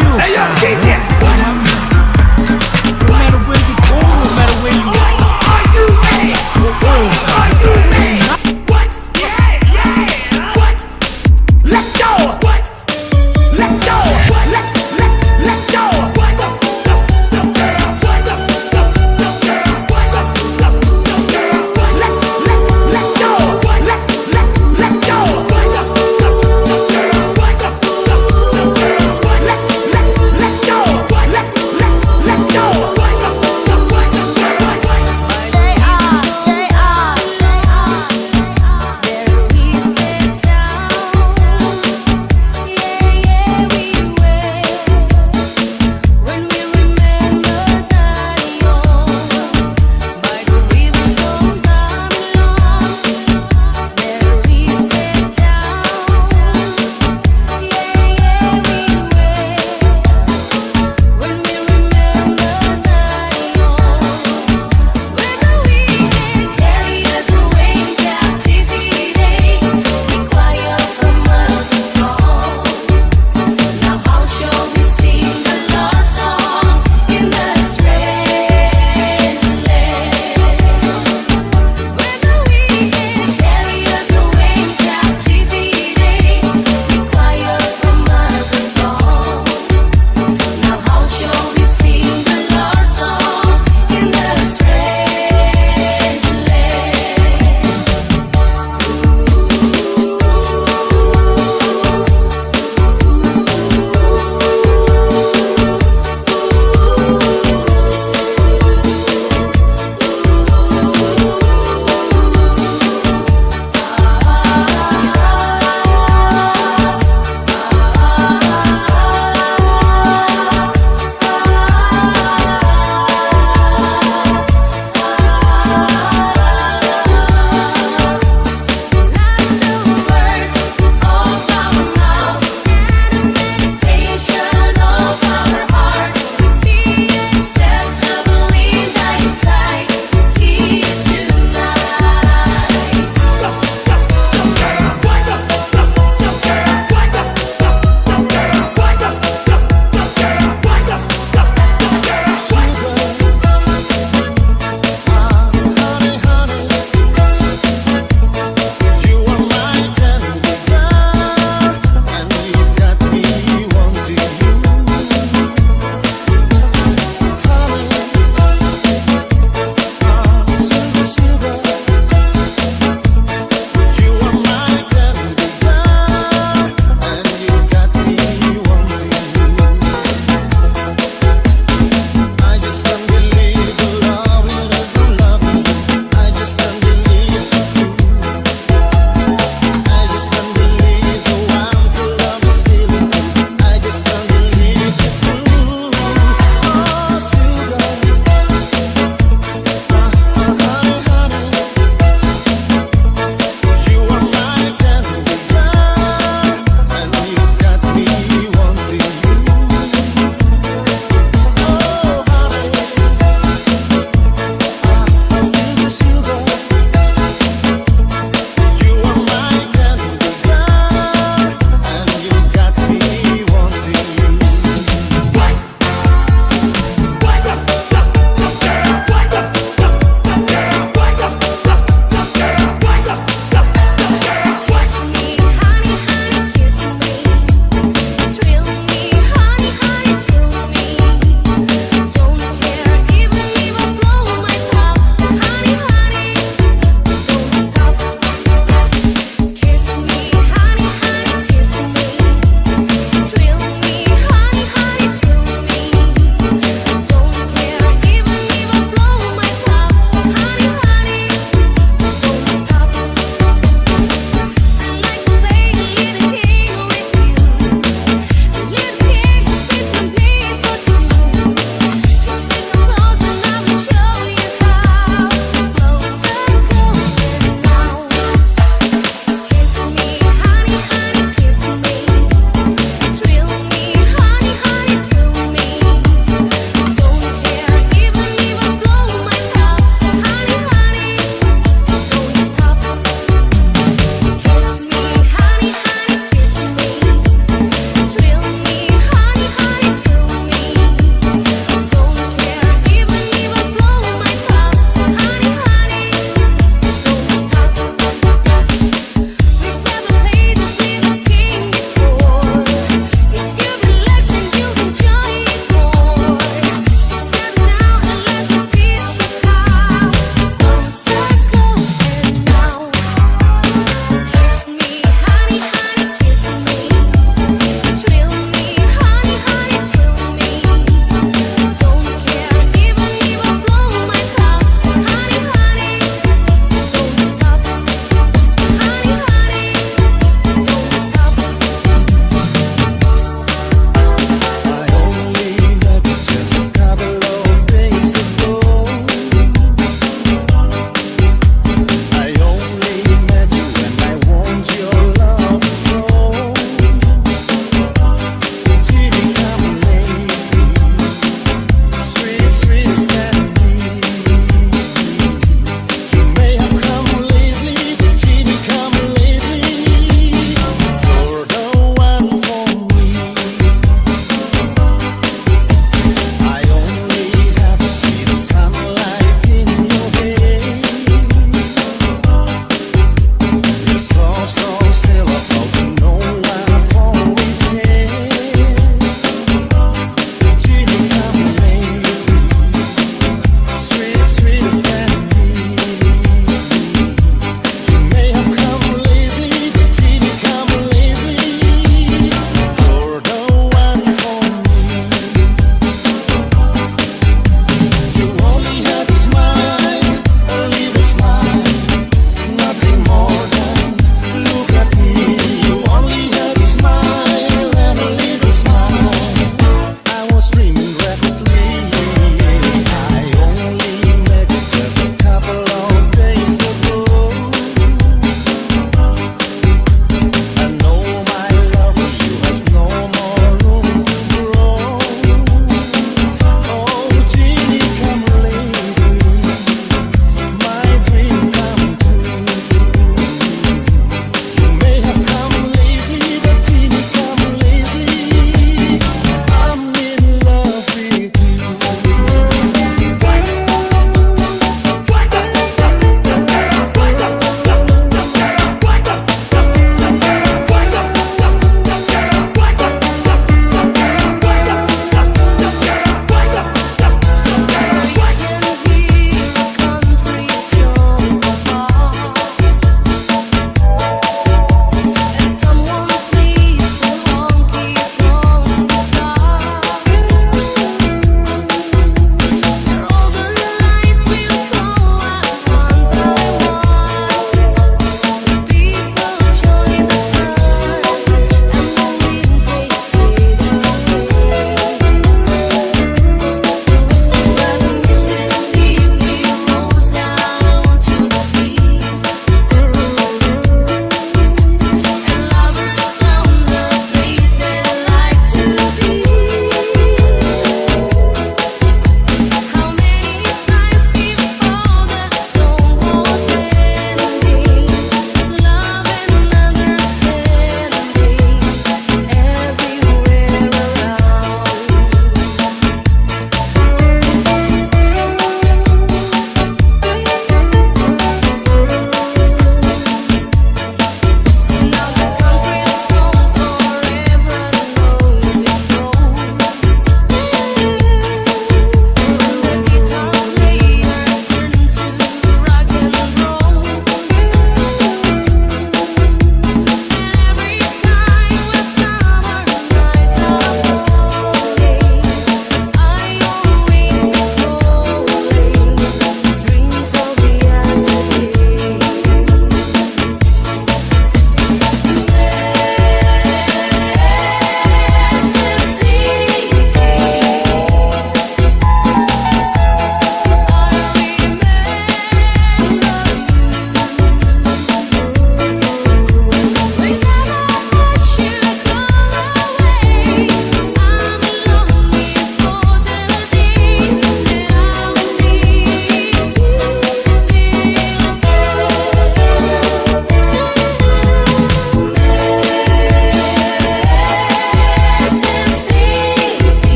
still Hey, yo, sound. DJ. No matter where you go, no matter where you Are you ready? world sound. Are you ready? What? Yeah, yeah. What? Let's go. What? Let's go. What? Let's go. What? Go girl. What? Go girl. What? Go girl. What? Let's go. What? Let's go. What? Go girl. What? Go girl. What? Let's go.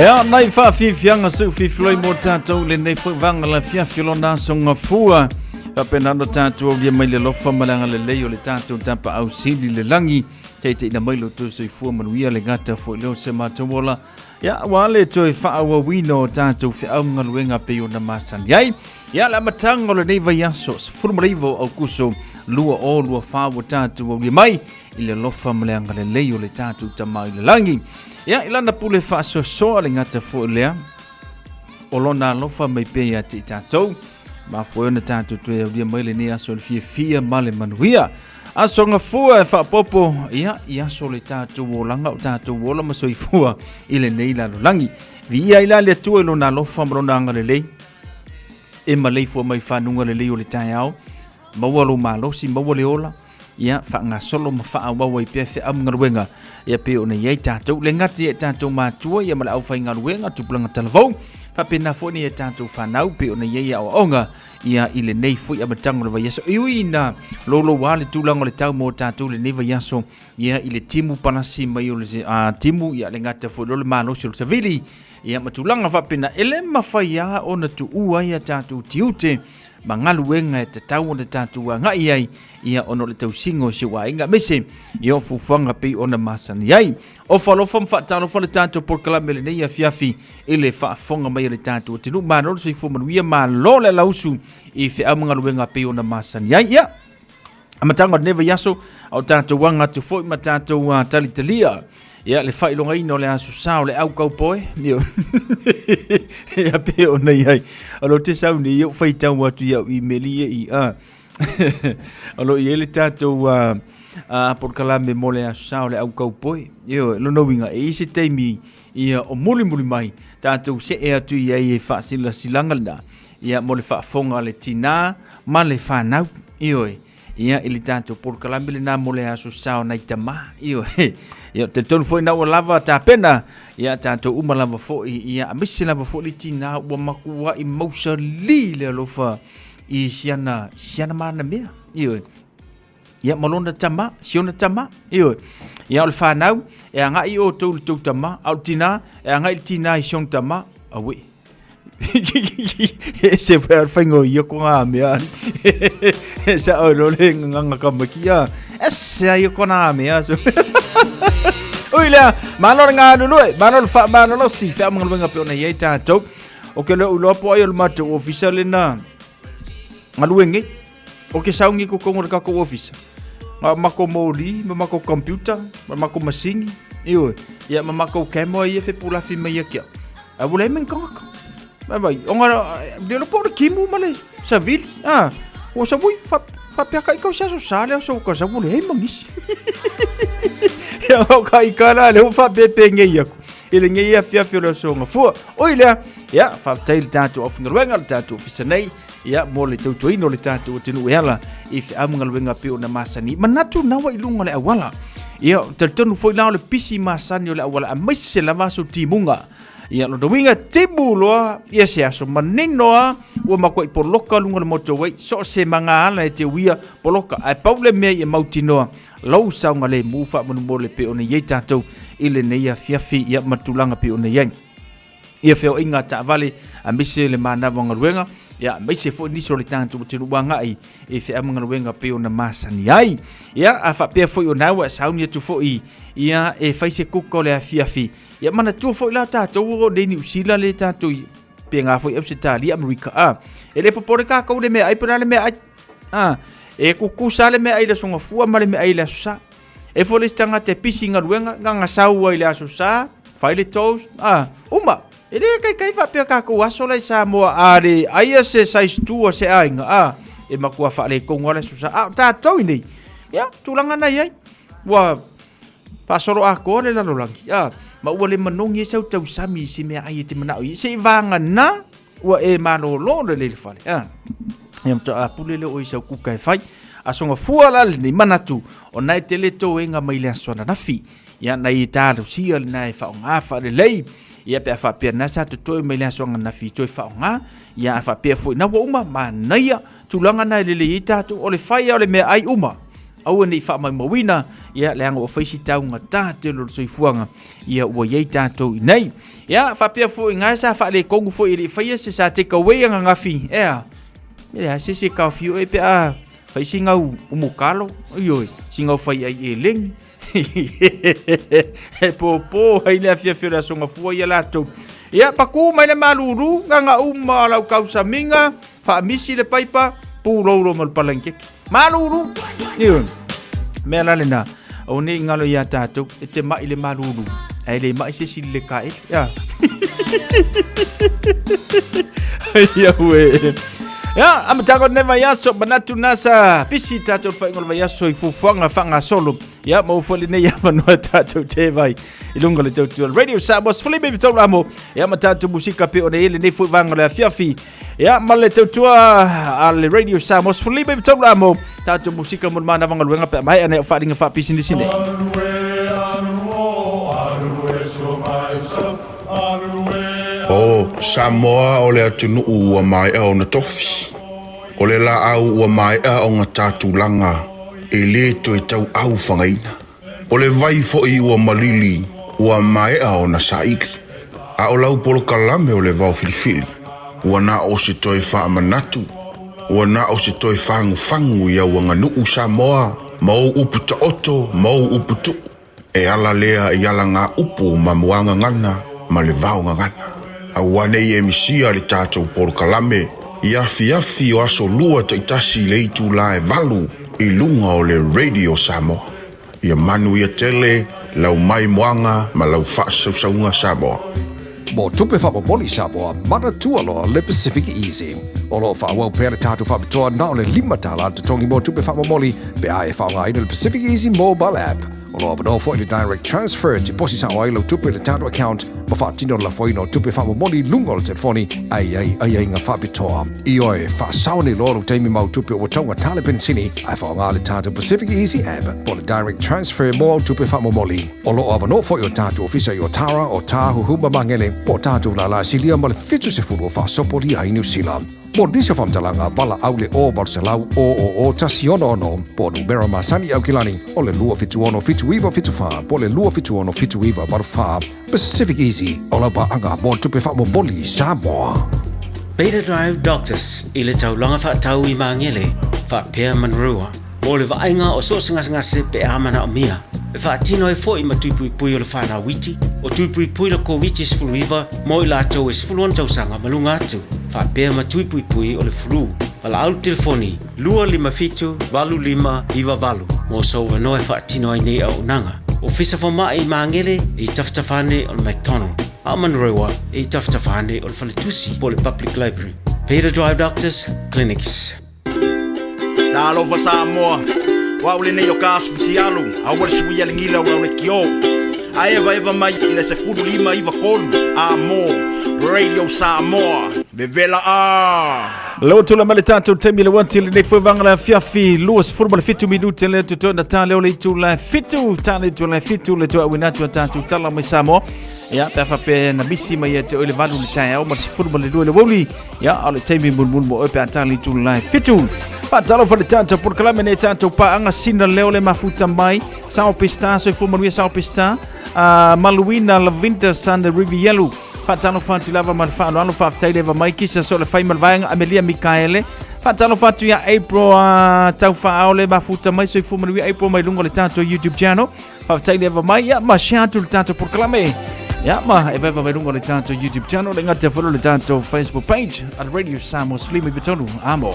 Ja, nei whaafianga su whiwhloi mō tātou le nei whanga la whiawhilona songa fua. Penando tātou au lia mai le lofa malanga le leo le tātou tapa au sili le langi. Te ina mai lo tu sui fua manuia le gata fo leo se matawola. Ya, wale toi whaawa wino tātou whiaunga luenga pe o na masan. Yai, ya la matanga le nei vai aso. Furumarivo au kuso lua o lua whawa tātou au lia mai. Ile lofa malanga le leo le tātou tamai le langi. Ya, ilana pule whaaso soa le ngata fo lea. Olona lofa mai pe ya te tātou. Ma foi na tātou tue au lia mai le ne aso le fia male manuia. Aso nga fua e whaapopo, ia so le tātou o langa o tātou o la masoi fua i le nei lalo langi. Vi ia ila le atua ilo na lofa marona anga le lei. E ma lei fua mai whanunga le lei o le tai au. Maua lo malosi, maua le ola. Ia wha solo ma wha awawa i pia wha ngaruenga. Ia pe o na iei tātou. Le ngati e tātou mātua, ia ma le au whai ngaruenga, tupulanga talavau. Whapena fwoni e tātou whanau, pe o na iei au onga. Ia i le nei fui amatango le vaiaso. Iui na lolo wale tūlanga le tau mō tātou le nei vaiaso. Ia i le timu panasi mai o le timu. Ia le ngata fui lole mālosi o le savili. Ia matulanga whapena ele mawhai a o na tu ua ia tātou tiute. Mangaluenga e tatau o na tātou a ngai ai. Ia ono le tau singo se wa inga mese. Ia o fufuanga pe o na masani ai. O whalofa mwhatano whale tātou porkalame le nei a fiafi. Ele whaafonga mai le tātou. Tinu mānoro sui fumanuia mālo le lausu. I whea mangaluenga pe o na masani ai. Ia. Amatanga neva yaso. Au tātou wanga tu fwoi ma tātou talitalia. Ia le whailonga ino le asu sao le au kaupoe. Ia. Ia pe o nei ai. Alo te sau ni iau whaitau atu iau i melia i alo i ele tātou porkalame mo le asu sao le au kaupoe. Ia lono winga e isi teimi ia o muli mai. Tātou se e atu i ai e whaasila silanga lina. Ia mo le whaafonga le tina ma le whanau. Ia ili tātou porkalame le nā mo le asu sao nai tama. Ia te tonu foi na lava ta pena. Ia tātou uma lava foi. Ia amisi lava foi li tina ua makua i mausa li le alofa i siana mana mea. Ia malona tama, siona tama. Ia o le whanau, e anga i o tau le tau tama, au tina, e anga i tina i siona tama, awe. E se whai whaingo i ako ngā mea. E sa o le nganga kamakia. E se a i ako ngā mea. Ui lea, manor ngā nunue, manor wha manor si, wha mga luenga pe ona iei tātou. O ke leo uloa po ai o le mata ofisa le na ngaluengi. O ke saungi ko kongo le kako ofisa. Mako mōli, mako computer, mako masingi. Ia mako kemo ia fe pulafi mai akia. A wule men kaka. Mai, onga delo po kimu male savili. O sa bui fa piaka ikau sa so sale so ka sa wule mangisi. Ia ka ikala le fa pepe ngei aku. Ile ngei afia lo so nga fu. Oi le ia fa tail tatu of ngwenga tatu ofisa nei. Ia mo le tau tuino le tatu tinu ela if amunga luenga pe ona masani manatu nawa ilunga le awala. Ia tatonu foi na le pisi masani o le awala a mai se lava so timunga. Ia lo winga tibu loa ia se aso maninoa o makoi poloka lunga le motorway so se manga ala e te wia poloka ai paule me e mautinoa lau saunga le mufa mo le pe ona ye tatou ile nei a fiafi ia matulanga pe ona ye. Ia feo inga ta vale a mise le mana wanga ruenga. Ia mise fo niso le tātou tinu wanga ai e fea mga ruenga pe ona masani ai. Ia a whapea fo i o naua sauni atu fo i ia e whaise kuko le a fiafi. Ia mana tua fo i lau tātou o deni usila le tātou i pe ngā fo i apse tāli Amerika. E le popore kākau le mea ai pera le mea ai. E kukusa le mea ai la songa fua ma le mea ai le asusa. E fo le stanga te pisi ngā ruenga ngā saua i le asusa. Whaile tous. Uma. Ele kai whapea kako aso lai sa moa are aia se sais tua se ainga e makua whaale kongo le susa tātou i nei ia tūlanga nei ai ua pasoro a koa le lalolangi ma ua le manongi e sau tau sami si mea ai e te manao i se i vanga na ua e manolo le le whale ia mta a pule le o i sau kuka e whai asonga fua lale nei manatu o nai te le tō enga mai le asona nafi ia nei tātou sia le nai whaonga whale lei. Ia pe fa pe na sa to me le songa na fi to fa nga ia fa pe fo na uma ma na ia tulanga na le ita to o le fai o le me ai uma au nei fa mai mawina ia le anga o faisi tau ngata te lo soifuanga ia ua yei tatou nei ia fa pia fu inga sa fa le kongu fu i fa ia se sa te ka we nga ngafi ia ia se ka fiu e pe a faisi ngau umukalo ioi singa fai ai e leng e popo ai le afia fira songa fu ia latou ia paku mai le maluru nga uma lau kausa minga fa misi le paipa pulo mal palanke maluru ioi me la lena o ne ngalo ia tatou e te mai le maluru ai le mai se sile ka ia ia we ya amatago neva yaso banatu nasa pisi tatou fa ngol yaso i fufuanga fanga solo ya mo foli ne ya manua tatou te vai ilunga le tatou radio sabos foli baby tau ramo ya matatu musika pe ona ele ne fu vanga le fiafi ya male tatou al radio sabos foli baby tau ramo tatou musika mo mana vanga luenga pe mai ane fa dinga fa pisi ni sine O Samoa o le atunu ua mai au na tofi. O le la au ua mai au ngā tātulanga e le to e tau au whangaina. O le vai fo i ua malili ua mai au na saiki. A o lau polo kalame o le vau filifili. Ua na o se toi wha manatu. Ua na o se toi whangu ia ua nganuu Samoa. Mau upu ta oto, mau upu tu. E ala lea i ala ngā upu ma muanga ngana ma le vau ngana. Awane i emisia le tātou polo kalame, iafi o aso lua ta itasi le itu la e valu i lunga o le radio Samoa. Ia manu ia tele, lau mai moanga ma lau whaasaunga Samoa. Mo tupe whamomoli Samoa, mana tualoa le Pacific Easy. Olo whaawau pēr le tātou whamitoa nao le 5 tala te tongi mo tupe whamomoli, pe ae whaonga ina le Pacific Easy mobile app. Olo avano fo ile direct transfer te posi sa o lo tupe le tātou account, ma whaatino la foino tupe whamomoli lungo le telefoni, ai ngā whapitoa. I oe, whaasaone loro teimi mau tupe o taunga tale pensini, ai whaonga le tātou Pacific Easy app, po le direct transfer mo tupe whamomoli. Olo avano fo i o tātou ofisa i o Tara o Tāhu Huma Mangele, po tātou la silia ma le fitu se furu o whaasopoli ai New Zealand. Mo disa whamtalanga wala au le o Barcelau o tasi ono, po numero masani au kilani, o le lua fitu ono fitu iwa fitu wha, po le lua fitu ono fitu iwa baru wha, Pacific Easy, o la ba anga mo tupe whamomoli Samoa. Beta Drive Doctors, i le taulanga wha tau i mangele, wha pēr manrua, mo le vaenga o sosingasngase pe amana o mia, e wha tino e fo i matupui pui o le whana witi, o tupui pui le COVID sfulu iwa, mo i la tau e sfuluan tausanga malunga atu, wha pēr matupui pui o le flu, wala au telefoni, 255 iwa valu, mo so wanoe wha tino ai nei au nanga, o fisa whama i mangele i taftafane o le McDonald, a manrewa i taftafane o le Faletusi po le Public Library. Beta Drive Doctors Clinics. Talofa Samoa, wa ule nei o kaasfuti alu, a wale suia le ngila ura ule kio. A eva mai ina se furu 5 iwa kolu, a mo, Radio Samoa, vevela a. Leo tula male tātou temi le wanti le nei whewanga la fiafi luas furma le fitu minute le tuto na tā leo le itu la fitu, tāne tu la fitu le tua winatu tātou tala mai Samoa. Ya, pefa pe na bisi mai te ole valu le tai au mas furma le dua le woli. Ya, ale temi mun mo ope atali tu la fitu. Pa talo fa le tātou por kalame ne tātou pa anga sina leo le mafuta mai. Sao pista, so furma nuia sao pista. Maluina la vinter sande rivielu. Fatano fatu lava malfano alo fatai leva mai kisa so le fai malvaenga Amelia Mikaele. Fatano fatu ya April tau fa le mafuta mai so fu mari April mai lungo le tanto YouTube channel. Fatai leva mai ya ma shantu le tanto por clame. Ya ma eveva mai lungo le tanto YouTube channel le ngata follow le tanto Facebook page at Radio Samos Flimi Vitonu amo.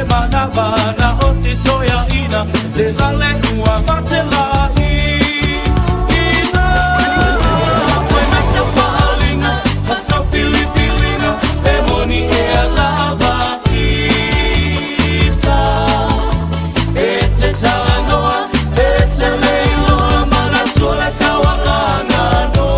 mana mana o se toya ina le la le ua matela ina when I so falling I so feeling e moni e alaba ita e te talanoa e te leiloa mana sola tawalanga no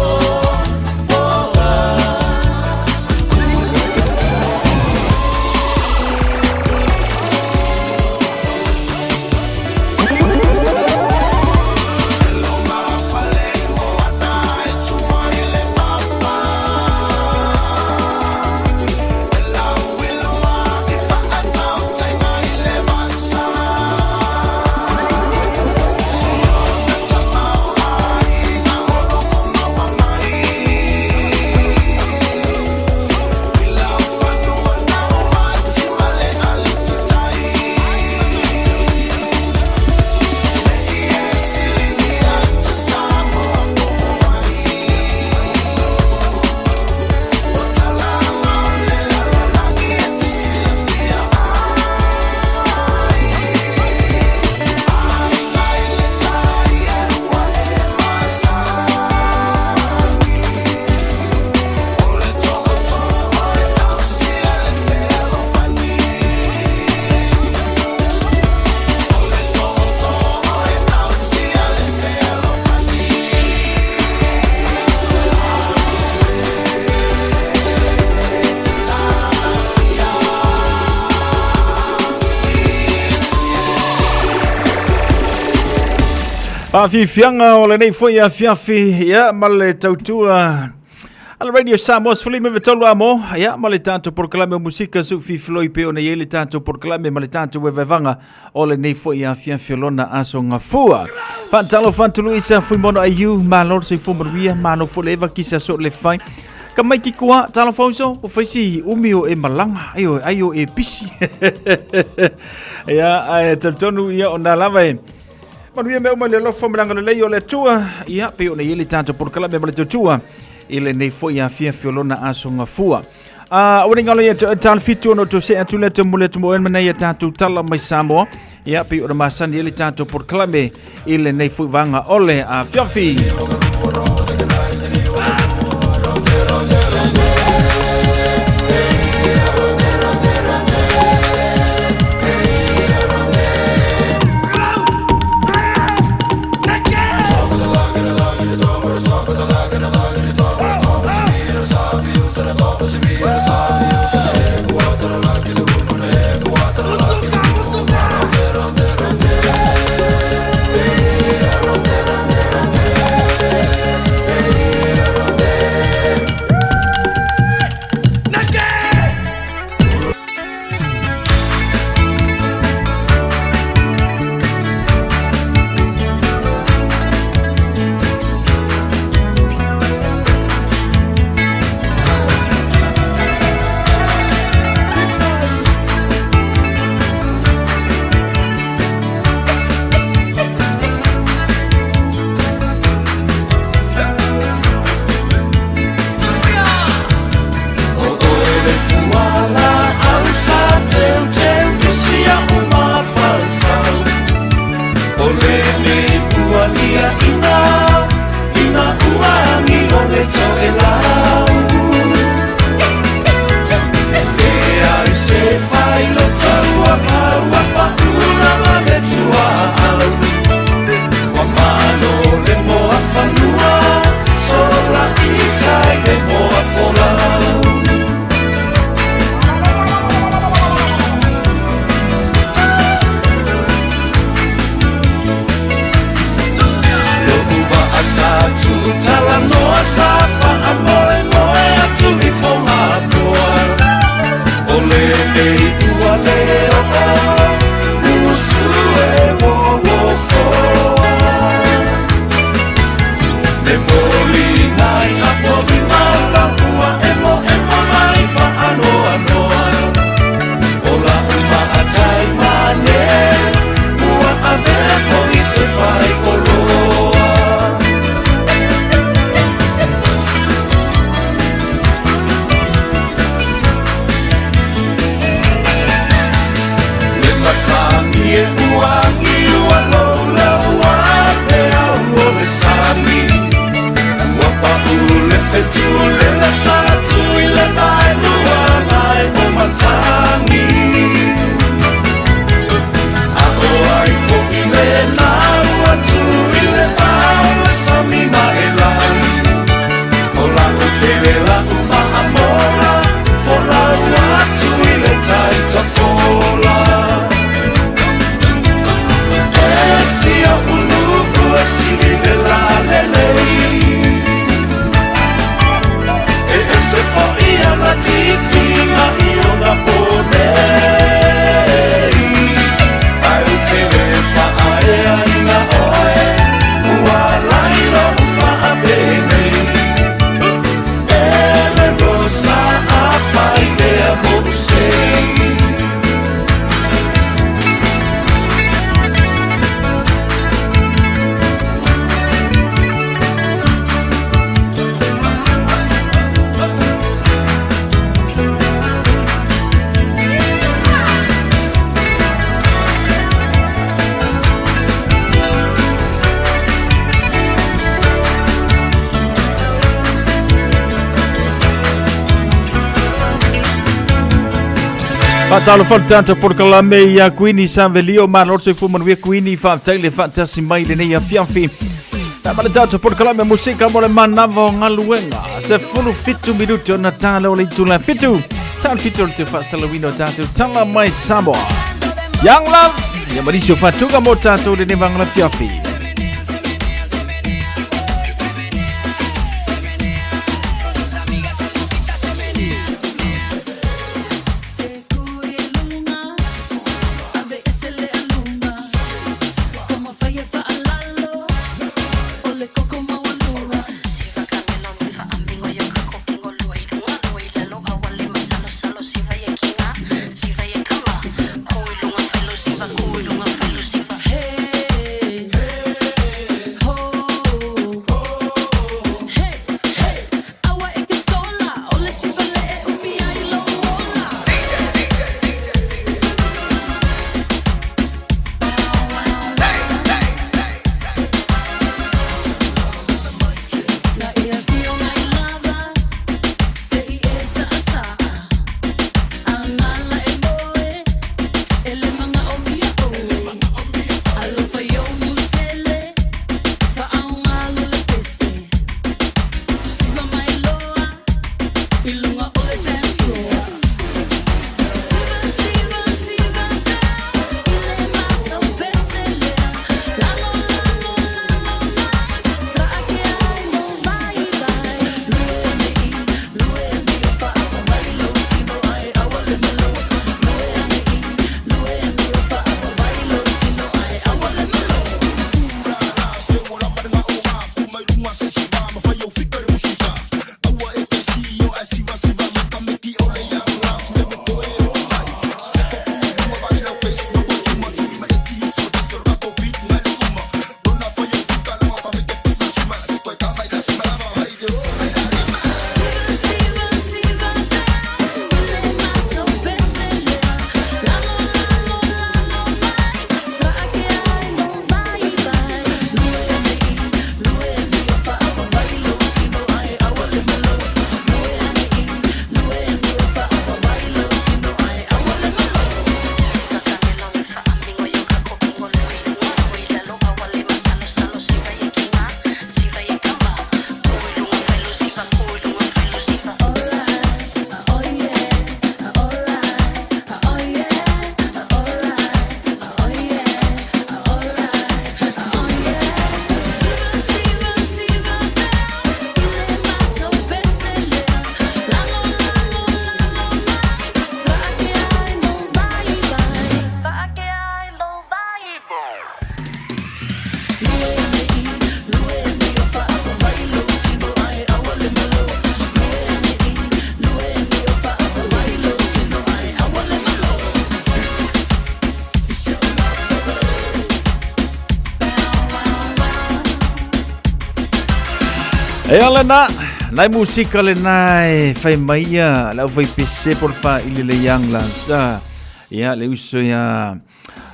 Fianga o le nei foi a fiafi ia male tautua al radio Samos fuli me vetolo amo ia male tanto proclame musica su fi floi pe o nei le tanto proclame male tanto we vanga o le nei foi a fiafi lona aso nga fua fantalo fantuluisa fui mono ayu malor se fu morvia mano foleva kisa so le fai kamai ki kua talo fonso o faisi umio e malanga ayo e pisi ia ai tantonu ia ona lava Manuia me le lo famanga le yo le tua ia pe ona ile tanto por kala me le tua ile nei foi a fia fiolona asonga fua ora ngalo ia tal fitu no to se atu le mule to mo en ia tanto tala mai samo ia pe ona masani ile tanto por kala me ile nei foi vanga ole a fiafi Fatalo faltanto por kalame ya Queenie Sanvelio Marlotse Fumanwe Queenie Fatale Fantasy Maile ne ya Fianfi. Tabalitato por kalame musika mole manavo ngaluenga. Se fulu fitu minuto Natale ole tula fitu. Tal fitu te fa Salawino tato tala mai sabo. Young Loves ya marisho fatuga motato le ne bangla Fianfi. Ayalana, nai musika le nai fai maia, la fai pese por fa ile le yang la sa. Ya le uso ya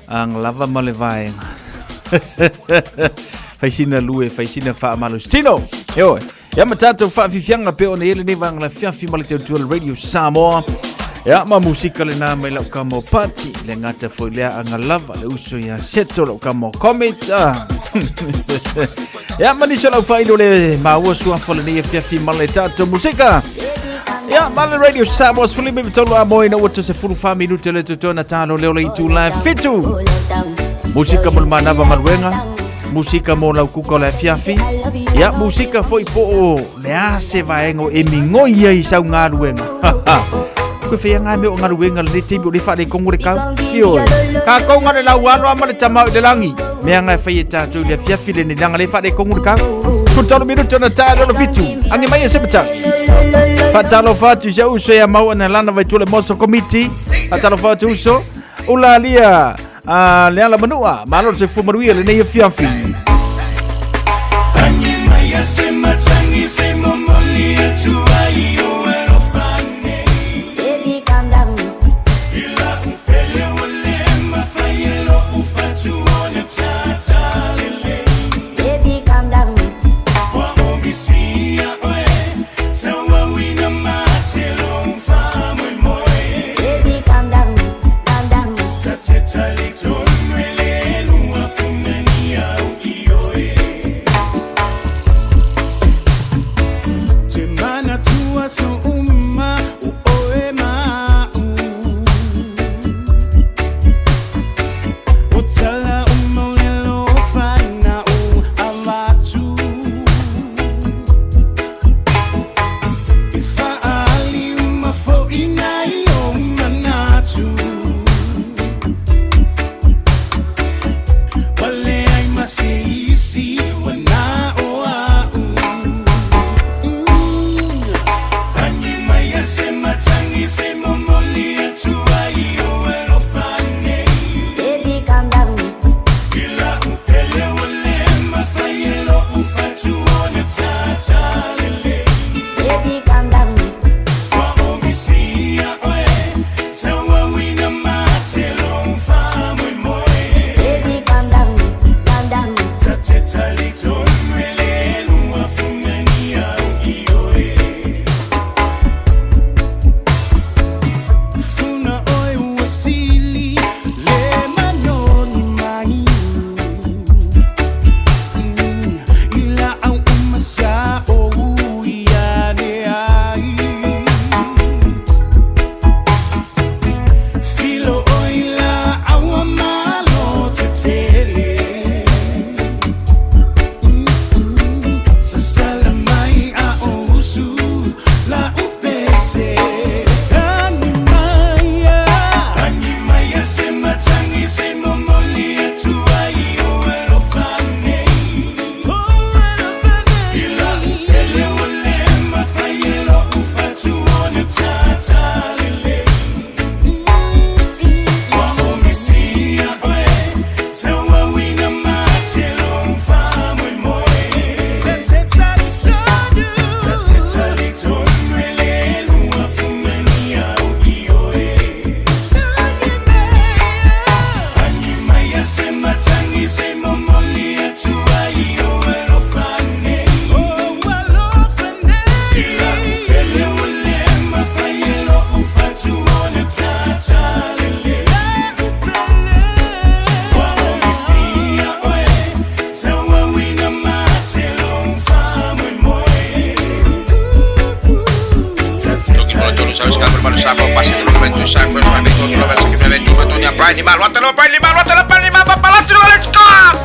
ang lava male vai. Fai sina lue, fai sina fa malustino. Yo, ya matato fa fifianga pe ona ele ne vang la fiafi male te radio Samoa. Ya ma musika le na mai la kamo pati le ngata foi le ang lava le uso ya seto lo kamo comment. Ya manisha la failo le maua sua folani fiafi male tato musika. Ya male radio Samoa fully me tolo amoy na wato se fulu fa minuto le totona talo le ole tu la fitu. Musika mo manava malwenga, musika mo la kuko la fiafi. Ya musika foi po le ase vaengo e mingoia i sau ngaruenga. Ko fe nga me o ngaruenga le timbo le fa le kongure ka. Yo. Ka konga le lawano ama le tamau le langi. Me nga fa yeta to le fiafi le ndanga le fa le kongure ka. Ko talo minuto na talo le fitu. Angi mai se pata. Patalo fatu ja uso ya mau na lana vai tole moso committee. Patalo fatu uso ula lia le ala manua malo se fumaruia le nei fiafi. Angi mai se matangi se momoli tu ai o elofane. Baby calm down. Ila upele wale mafayelo ufatu ona tata lele. Baby calm down. Wa obisia oe sawa wina matelo mfamo moe. Baby calm down.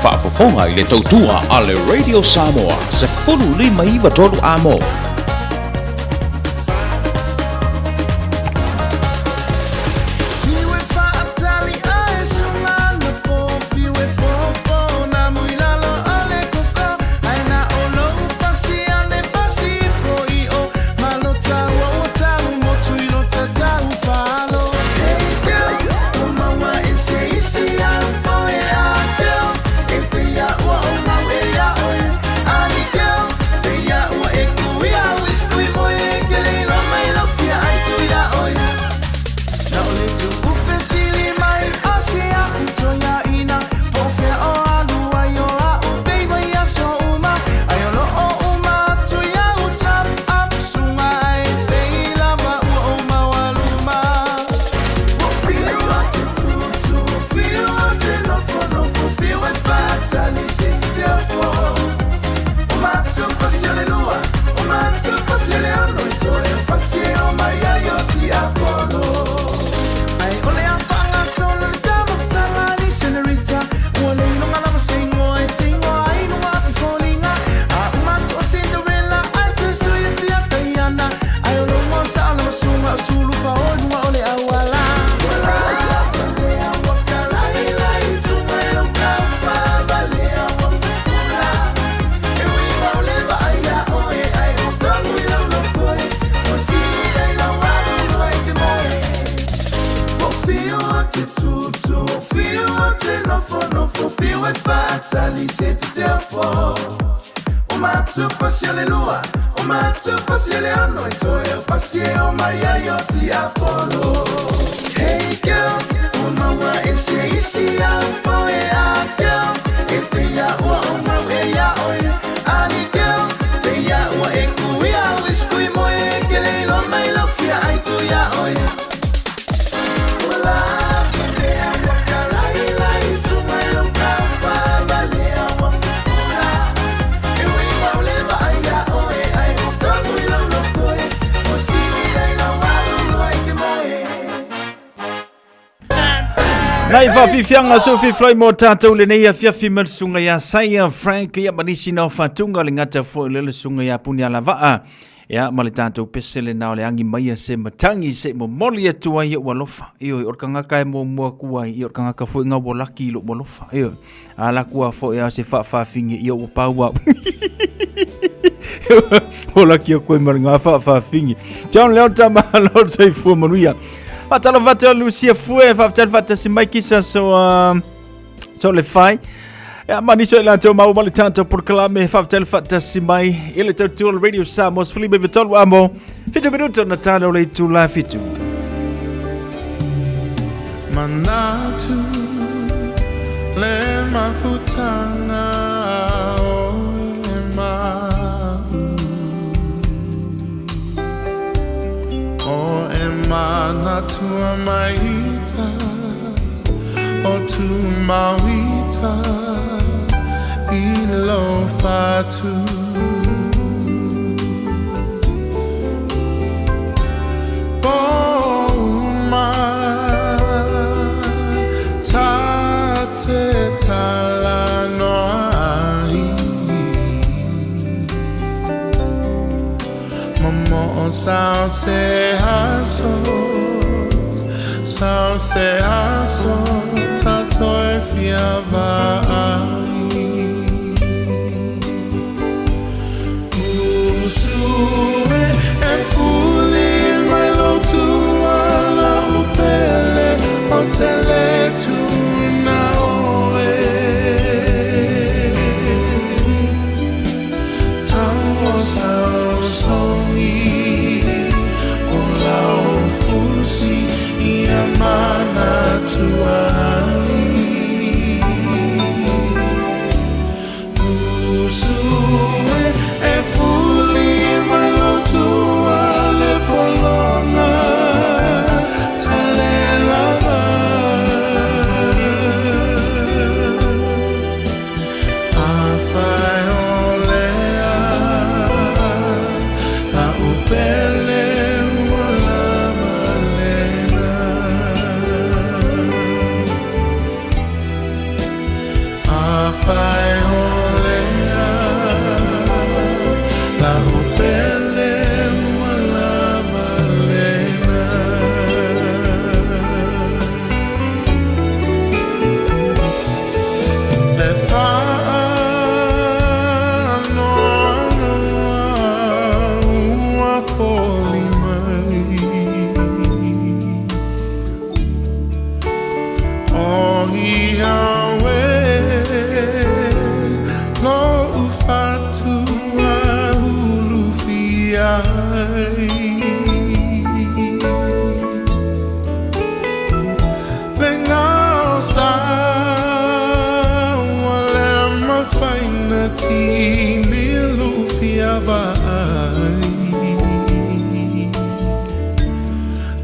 Whaafofonga I le tautua a le Radio Samoa se 45 amo. Nai whawhiwhianga so whiwhlai mō tātou le nei a whiawhi sunga ia saia Frank ia manisi nao whatunga le ngata fo le sunga ia puni ala waa. Ia ma le tātou pesele nao le angi mai se matangi se mo moli atua ia walofa. Io i orkangaka e mo mua kua i orkangaka fo ngā wolaki ilo walofa. Io ala kua fo ia se whawhingi ia o paua. Wolaki o koe maringa whawhingi. John leo tama leo tai fua manuia. Fatalo vate Lucia fue fatal fata si mai kisa so le fai. Ya mani so la to mau mali tanto por clame fatal fata si mai ele to radio Samos Felipe Vitol amo. Fito minuto na tano le tu la fitu. Manatu le mafutana Mana tua maita o tu mawita ilo fatu Boma tate talano ai Mamo sao se haso Sao se aso tatoi fiava ai Usue e fuli mai lo tua la upele o tele tu na oe Tamo sao songi o lao fusi Mana tuai Usue e fuli malo tua le polonga Tale lava Afai olea La upele Fai olea la upele wala malena le fa no a foli mai oh Yahweh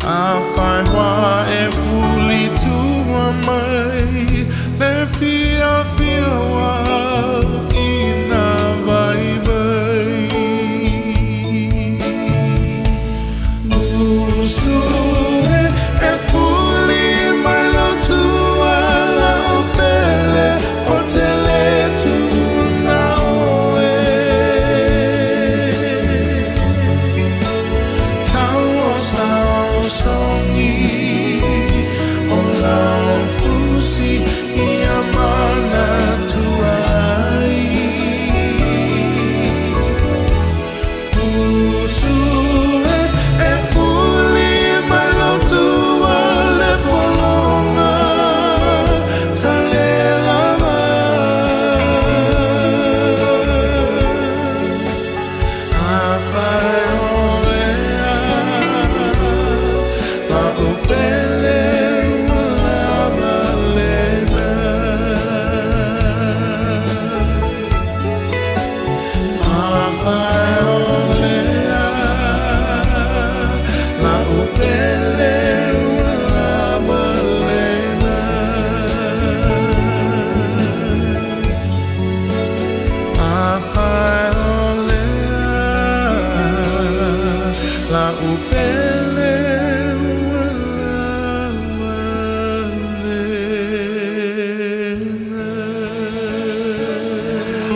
I find why every to my le fia in a vibe Usue e fuli mai lo tua la opele o tele tu na oe Tau o sao songi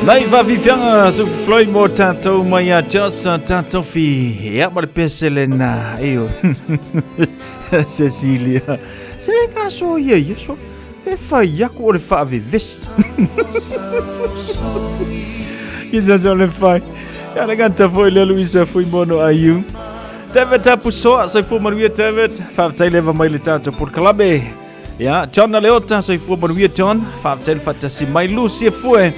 Nai va vivianga su Floyd mo tatou mai a just tatou fi ya ma peselena io Cecilia se caso ye so e fai ya ko le fa vives Isa so le fai ya la ganta foi le Luisa foi mono ayu David Tapuso sai fu manuia David fa tai leva mai le tatou por clube ya John Leota sai fu manuia John fa tai fatasi mai Lucia foi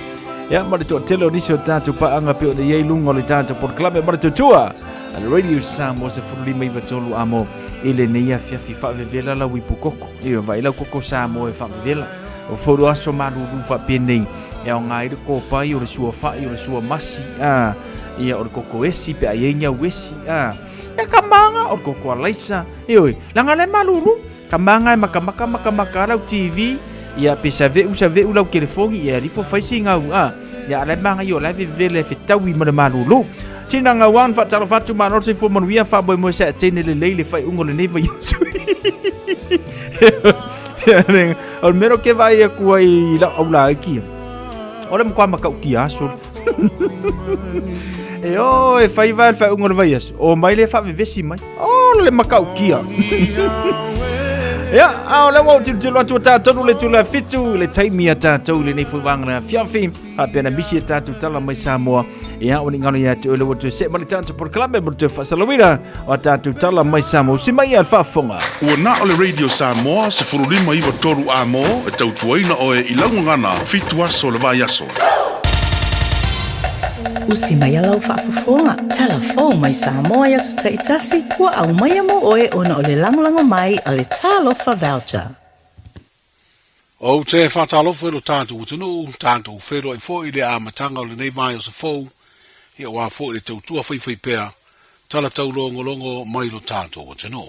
Ya, mari tu telo ni so tatu pa anga pe de yelung ole tatu por club mari tu tua. Al radio Samoa se fuli mai vatolu amo ile ne ya fia fifa vela la wipu koko. Ia vai la koko Samoa e fa vela. O foro aso maru fa penei. Ya ngai de ko pa yo sua fa yo sua masi. Ia o koko esi pe ayenya wesi. Ya kamanga o koko alaisa. Ioi, langa le malulu. Kamanga makamaka la TV. Ia pesa ve ula telefoni ia rifo faising au ya ale manga yo la vele fitawi ma malulu tina nga wan fa talo fatu ma no se fo mon wia fa boy mo sa tene le fai ungol neva yesu al mero que vai ku ai la aula aqui ora mo kwa ma ka utia so e fai va fa ungol vai yes o mai le fa vesi mai o le ma ka ukia Ya, le mo tilo tu tatou le tula fitu le taimi tatou le nei fuwanga fiafi apena bisi tatou tala mai Samoa ya oni ngano ya te le wotu se mali tatou por club mo te fasalawira o tatou tala mai Samoa si mai alfa fonga Ua na o le Radio Samoa se furulima iwa toru amo e tautuaina o e ilangungana fitu aso le vai aso Usi mai alau whaafafonga. Telefon mai Samoa ya sa taitasi. Ua au mai amo oe ona o le langolango mai a le talofa voucher. O te whatalofa ero tātou utunu, tātou whero i fo i le amatanga o le nei vai o sa fou. Ia wā fo i le tautua whai pēr. Tala tau longo mai lo tātou utunu.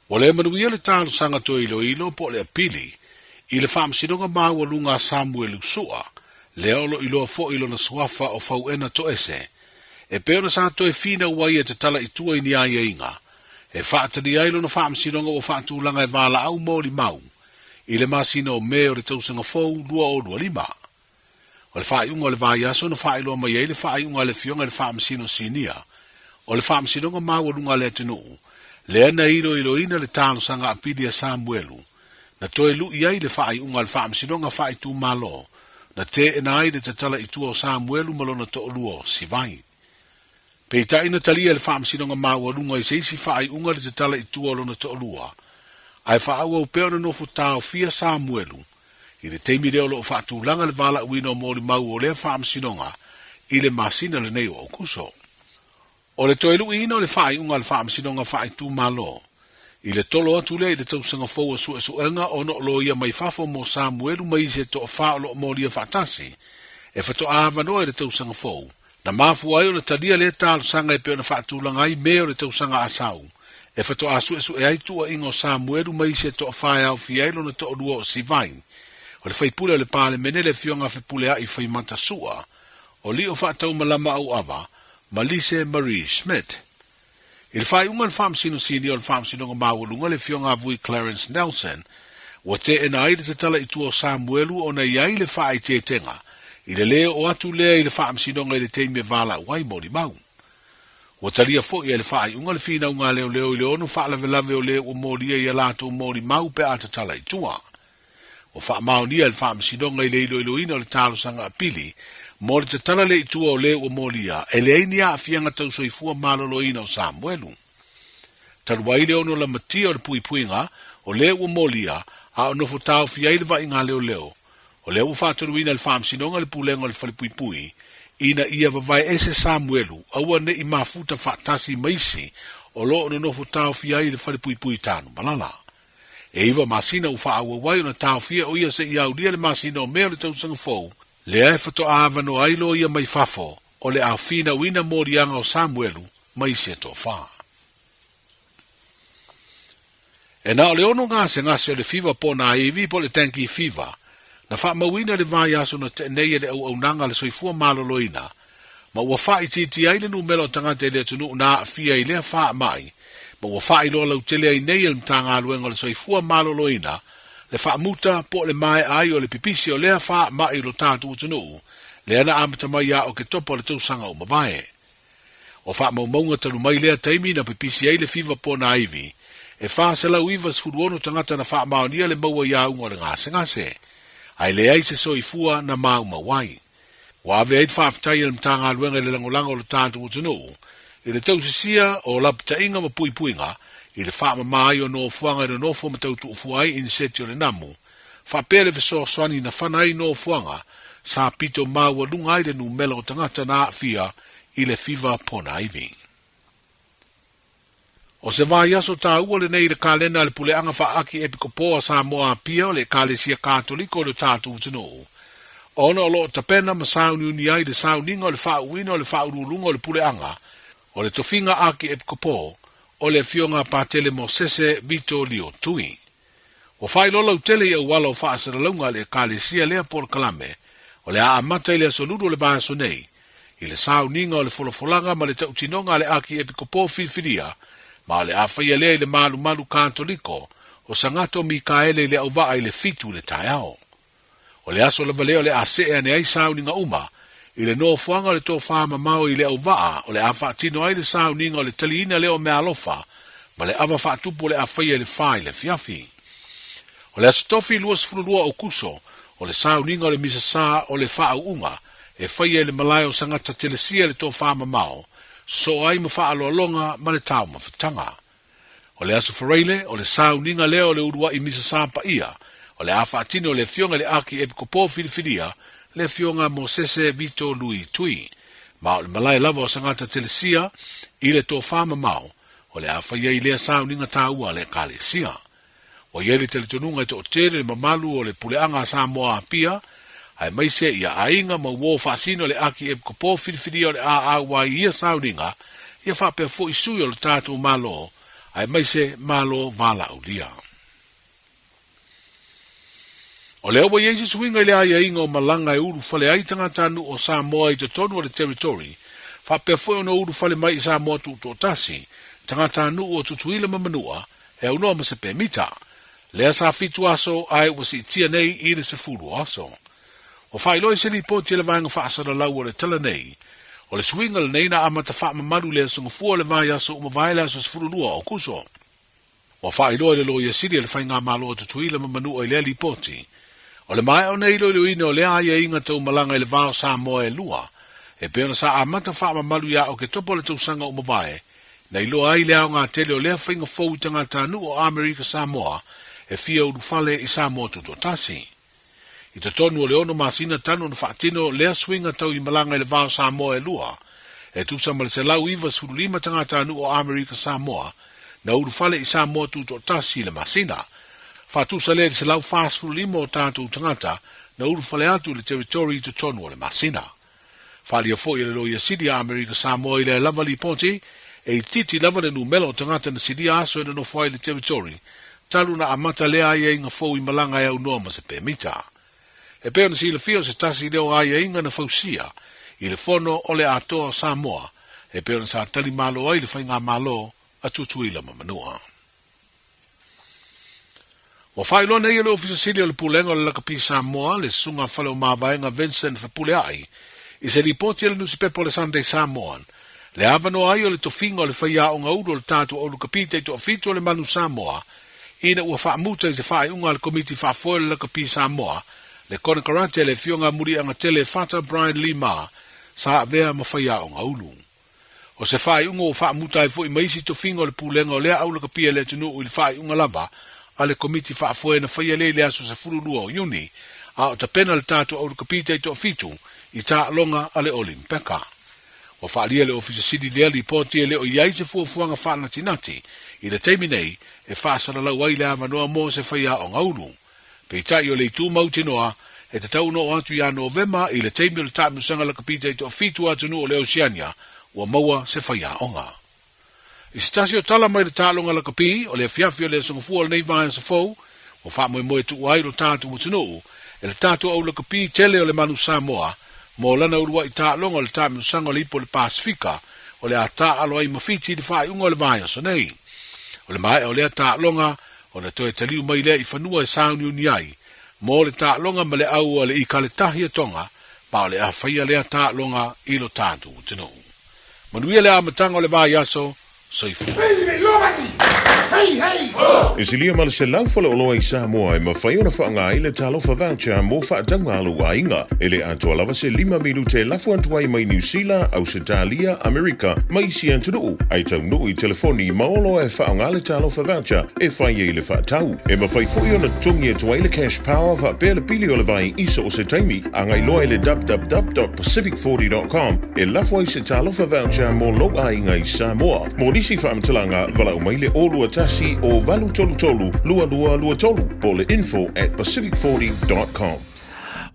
O le manuia le tālo sanga to ilo po le apili. I le whaamsidonga māua lunga Samuel Usua. Leolo ilo fo ilo na suafa o fau ena to ese. E peona sa to e fina uai e te tala i tua i ni aia inga. E whaatani ailo na whaamsidonga o whaatulanga e wala au mōri mau. I le masina o mea o le tausanga fau lua o lua lima. O le whaaiunga o le vai aso na whaailoa mai e le whaaiunga le fionga le whaamsino sinia. O le whaamsidonga mau o lunga le tenu. Le ana ilo ina le talo sanga apidi a Samuelu. Na toe lu iai le whaaiunga le whaamsidonga whaaitu malo. Na te enai le tatala i tua o Samuelu malona to olua si vai. Peitai na talia le whaamsidonga maua lunga i seisi whaai unga le tatala i tua lona to olua. Ai whaaua u peona nofu tau fia Samuelu. I le teimi reo lo o whaatulanga le vala uina o mori mau o le whaamsidonga i le masina le neo o kuso. O le toelu ina o le whaai unga le whaamsidonga whaai tu malo. I le tolo atu le i le tausanga fōua suenga o no loia mai fafo mo Samuelu mai se to wha o lo molia whaatasi. E whato awanoa i le tausanga fōu. Na mafu ai o na talia le talo sanga e peo na whaatulanga ai mea o le tausanga asau. E whato a sue ai tua ingo Samuelu mai se to whae au fiailo na to olua o sivain. O le whaipule o le pāle mene le fionga whipule a i whaimata sua. O li o whaatau malama au awa, Malise Marie Schmidt. Il fai unga le whaamsino sini o le whaamsinonga mawalunga le fionga vui Clarence Nelson. Wa te ena ai le tala i tua Samuelu o na iai le whaai te tenga. I le leo o atu lea i le whaamsinonga i le teime vala wai mori mau. Wa talia fo i le whaai unga le fina unga leo i le onu whaalave o leo o moria i alato mori mau pe ata tala i tua. O whaamau nia le whaamsinonga i le ilo ina o le talo sanga apili. Mo le tala le itua o leo o molia, e le ainia a fianga tau soifua malolo ina o Samuelu. Taluai leo no la matia o le puipuinga, o leo o molia, a o nofo tau fiai le va inga leo. O leo o whāturu ina le whaamsinonga le pulenga le whalipuipui, ina ia vavai ese Samuelu, aua ne i mafuta whaatasi maisi, o lo no nofo tau fiai le whalipuipui tanu, malala. E iwa masina u whaaua wai o na tau fia o ia se i aulia le masina o mea le tausanga fōu, le ai whato awano ailo ia mai fafo, o le au fina wina morianga o Samuelu, mai se to wha. E na o le ono ngase o le fiva po na iwi po le tanki fiva, na wha mawina le vai aso na te neia le au nanga le soifua maloloina, ma ua wha i titi aile nu melo tangante le tunu na fia i lea wha mai, ma ua wha i loa lau tele ai neia le mtanga aluenga le soifua maloloina, le whaamuta po le mai ai o le pipisi o lea wha mai lo tātu utunu, le ana amata mai a o ke topo le tausanga o mawae. O wha maumaunga tanu mai lea taimi na pipisi ai le fiva po na aivi, e wha se lau iwa sfuruono tangata na wha maonia le maua ia unga le ngase. Ai le ai se soifua na mau mawai. Wa ave ait wha afitai le mtanga aluenga le langolango o le tātu utunu, i le tausisia o lapta inga ma puipuinga, i le wha mamai o no fuanga le nofo ma tautu ufuai in setio le namu, wha pele viso swani na whanai no fuanga, sa pito maua lunga i le numela o tangata na fia i le fiva pona iwi. O se vai aso tā ua le nei le kalena le puleanga wha aki epikopoa sa moa pia o le kalesia katoliko le tātu utunu. Ona o lo tapena ma sauni uni ai le sauninga o le wha uina o le wha urulunga o le puleanga, o le tofinga aki epikopoa, o le fionga patele mo sese vito lio tui. O whai lola utele i au wala o wha asaralaunga le kalesia lea por kalame, o le a amata i le asoludu le baaso nei, i le sauninga o le folofolanga ma le tautinonga le aki epikopoa filfiria, ma le a whaia lea i le malu katoliko, o sangato Mikaele le au waa i le fitu le taiao. O le aso le valeo le a sea ne ai sauninga uma, i le no fuanga le tō whama mau i le au waa, o le a whaatino ai le sauninga o le taliina leo me alofa, ma le awa whaatupu le a whaia le whai le fiafi. O le aso tofi luas fururua o kuso, o le sauninga o le misasa o le wha unga, e whaia le malai o sangata telesia le tō whama mau, so ai ma wha aloalonga ma le tau ma whatanga. O le aso whareile, o le sauninga leo le urua i misasa pa ia, o le a whaatino le fionga le aki epikopo filifiria, le fionga mo sese vito lui tui, ma o le malai lava o sangata telesia, i le tō whama mau, o le a whaia i lea sauninga tāua le kalesia. O ieli teletonunga i tō tere le mamalu o le puleanga sa moa pia, ai maise ia ainga ma uo whaasino le aki epikopo filifiria o le a awa i ia sauninga, ia whapea fo isui o le tātou malo, ai maise malo vala ulia. O leo wa yeisi swinga i le aia inga o malanga e uru fale aitanga tanu o Samoa i te tonu o le territory, whapea fo ono uru fale mai i Samoa tu tōtasi, tanga tanu o tutuila mamanua, e unoa ma se pemita, lea sa fitu aso ai wasi tia nei i le se furu aso. O whailoi se li poti le vanga whaasara lau o le tala nei, o le swinga le nei na amata wha mamaru lea sunga fua le vai aso uma vai lea so se furu lua o kuso. O whailoi le loia siri le whainga malo o tutuila mamanua i lea li poti, o le mai o nei loi ina o le aia inga tau malanga i le vao Samoa e lua, e peona sa amata wha mamaru ia o ke topo le tau sanga uma vai, na ilo ai lea o ngā tele o lea whainga fau i tanga tanu o Amerika Samoa, e fia uru fale i Samoa tutotasi. I te tonu o le ono masina tanu na whaatino lea swinga tau i malanga i le vao Samoa e lua, e tusa ma le se lau iwa suru lima tanga tanu o Amerika Samoa, na uru fale i Samoa tutotasi le masina. Whatusa le se lau fast suru lima o tātou tangata, na uru fale atu le territory i te tonu o le masina. Whalia fo i le loia sidi a Amerika Samoa i le lava li ponti, e i titi lava le numela o tangata na sidi aso e na no fwai le territory, talu na amata lea ia inga fo i malanga e au noa ma se pemita. E peo na si le fio se tasi leo aia inga na fausia, i le fono o le atoa Samoa, e peo na sa tali malo ai le whainga malo a tutuila mamanua. O whailo nei le ofisa sili o le pulenga o le lakapi Samoa, le sunga whale o mawaenga Vincent Fapule ai, i se ripoti le nusi pepo le Sunday Samoan, le avano ai o le tofinga o le whaia o ngaudo le tatu o lukapite i to afito o le manu Samoa, ina ua whaamuta i se whae unga le komiti whaafoe le lakapi Samoa, le kona karate le fionga muri anga tele Fata Brian Lima, sa avea ma whaia o ngaulu. O se whae unga o whaamuta i fo i maisi tofinga o le pulenga o lea au lakapia le tunu o le whae unga lava, a le komiti whaafoe na whaia le aso se furulua o Iuni, a o ta pena le tatu o lukapite i to afitu, i ta longa a le Olimpeka. O whaalia le ofisa sidi lea li poti le o iai se fuafuanga whaanatinati, i le teimi nei, e whaasara lau ai le avanoa mo se whaia o ngaulu. Peitai o le itu mautinoa, e te tau no atu ia Novema, i le teimi o le tamu sanga la kapita i to fitu atu no o le Oceania, ua maua se whaia onga. I stasi o tala mai le tālonga la kapi, o le fiafi o le songafua le nei vāia sa fau, o wha moe moe tu ai lo tātu mutunu, e le tātu au la kapi tele o le manu Samoa, mo lana urua i tālonga o le tamu sanga o le ipo le Pasifika, o le a tā alo ai mawhiti i le whae unga o le vāia sa nei. O le mai o le tālonga, o na toe taliu mai lea I whanua e sauni uni ai, mo le tā longa ma le au a le I kale tahi tonga, pa o le a whaia lea tā longa I lo tātu tino. Manuia le amatanga o le vā yaso, soifu. E silia ma le se lau fala oloa I Samoa e mawhai ona whaanga I le talofa voucher mo whaatanga alu a inga. E le atua lava se 5 milu te lafu antuai mai New Zealand, Australia, Amerika, mai si antunu. Ai tau nuu I telefoni maolo e whaanga le talofa voucher e whai e le whaatau. E mawhai fui ona tungi e tuai le cash power wha pēle pili o le vai iso o se taimi. Angai loa le www.pacific40.com e lafu ai se talofa voucher mo lo a inga I Samoa. Mo nisi whaamatulanga vala umai le olu atasi o valu tolu tolu, lua tolu, po le info@pacific40.com.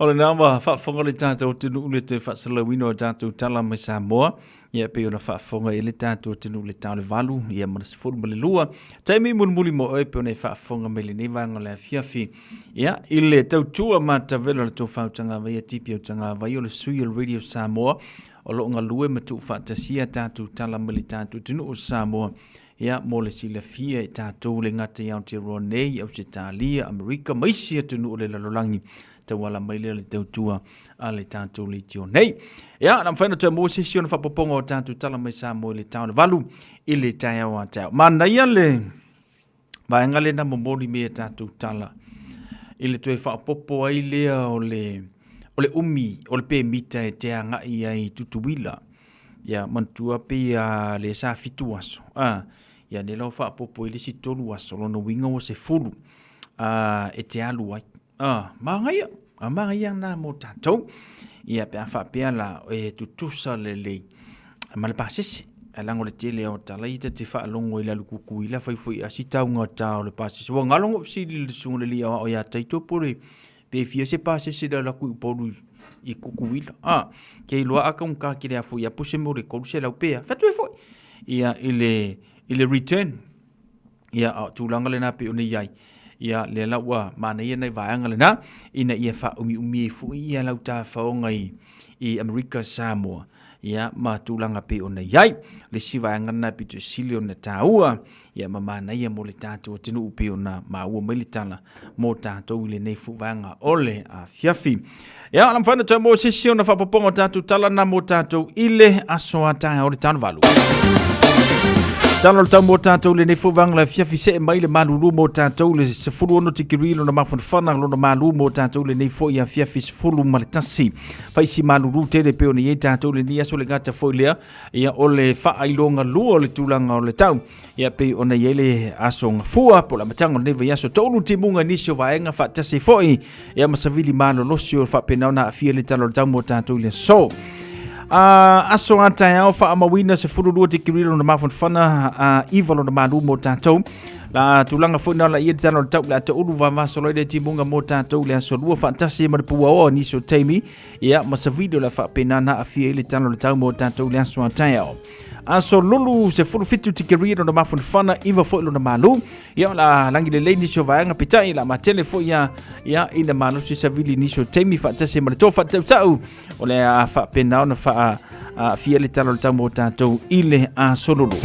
O le nama whaafonga le tātou tunu le te whaasalawino o tātou tala mai Samoa. Ia pe ona whaafonga e le tātou tunu le tāu le valu, ia manasifuru ma le lua. Taimi mulmuli mo oe pe ona whaafonga me le nevanga le fiafi. Ia, I le tautua ma tavelo le tō whautanga vai a tipi au tanga vai o le sui o Radio Samoa. O lo ngā lue ma tū whaatasia tātou tala ma le tātou tunu o Samoa. Ia mo le sila fia I tātou le ngata I Aotearoa nei, Australia, Amerika, maisia tunu o le lalolangi. Tawala maile le tautua a le tātou le tio nei. Ia, na mwhaina tua mō sesio na whapoponga o tātou tala mai Samoa le tāu le valu I le tai au a tau. Mana ia le vaenga le na momoli mea tātou tala. I le tue whapopo ai lea o le umi, o le pe mita e te anga I ai tutuwila. Ia, mantua pe le sa fitu aso. Ia, ne lau whapopo I le si tolu aso, lono winga o se furu e te alu ai. Mangaia na mo tātou. Ia pe a whapea la e tutusa le ma le pasese. A lango le tele o tala I te whaalongo I la lukuku I la whaifui a si taunga tau le pasese. Wa ngalongo fsili le sunga le lia o ia taitopore. Pe fia se pasese da laku upolu I kukuwila. Kei loa aka unka kire a fui a puse mo re koru se lau pea. Fatu e fui. Ia ile return. Ia tūlanga le na pe o ne iai. Ia le laua mana ia nei vaanga le na. Ina ia wha umi e fui ia lau tā whaonga I Amerika Samoa. Ia ma tūlanga pe o ne iai. Le si vaanga na pitu sili o na tāua. Ia ma mana ia mo le tātou tinu upe o na maua mai le tala. Mo tātou le nei fu vaanga ole a fiafi. Ia, na mwhaina tua mō sesio na whapaponga tātou tala na mō tātou ile aso a tāia o le tānu valu. Tala le tau mō tātou le nei fōwanga la fiafi se e mai le maluru mō tātou le sefuru ono tikiri lo na mawhanwhana lo na malu mō tātou le nei fōi a fiafi sefuru ma le tasi. Paisi maluru tere peo ni e tātou le ni aso le ngata fōi lea. Ia o le whaailonga lua le tūlanga o le tau. Ia pe ona ia le aso ngafua po la matanga neva yaso tolu timunga nisio vaenga whaatase fōi. Ia masavili malo losio whapena ona a fia le talo le tau mō tātou le so. Aso atai au wha amawina se fururua te kiriro na mawhanwhana Ivalo na malu mō tātou. La tūlanga fwina la ia tano le tau la te uru wa masolo de timunga mō tātou le aso lua whaatase maripua o niso teimi. Ia masavido la whapenana a fia le tano le tau mō tātou le aso atai au. Aso lulu se furu fitu tikiriro na mawhanwhana Iva fwilo na malu. Ia la langi le leini sio vaenga pitai la matele fo ia ina malu si savili niso teimi whaatase marito whaatau o le a whapenao na fia le tano le tau mō tātou ile a solulu.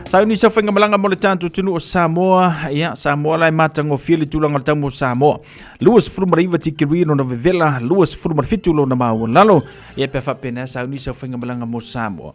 Sa ni sa whainga malanga mo le tātou tunu o Samoa. Ia, Samoa lai mātango fia le tūlanga le tau mō Samoa. Luas furumariva tikiri no na vevela, luas furumarifitu lo na mau lalo. Ia pe whapena sa ni sa whainga malanga mo Samoa.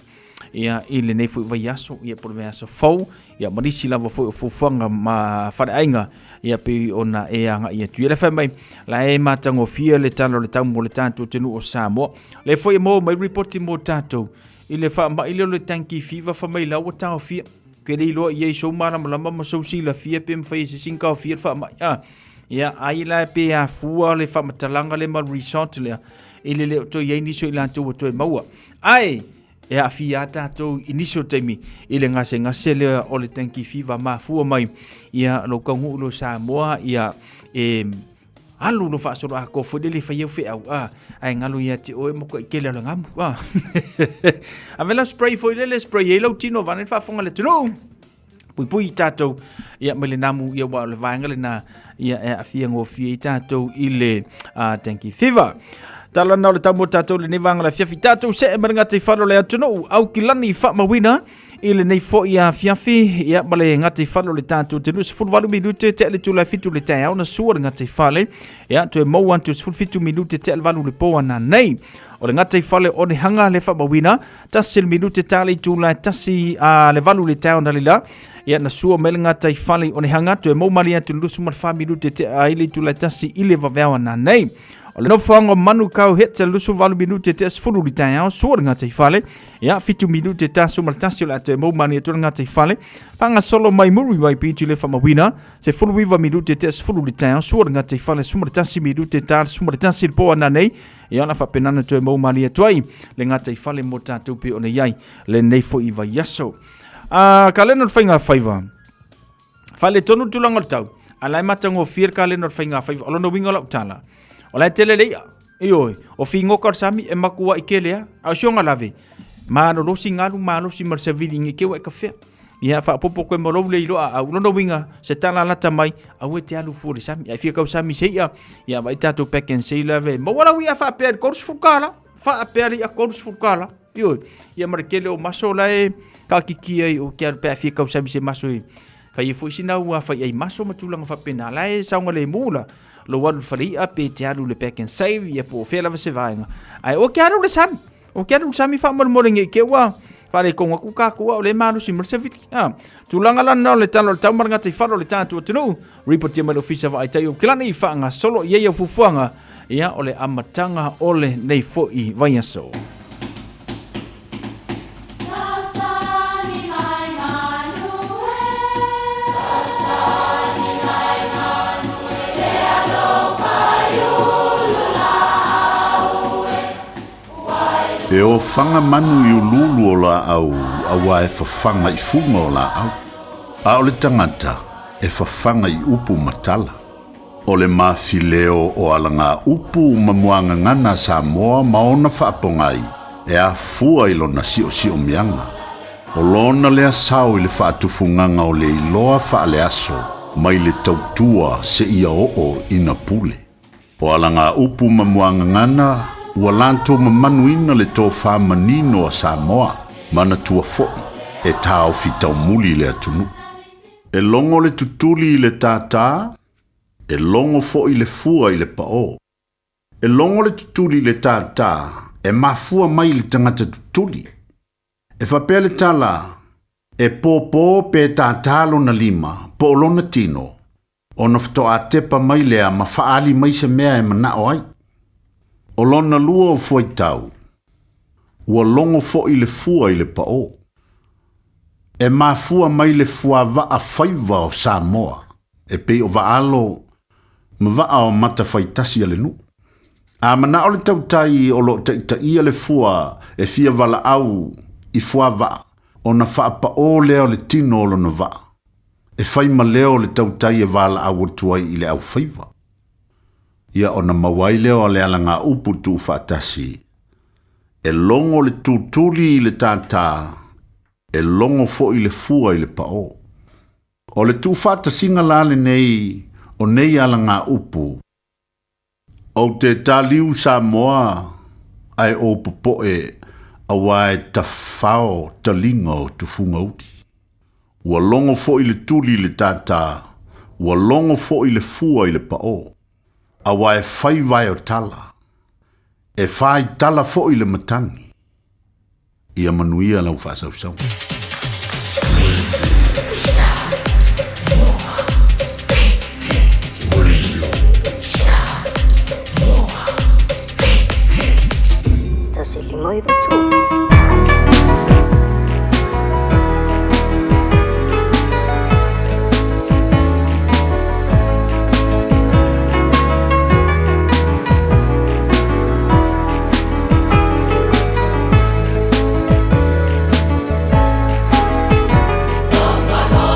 Ia, ile nei fui vai aso, ia por me aso fau. Ia, marisi lava fui o fufuanga ma whare ainga. Ia pe ona e anga ia tuile whamai. La e mātango fia le talo le tau mō le tātou tunu o Samoa. Le fui mo mai reporti mō tātou. Ile wha ile le tanki fiva whamai lau o tāo fia. Kere iloa iei so marama ma so sila fia pe mwhai se sinka o fia wha mai. Ia, ai la pe a fua le wha matalanga le ma resort lea. Ile leo to iei niso ila antou o toi maua. Ai, e a fia tātou iniso teimi. Ile ngase lea o le tanki fiva ma fua mai. Ia, lo kaungu ulo Samoa, ia, alu no fa soro a ko fo dele fa yefe au ai ngalo ia ti o mo ko kele lo ngam a vela spray fo dele spray yelo tino van fa fonga le tino pui tato ia mele namu ia wa le vanga le na ia a fia ngo fia tato ile tanki fever tala na le tamo tato le nevanga la fia tato se e manga te falo le tino au kilani fa mawina ile nei fo ia fiafi ia bale ngati falo le tatu te lus ful valu minute te le tula fitu le tai au na suar ngati fale ia to mo want to ful fitu minute te valu le po na nei o le ngati fale o le hanga le fa bawina tasil minute tali tula tasi le valu le tai na lila ia na suar mel ngati fale o le hanga to mo malia tu lus mar fa minute te ile tula tasi ile va na nei o le no fango manu kau het te lusu valu minute te fulu li tai au suar ngati fale ia fitu minute ta sumar tasi la te mo mani tu ngati fale panga solo mai muri mai pitu le fama wina se fulu viva minute te fulu li tai suar ngati fale sumar tasi minute ta sumar tasi po na nei ia na fa penana tu mo mani tu ai le ngati fale mo ta tu pe ona yai le nei fo iva yaso kaleno fainga faiva fale tonu tulanga tau alai matango fir kaleno fainga faiva olono winga la utala ola tele le io o fingo korsami e makua ikelea a shonga lave ma no rosi ngalu ma no si marsavili ngi ke wa kafe ia fa popo ko mo le ilo a no winga se tala la tamai a we te alu furi sami ai fika sami se ia vai tato pack and say lave mo wala wi fa per kors fukala fa per ia kors fukala io ia markele o maso lai ka kiki ai o ke pe fika sami se maso fa i fu sina wa fa ai maso matulanga fa pena lai saunga le mula lo walu fali a pe te alu le pack and save ia po fela va se vainga ai o ke alu le sami o ke alu sami fa mo ngi ke wa pare ko ngaku ka ko le malu si mersevit tulanga la no le talo tamar ngati falo le tatu tunu report ye officer va ai o kilani fa nga solo ye fufuanga ia ole amatanga ole nei foi vai so E o fanga manu i ululu o la au, awa e fafanga i funga o la au. A o le tangata e fafanga i upu matala. O le mafileo o alanga upu mamuanga ngana Samoa maona whaapongai e a fua ilo na sio mianga. O lona lea sao i le whaatufunganga o le iloa whaale aso mai le tautua se ia o ina pule. O alanga upu mamuanga ngana ua lantou mamanuina le tō whamanino a Samoa mana tua fo'i e tāo fitaumuli le atunu. E longo le tutuli i le tātā, e longo fo'i le fua i le pao. E longo le tutuli i le tātā, e mafua mai le tangata tutuli. E whapea le tala, e pōpō pe tātalo na lima, po lona tino, o na fto a tepa mai lea ma whaali mai se mea e mana o ai. O lona lua o foi tau, ua longo fo i le fua i le pao. E mafua mai le fua vaa faiva o Samoa, e pe o vaalo, ma vaa o mata faitasi ale nu. A mana o le tautai o lo taita ia le fua e fia vala au i fua vaa, o na faa pao leo le tino o lona vaa. E faima leo le tautai e vala au tuai i le au faiva. Ia ona mawai leo ale alanga upu tu fatasi. E longo le tutuli i le tata, e longo fo i le fua i le pao. O le tu fatasi ngalale nei, o nei alanga upu. O te taliu Samoa, ai o popoe, awae ta fao talingo tu funga uti. Ua longo fo i le tuli i le tata, ua longo fo i le fua i le pao. Awa e fai vai o tala. E fai tala fo i le matangi. Ia manuia lau whaasau. Tasi limoi vatu. La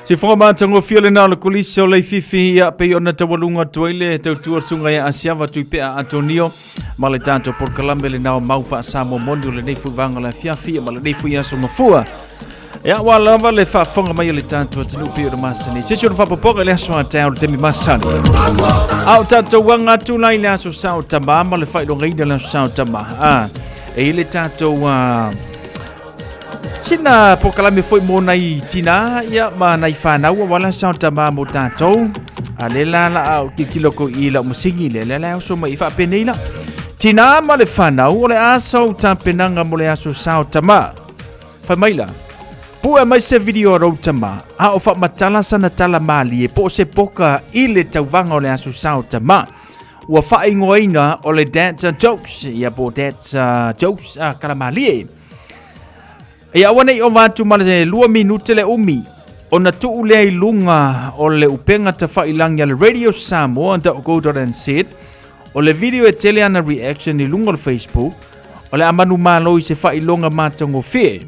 Si fonga mātango fiole nā le kulisi o lei fifi ia pe ona tawalunga tuaile tautua sunga ia asiava tuipea Antonio ma le tātou porkalambe le nao maufa Samo Mondi o le neifu vanga le fiafi ma le neifu ia sunga fua. Ia walava le whafonga mai o le tātou atinu pe o le masani. Sesio le whapapoka le aso a tau le temi masani. Au tātou wanga tūlai le aso sao tama ma le whaidonga ina le aso sao tama. E le tātou sina pokalame foi mo nai tina ia ma nai whanau wala saunta ma mo tātou a le la au kikiloko i la musingi le au so mai wha penei la tina ma le whanau o le asau tāpenanga mo le aso saunta ma whai maila pua mai se video rau tama a o wha matala sana tala mali e po se poka i le tauwanga o le aso saunta ma ua wha ingoina o le dance jokes ia po dance jokes karamali e ia wana i o watu male 2 minute le umi o na tuu lea i lunga o le upenga ta whailangi le Radio Samoa nda o go.nz o le video e tele ana reaction i lunga o Facebook o le amanu malo i se whailonga mātango whie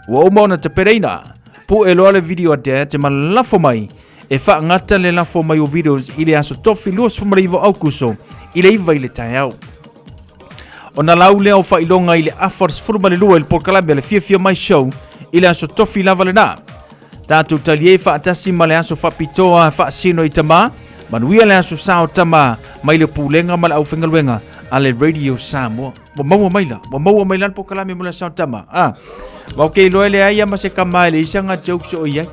ua umona ta pereina pu e loa le video a dea te malafo mai e wha ngata le lafo mai o videos i le aso tofi luas whamariwa au kuso i le iwa i le tai au. O na lau leo whailonga i le afars furumale lua il porkalame le fia mai show i le aso tofi lava le nā. Tātou talie whaatasi ma le aso whapitoa whaasino i tama, manuia le aso sao tama mai le pūlenga ma le au whengaluenga a le Radio Samoa. Wa maua maila le porkalame mo le sao tama. Mau kei loe le aia ma se kamai le isanga jokes o iai.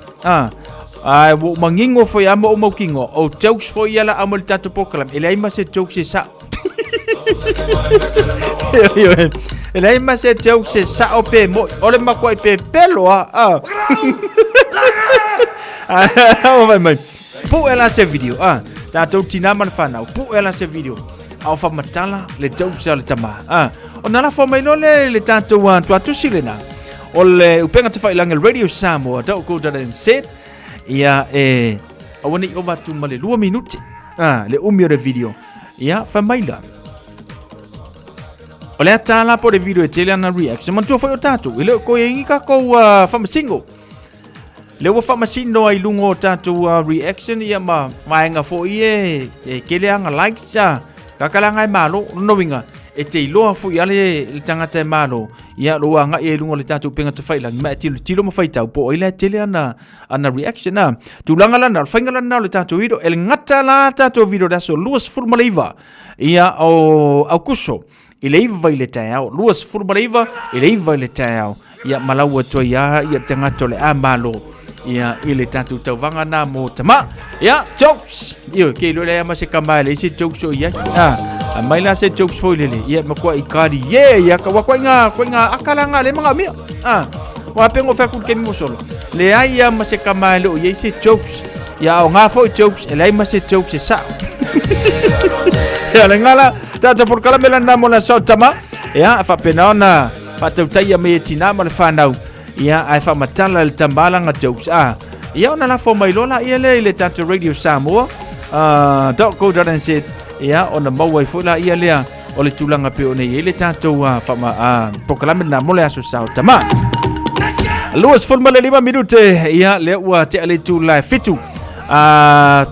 Wo mangingo foi ama o maukingo o jokes foi ala amo le tātou porkalame. Ele ai ma se jokes e sao. Ele ma se teu se sa o pe mo ole ma ko pe pelo vai mai pu ela se video ta to tina man fana pu ela se video au fa matala le tau sa le tama ona la fo mai le tanto wan tu silena ole upenga te fai langa Radio Samoa ta ko da set ia awani over tu male 2 minuti le umio de video ia fa mai la o le atala po le video e tele ana reaction man tu foi o tatu ile ko yengi ka ko famasingo le wa famasino ai lungo tatu reaction ia ma nga fo ie kele anga likes ka kala ngai malo no winga e te lo fo ia le tanga te malo ia lo anga e lungo le tatu penga te faila ma tilo ma faita po ile tele ana reaction tu langa lana fainga lana le tatu video el ngata la tatu video da so luas formaliva ia o kuso ile iva ile tau luas furbalaiva ile iva ile tau ia malaua to ia tanga tole amalo ia ile tatu tawanga na mo tama ia jokes ia ke lo le ma se kamale se jokes o ia mai la se jokes foi le ia ma kwa ikari ia ka wa kwa nga akala nga le mga mi wa pengo fa ku ke mi solo le ai ma se kamale o ia se jokes ia o nga foi jokes ele ma se jokes sa ia le ngala tata por kala mela na mona so tama ya fa penona fa tautai me tina ma le fanau ya ai fa matala le tambala nga jokes ya ona la fo mai lola ia le tata Radio Samoa .co.nz ya ona mawai fo la ia le o le tulanga pe ona ile tata fa ma por kala mela mo le aso sa tama luas fo male 5 minute ya le wa te ale tu live fitu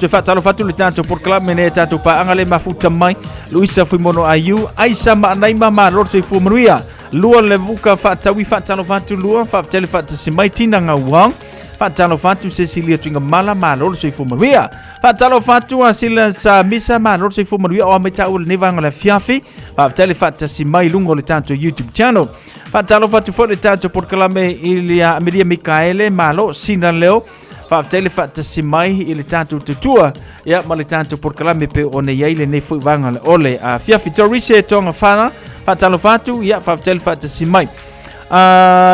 tu fa talo fatu le tanto por clame ne tanto pa angale mafuta mai Luisa foi mono ayu Aisa ma nai mama lor se fu manuia lua le vuka fa tawi fa talo fatu lua fa tele fa se mai tina nga wang fa talo fatu Cecilia twinga mala ma lor se fu manuia fa talo fatu asila sa misa ma lor se fu manuia o me tau ne vanga la fiafi fa tele fa se mai lungo le tanto YouTube channel fa talo fatu fo le tanto por clame ilia Amelia Mikaele malo sina leo fa tele fa se mai ile tanto tutua ya male tanto por kalame pe one yaile ne fu vanga ole a fia fitorise tonga fana fa talo fatu ya fa tele fa se mai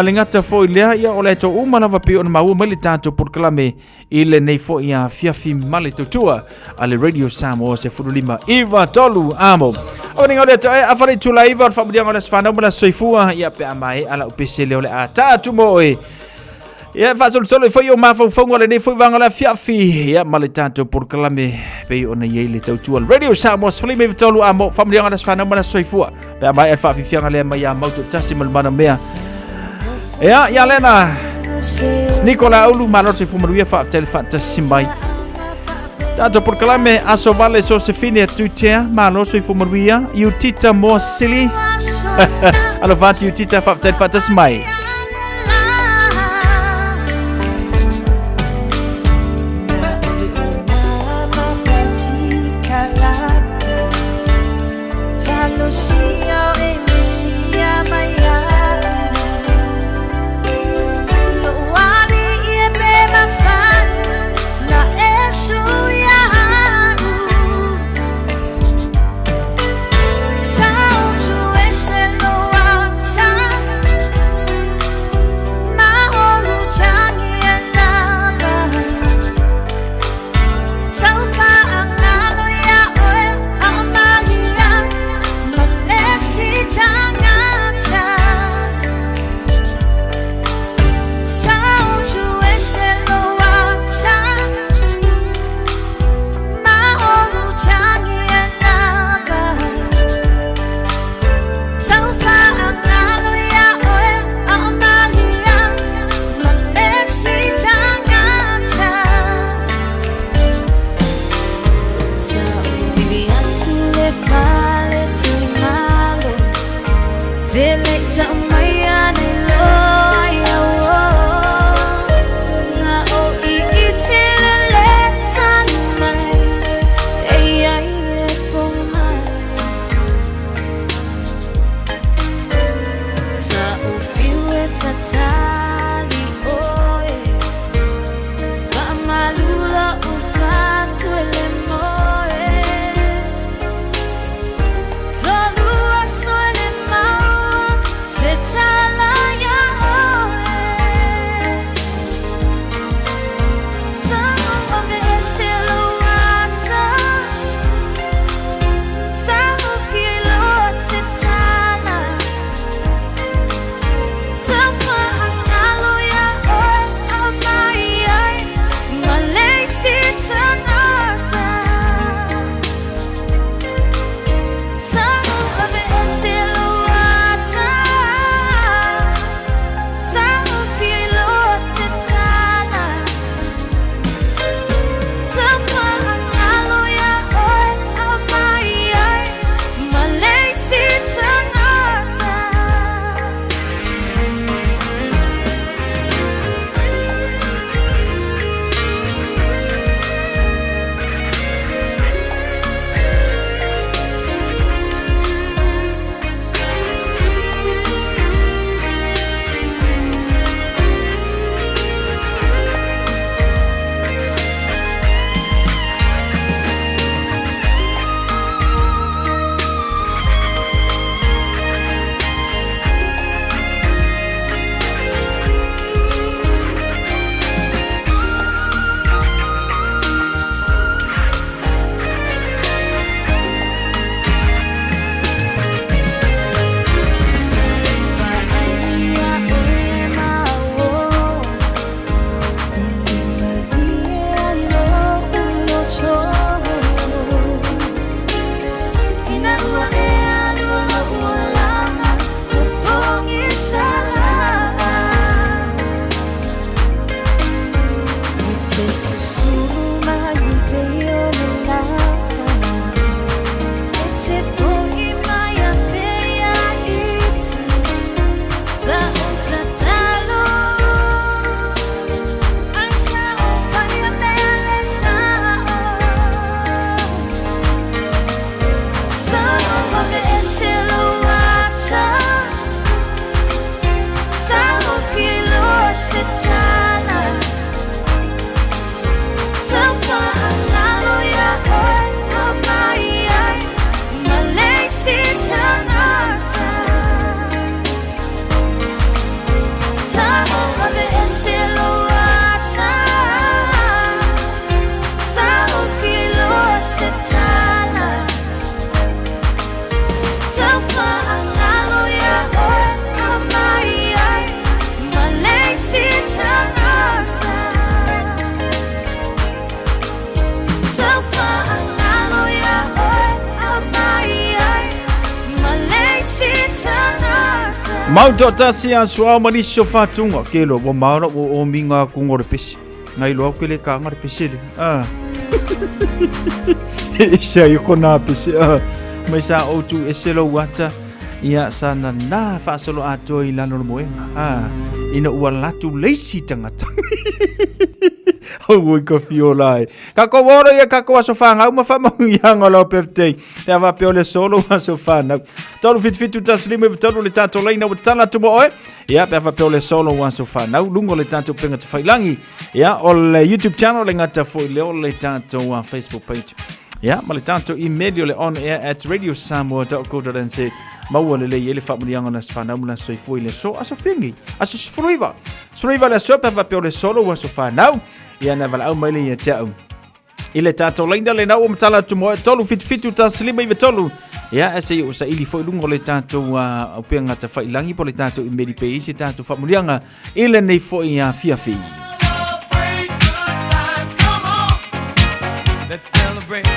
lengata fo ile ya ole to uma na va pe on mau male tanto por kalame ile ne fo ya fia fi male tutua ale Radio Samoa se fudulima Eva tolu amo oni ole to afari tula Eva fa budia ngona sfana mona soifua ya pe amai ala upesele ole a tatu mo ia fa solo foi o mafa fongo le ne foi vanga la fiafi ia male tanto por kalame pe ona yele tautua Radio Samoa flime vitolu amo family ngana sfana mana soifua pe mai fa fianga le mai ya mauto tasimal mana mea ia lena Nicola Ulu malo se fumaruia fa tele fa tasimbai. Tato por kalame aso vale Josefine tutea malo se fumaruia Utita mo sili. Alo vati Utita fa tele fa tasimbai. Mau Dr. Sia Suau Manisho Fatunga, Kelo, Wamara, o Minga Kungo Pish. Ngai lo ke le ka ngar pisile. Isa yo kona pisile. Mai sa o tu eselo wata. Ia sana na fa solo ato i lano moenga. Ina ua latu leisi tangata. Oi ka fiolai. Ka ko woro ia ka ko sofanga uma fa manganga lo pefte. Ya va pe ole solo wa sofana. Tolu fit tu taslime tolu le tato leina utala tu mo. Ya pe va pe ole solo wa sofana. Lungo le tato penga te failangi. Ya ole YouTube channel le ngata fo le ole tato wa Facebook page. Ya ma le tato email le on air at radiosamoa.co.nz. Mau le ele fa murianga na sfana muna soi foi le so aso fingi. Aso sfruiva. Sfruiva le so pe va pe ole solo wa sofana. Ia na vala au maile ia tau. Ile tato leina le nau mtala tumo tolu fitu taslima i tolu. Ia ese o sa ili foi lungo le tato au penga ta fai langi po le tato i meri pe isi tato fa mulianga ile nei foi ia fiafi. Let's celebrate.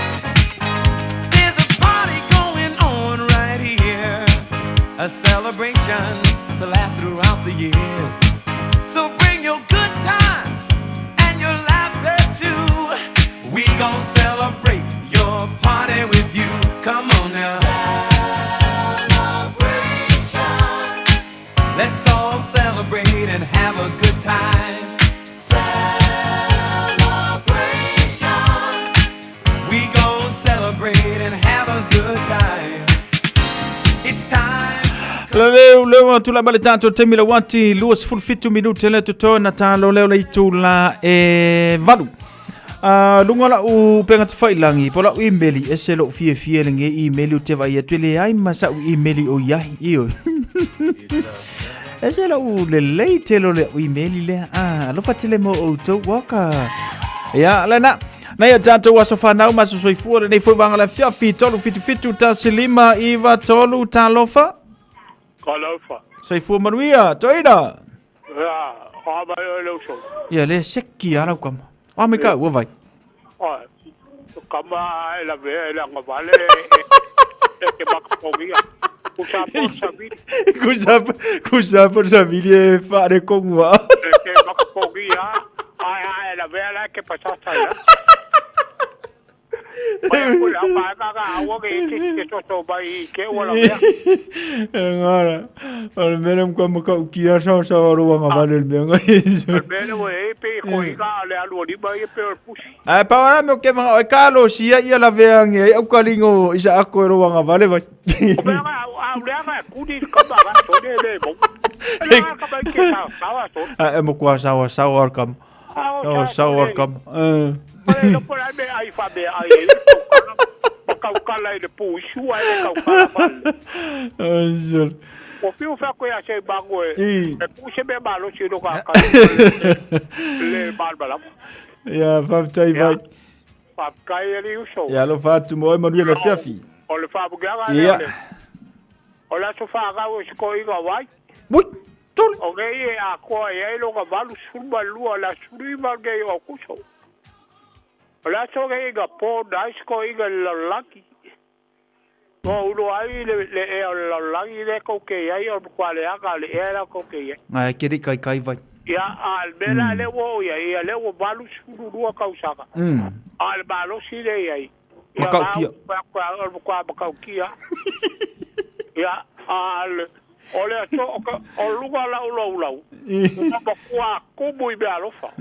There's a party going on right here. A celebration to last throughout the years. So bring your good times. We gon' celebrate your party with you. Come on now. Celebration. Let's all celebrate and have a good time. Celebration. We gon' celebrate and have a good time. It's time. Leo tula male tanto temila wati luas full fit 2 minute le tuto na talo leo le tula valu. Lungola u penga te failangi pola u emaili eselo fie le nge emaili u te vai atwele ai masa u emaili o yahi iyo. Eselo u le lei telo le u emaili le lo fatele mo o to waka. Ya lana na ya tanto wa sofana u maso soifua nei foi wanga la fiafi tolu fitu tasilima iva tolu talofa. Kalofa. Soifua manuia toina. Ya, ama lo so. Ya le sekki ala kama. Ameka wo vai. Kama la vela ngavale ke bakpogia. Kusa por sabili fare kongwa. Ke bakpogia. Ai la vela ke pasata ya. Oye, kula paga awo ke to bai ke wala ya. Ngara. Al menos como kia sa ro nga vale menga. Al menos we pe ko iga le alu di bai pe push. Ai pa ora me ke mga kalo sia ia la veange au kalingo isa ako ro nga vale vai. Oba nga kudi ka ba to le mo. Ka ba ke sa to. Mo kwa sawa kam. Sawa kam. No por ahí hay fabe ahí. Kaukala ile puxu aí kaukala. Anjol. O fio fa ko ya sei bango e puxe be malo se do ka le balbala. Ya faftai vai. Faf kai ali o show. Ya lo fatu mo Manuel la fiafi. O le fa buga ya. O la so fa ga o sko iga vai. Mui. Tol. O ge a ko e lo ga balu surba lu la suriba ge o kuso. Ola soga iga po daisko iga lalaki. No ulo ai le lalaki le koke ai o kwale aga le era koke ai. Ai kiri kai vai. Ya al bela le wo ya le wo balu suru ru ka usaka. Al balu sile ai. Makaukia. Kwa makaukia. Ya al ole so o luga la ulo. Kwa kubu ibe alofa.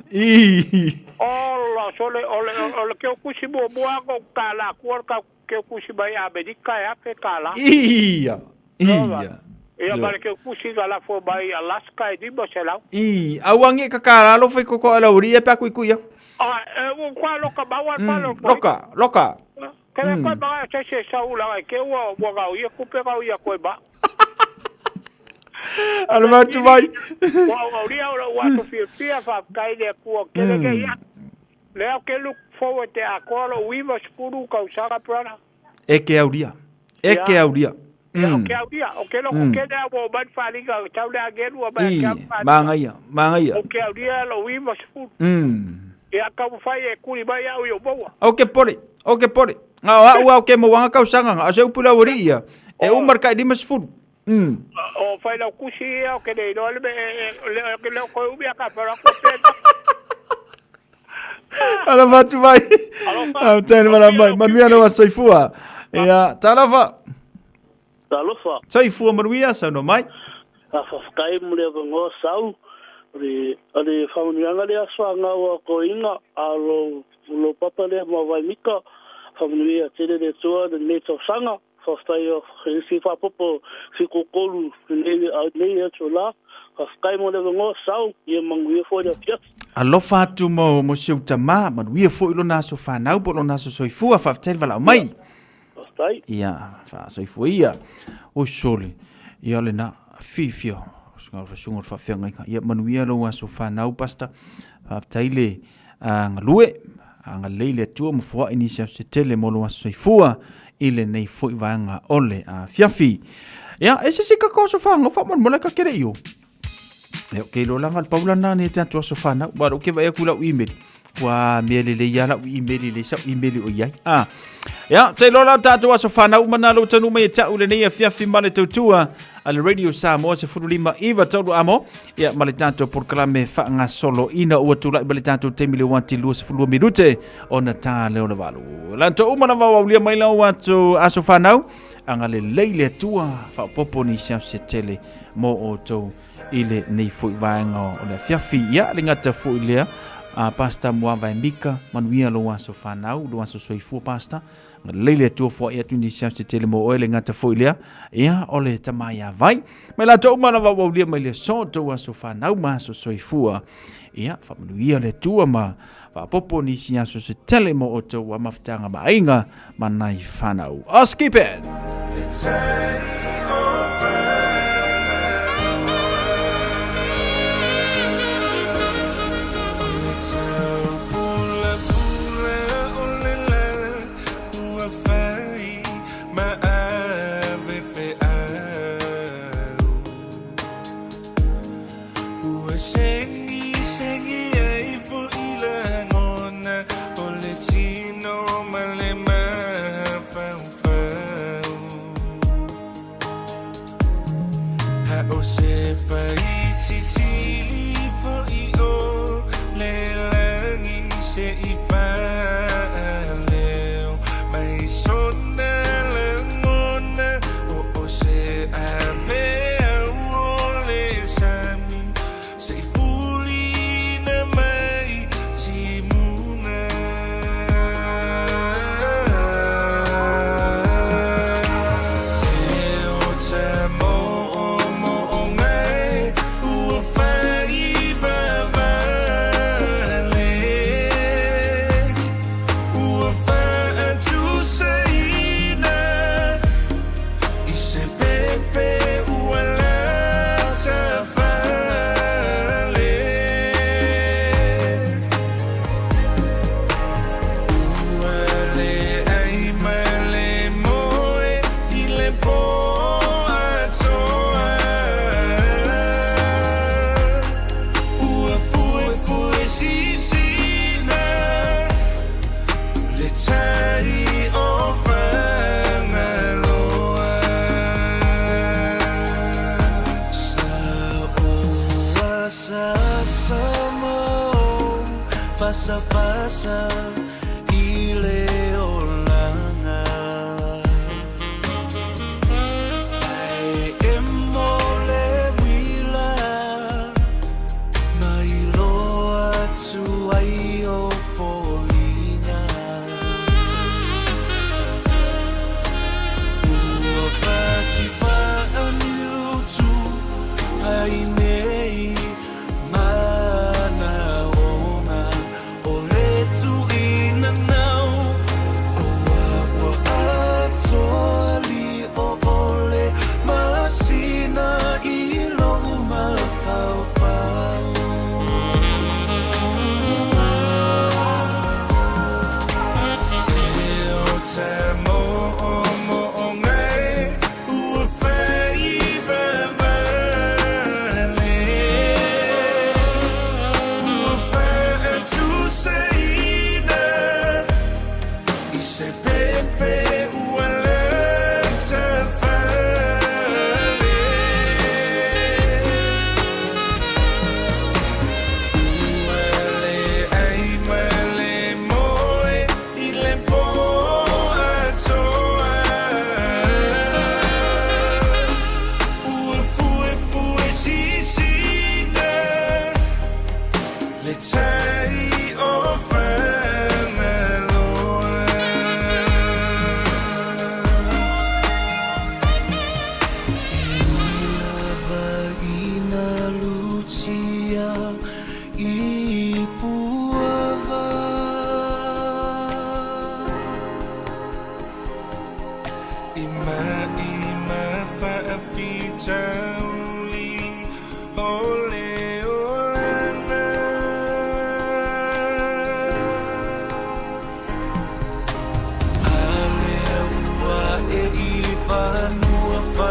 Ola sole ole ke kusibo boago kala kuarka ke kusiba ya bedika ya ke kala. Iya. Ya bale ke kusiga la fo bai Alaska di bosela. Awangi ka kala lo foi ko ala uria pa kuikuya. Kwa loka bawa pa Loka. Kala kwa ba se saula ke wo boga ye kupega ya koeba. Almatu vai. Wow, ria wa to fia fa kai de ku ke ke ya. Leo que look forward to akolo wiva spuru ka usaka prana. Eke auria. Que auria, o que lo que da bo ban fali ka tawle agelu ba ka. Mangaya. O que auria lo wiva spuru. E akabu fai e kuri ba ya yo boa. O que pore. O que mo wanga ka usanga, ase upula woria. E umar ka di mas food. O fai la kusi o ke nei no le le ko ubi ka para ko pe. Ala matu vai. Au tēne mana mai. Manuia no soifua. Ia, talafa. Talofa. Soifua manuia sa no mai. A whafkai mure ngo sau. Ale whamunianga lea swanga wa ko inga. Alo lo papa lea mawai mika. Whamunia tere le tua de ne tau sanga. Whafkai o si whapopo si kokolu. Nei atu la. Whafkai mure ngo sau. Ia manguia fōria fiat. Alofa atu mo siu tama. Manuia fo ilo naso whanau. Po ilo naso soifua. Whaftel wala mai. Whafkai. Ia, soifua ia. O sole. Ia le na fifio. Sungur whawhianga ika. Ia manuia lo aso whanau pasta. Whaftaile ngalue. Ngaleile atua mafua inisia se tele molo aso soifua. Ile nei fo iwanga ole a fiafi. Ia, ese si kakoso whanga. Whaman mole ka kere iyo. Ia, kei lo langa paula nane te atu aso whanau. Waro ke vai akula u email. Wa mele le yala u email le sa u email o iai. Ya, te lola tatu aso whanau manalo tanu mai ta ule nei a fiafi male tautua ale Radio Samoa se furulima iwa taulu amo. Ya, male tatu porkalame whaanga solo ina ua tula male tatu te mili wanti lua se fulua minute o na tā leo na walu. Lanto umana wawa ulia mai lau atu aso whanau angale leile tua whapopo ni siau se tele mo o tau ile nei fui vaenga o le fiafi. Ya, le ngata fui lea. Pasta mua vai mika manuia lo aso whanau lo aso soifua pasta leile tua fo ia tundi siau se tele mo oele ngata fo ilea ia ole tamaya vai mai la tau mana wa waulia mai le so to aso whanau ma aso soifua ia whamanuia le tua ma popo ni siau se tele mo o tau wa maftanga mainga manai whanau. Skip it! Fasa ile olanga ai emole wila mailo atu ai o foina o fati fa anu tu ai nei mana tu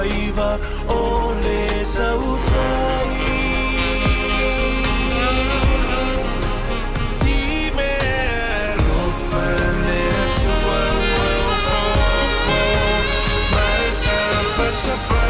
iwa o le tautai. I me lofa le tua uopo, ma sapa sapai.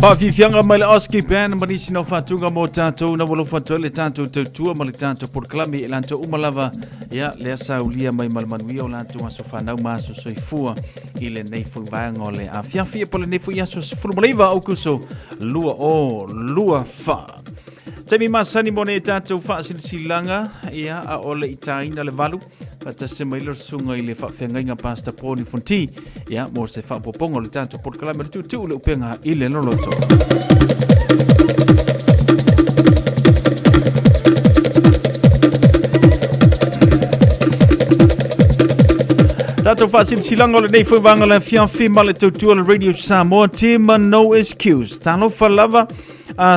Whawhiwhianga mai le Oski Band marisi no whatunga mo tātou na walo whatua le tātou tautua ma le tātou porklami e lanto umalava ia le asa ulia mai malmanuia o lanto aso whanau maaso soifua i le neifu vanga o le a whiawhia po le neifu i aso sifurumaliva au kuso lua wha. Taimi masani mo ne tātou whaasilisilanga ia a ole i tāina le valu Pata se mai lor sunga i le whawhengainga pasta pōni fonti ia mo se whapopongo le tātou porkalami le tu le upenga i le loloto. Tātou whaasilisilanga o le nei whawanga le whiawhi ma le tautua le Radio Samoa tema No Excuse. Tāno whalava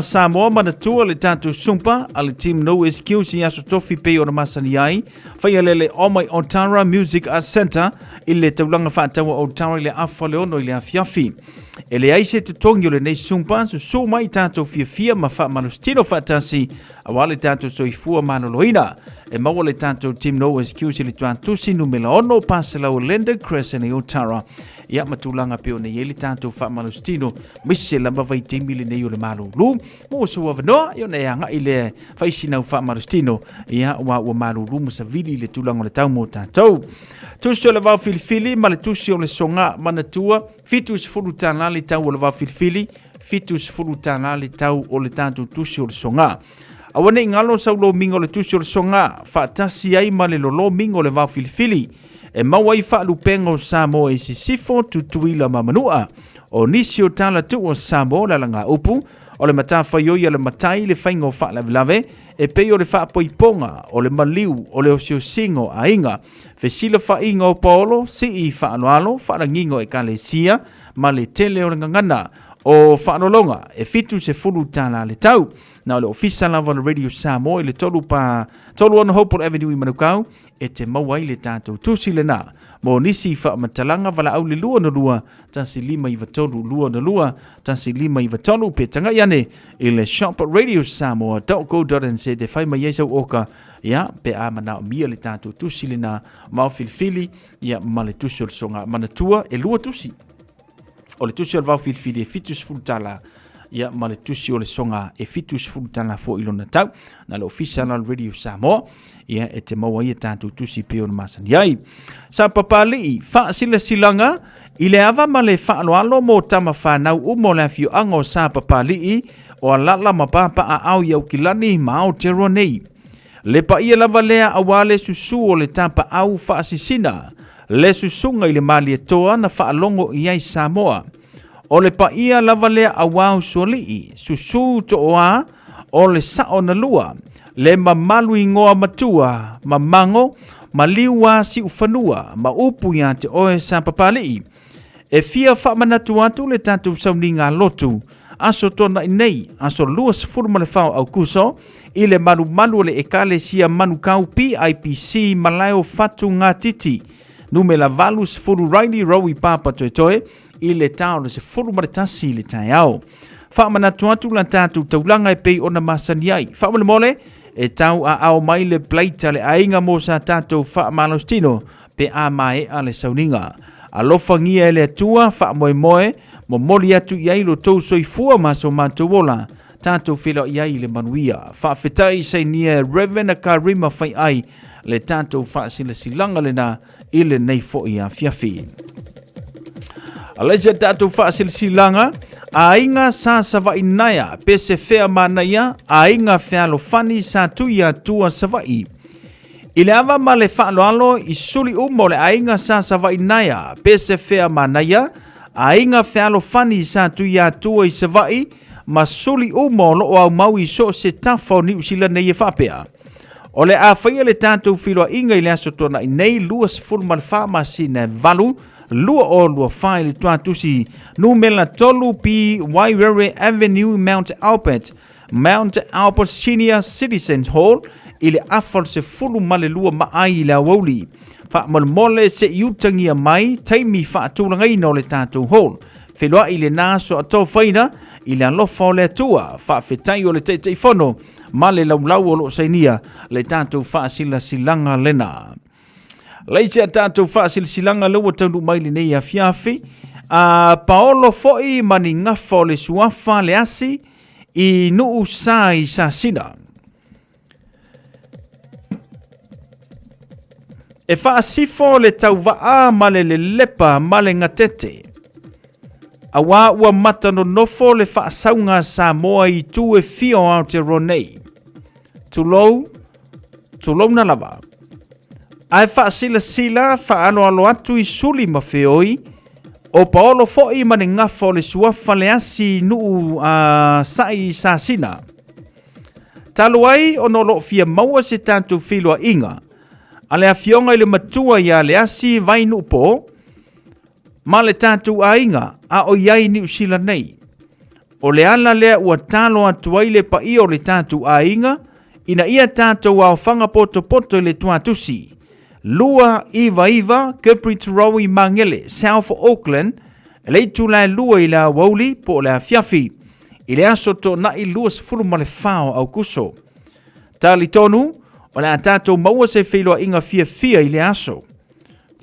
Samoa manatua le tātou sumpa a le team No Excuse i aso tofi pei o na masani ai. Whaia le Omai Otara Music Arts Centre i le taulanga whaataua Otara i le awha leono i le awhiawhi. E le aise te tongi o le nei sumpa so mai tātou fia ma wha manustino whaatasi a wale tātou soifua manoloina. E maua le tātou team No Excuse i le tuantusi numela ono pasela o Lenda Crescent i Otara. Ia matulanga peo nei ele tātou wha manustino mise lamba vai teimile nei o le malulu. Mo so wavanoa i o nei anga i le whaisinau wha manustino ia ua malulu masa vili le tulanga le tau mo tātou. Tusi o le vau filifili ma le tusi o le songa manatua. Fitus furu tāna le tau o le vau filifili. Fitus furu tāna le tau o le tātou tusi o le songa. Awane ingalo sa ulo mingo le tusi o le songa. Whaatasi ai ma le lolo mingo le vau filifili. E mawai whaalupenga o Samoa i sisifo tutuila mamanua. O nisi o tala tu o Samoa la langa upu. O le matawhaioi a le matai le whainga o whaalavelave. E pei o le whaapoiponga, o le maliu, o le osio singo a inga. Fesila whainga o Paolo, si i whaanoalo, whaarangingo e kalesia, ma le tele o le ngangana. O whaanolonga, e fitu se fulu tala le tau. Na le ofisa lava le Radio Samoa i le tolu on Hopewell Avenue i Manukau, e te mawai le tātou tusi le nā. Mo nisi whamatalanga wala au le lua na lua, tasi lima i watolu lua na lua, tasi lima i watolu pe tanga iane, i le shop Radio Samoa.co.nz te whai mai eisau oka, ia pe amana o mia le tātou tusi le nā, mau filfili, ia ma le tusi o le songa manatua e lua tusi. O le tusi o le vau filfili e fitus fultala, ia ma le tusi o le songa e fitus fultala fo ilona tau na le official Radio Samoa ia e te maua ia tātou tusi peo na masani ai. Sa papali wha sila silanga i le ava ma le whaaloalo mo tama whanau umo le fio ango sa papali o alala ma papa a au iau kilani ma au te ronei. Le pa ia lava lea awale susu o le tapa au wha asisina le susunga i le mali e toa na whaalongo i ai Samoa. O le pa ia lava lea awau sualii, susu to oa, o le sao na lua, le mamalu ingoa matua, mamango, maliwa si ufanua, ma upu ia te oe sa papalii. E fia whamanatu atu le tātou sauni ngā lotu, aso tona inei, aso lua sifuruma le whao au kuso, i le malu le ekale sia manukau PIPC malayo fatu ngā titi, numela valu sifuru raili rawi papa toe toe, i le tau le se furu maritasi le tai au. whaamanatu atu la tātou taulanga e pei ona masani ai. Whaamale mole e tau a ao mai le pleita le ainga mo sa tātou whaamalostino pe a mai a le sauninga. Alofa ngia e le atua whaamoe moe mo moli atu iai lo tau soifua maso mātou wola tātou whilo iai le manuia. Whaafetai sei nia Reverend Karima whai ai le tātou whaasila silanga le na ile nei fo ia fiafi. Aleja tātou whaasila silanga a inga sa savai naya pe se whea manaya a inga whialo fani sa tuia tua savai. Ile ava ma le whaaloalo i suli umo le a inga sa savai naya pe se whea manaya a inga whialo fani sa tuia tua i savai ma suli umo lo au mau i so se tafo ni usila nei e whapea. O le a whaia le tātou whiloa inga i le aso tona i nei luas fulma le whamasi ne valu lua o lua whai le tuatusi numela tolu pi Wairere Avenue Mount Albert Senior Citizens Hall i le afal se fulu ma le lua maai i le awauli. Whaamole se iutangia mai taimi whaatulangai no le tātou hall. Whiloa i le nāso a tō whaina i le alofa o le atua, whaafetai o le teitei whono, ma le laulau o lo sainia, le tātou whaasila silanga lena. Leite a tātou whaasila silanga lewa taunu mai le nei a fiafi, Paolo foi mani ngafa o le suafa le asi, i nuu sa i sa sina. E whaasifo le tau waa ma le lepa ma le ngatete. Awa ua mata no nofo le whaasaunga sa moa i tu e fio Aotearoa. Tulou na lava. Ai whaasila sila whaano alo atu i suli ma whioi, o Paolo foi mani ngafo le suafa le asi nuu sai sa sina. Talo ai o nolo fia maua se tātou whiloa inga, a le afionga i le matua ia le asi vai nupo, ma le tātou a inga a o iai ni usila nei. O le ala lea ua talo atu ai le pa i o le tātou a inga, ina ia tātou au whanga poto poto le tuatusi. Lua Iva, Caprit Rowi Mangele, South Auckland, le tulai lua i la wauli po le afiafi, i le aso to na i lua sifuru ma le whao au kuso. Tali tonu, o le tātou maua se whiloa inga fia i le aso.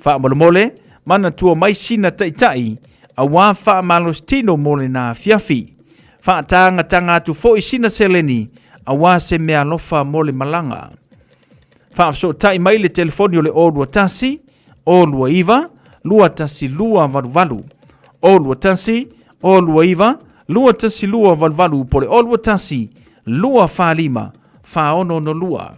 Wha mole, mana tua mai sina taitai, a wā wha malostino mole na fiafi. Wha tanga atu fo i sina seleni, a wā se mea lofa mole malanga. Wha so tai mai le telefoni o le olua tasi, olua iva, lua tasi lua valu. Olua tasi, olua iva, lua tasi lua valu po le olua tasi, lua wha lima, wha ono no lua.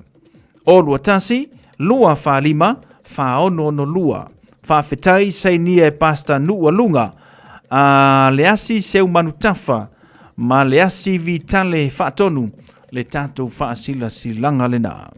Olua tasi, lua wha lima, wha ono no lua. Whaafetai sei nia e pasta nua lunga, le asi seu manutafa, ma le asi vitale whaatonu, le tātou whaasila silanga lena.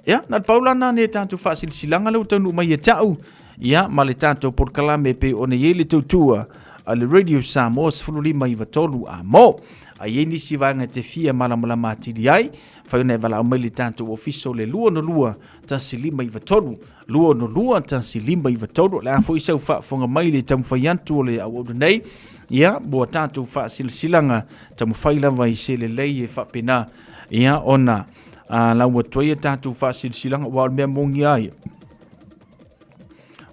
Ia, nat paulana ne tātou whaasila silanga leu tanu mai e tau, ia, ma le tātou porkalame pe o ne yele tautua, a le Radio Samoa sfululima i vatolu a mo, a yeni si vanga te fia malamalama atiri ai, whaiona e wala au mai le tātou ofiso le lua no lua, ta silima i vatolu, lua no lua ta silima i vatolu, le a fo isau whaafonga mai le tamu whaiantu o le au nei, ia, bua tātou whaasilanga, tamu whailawa i se le lei e whapena, ia, ona, lau atuai e tātou whaasilanga, wa mea mongi ai.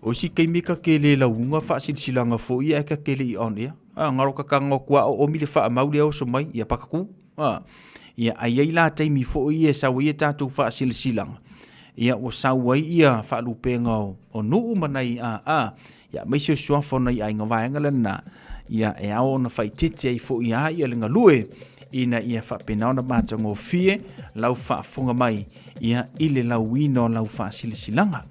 O si kei meka ke le launga whaasilanga fo ia eka ke le i on, ia. Ngaro kakanga kua o mi le wha mauri au so mai, ia pakaku. Ia ai la taimi fo ia sa ia tātou whaasilanga. Ia o sauai ia whaalupenga o nuu manai ia mai se suafo nei ai ngavaenga lana. Ia e ao na whaitete ai fo ia ia lenga lue. Ina ia whapena ona mātango fie, lau whaafonga mai, ia ile lau wino lau whaasilisanga.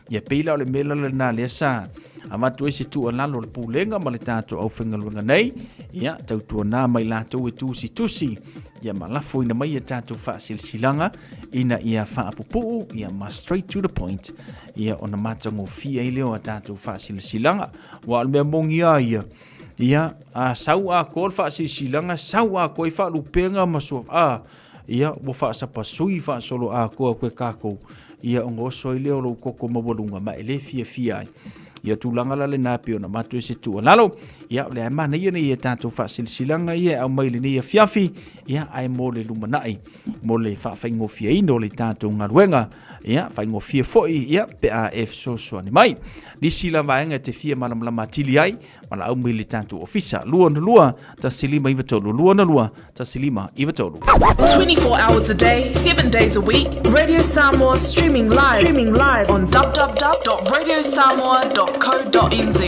Ia peila o le mela le nā lea sā, a matu e se tua lalo le pūlenga ma le tātou au whengaluenga nei, ia tautua nā mai lātou e tusi, ia malafo ina mai e tātou whaasilisanga, ina ia whaapupuu, ia ma straight to the point, ia ona mātango fie i leo a tātou whaasilisanga, wa almea mongi a ia sau a kol whaasilisanga, sau a koe whaalupenga masua ia wo whaasapa sui whaasolo a koa koe kākou, ia ongo soi leo lo koko mawalunga ma ele fia ai. ia tūlanga la le nā pio na matu e se tua lalo ia le mana ia nei e tātou whasilsilanga ia au maile nei a fiafi ia ai mo le lumanai mo le whaafingofia ino le tātou ngaruenga ia whaingofia foi ia PAF sosoani mai nisi la vaenga te fia malamalama tili ai mala au maile tātou ofisa lua na lua ta silima iwa tolu lua na lua ta silima iwa tolu 24 hours a day 7 days a week Radio Samoa streaming live on www.radiosamoa.co.nz.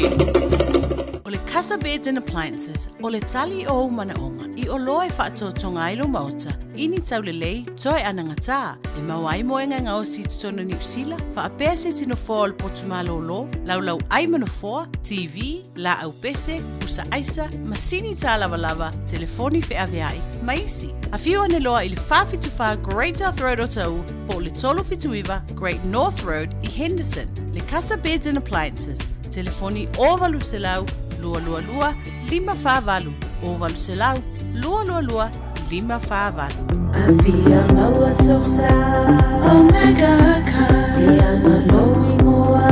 O le Casa Beds and Appliances, o le tali o manaonga, i o loe whaatotonga ailo mauta, ini tau le lei, toi anangata, e mawai moenga ngā o si tutono New Zealand, wha apea se tino fōa le potumalo lo, laulau ai manafoa, TV, la au pese, usa aisa, masini tā lava, telefoni fe aveai, maisi. A fiu ane loa i le whawhituwha Great North Road o tau, po le tolo fituiva Great North Road i Henderson, le Casa Beds and Appliances, telefoni ovalu se lau, lua, 555, ovalu se lau, lua, 555. Avia maua sosa, Omega Ka, Ianga lowi ngoa,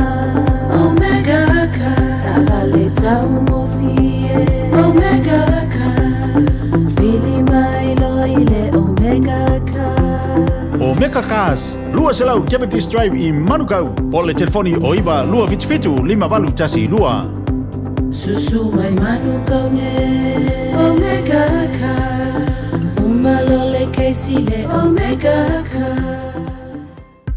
Omega Ka, Sabale tau mofie, Omega Ka, Fili mailo ile Omega Ka. Omega Cars, lua se lau Cavendish Drive i Manukau, po le telefoni o iwa lua fitu 5 tasi lua. Susu mai Manukau ne, Omega Ka, Umalole keisi le Omega Ka.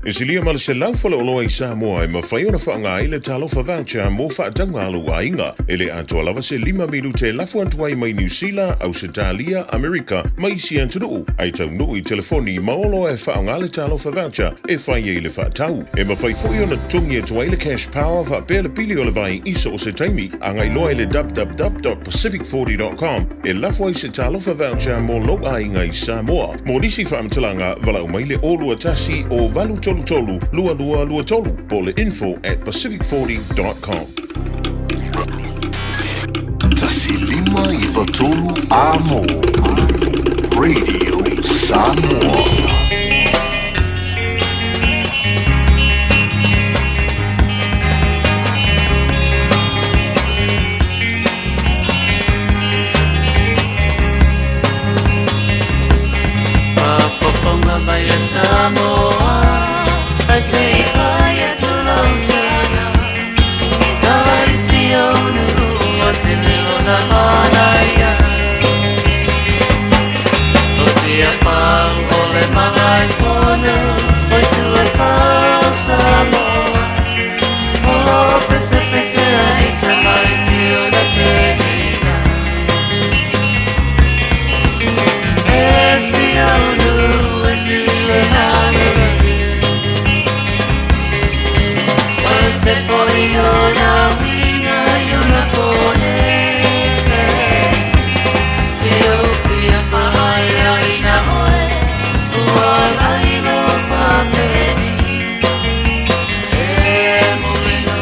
E silia ma le se lau fale oloa i Samoa e mawhai ona whaanga i le talofa voucher mo whaatanga alu a inga. E le atua lava se 5 milu te lafu antuai mai New Zealand, Australia, Amerika, mai si anturu. Ai tau nui telefoni maolo e whaanga le talofa voucher e whai e le whaatau. E mawhai fui ona tungi e tuai le cash power wha le pili o le vai iso o se taimi. Angai loa i le www.pacific40.com e lafu ai se talofa voucher mo lo a inga i Samoa. Mo nisi whaamtalanga walau mai le olua tasi o valu tolu, lua tolu, po le info@pacific40.com. Tasilima iwa tolu amo. Radio Samoa. Samoa, I say fire to Lautana. Taisi onu wasililo na manaya. Otia pang ole malai kono, oi tu e pang Samoa. Olo pese ai tamai tio na penina. Esi onu esile hale. Se fuori una winga e una pone Io qui a fare in amore Uola in fa bene E molino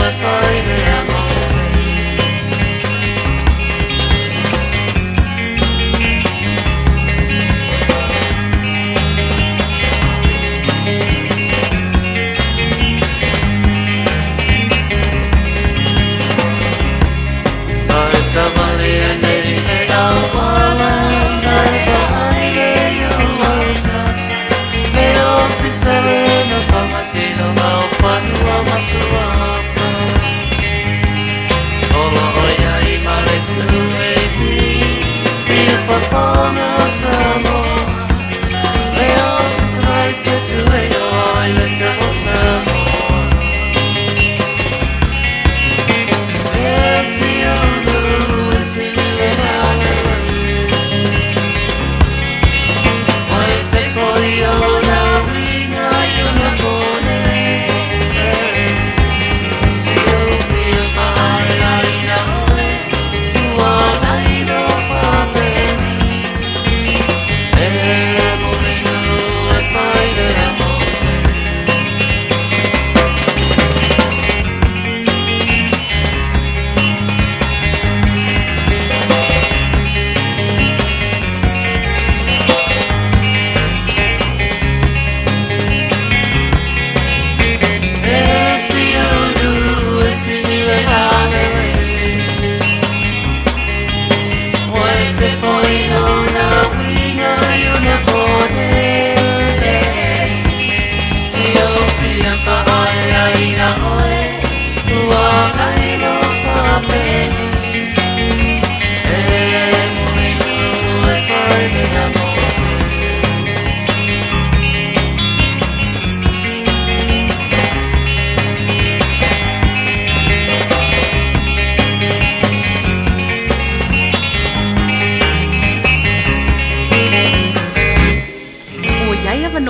e fai le amore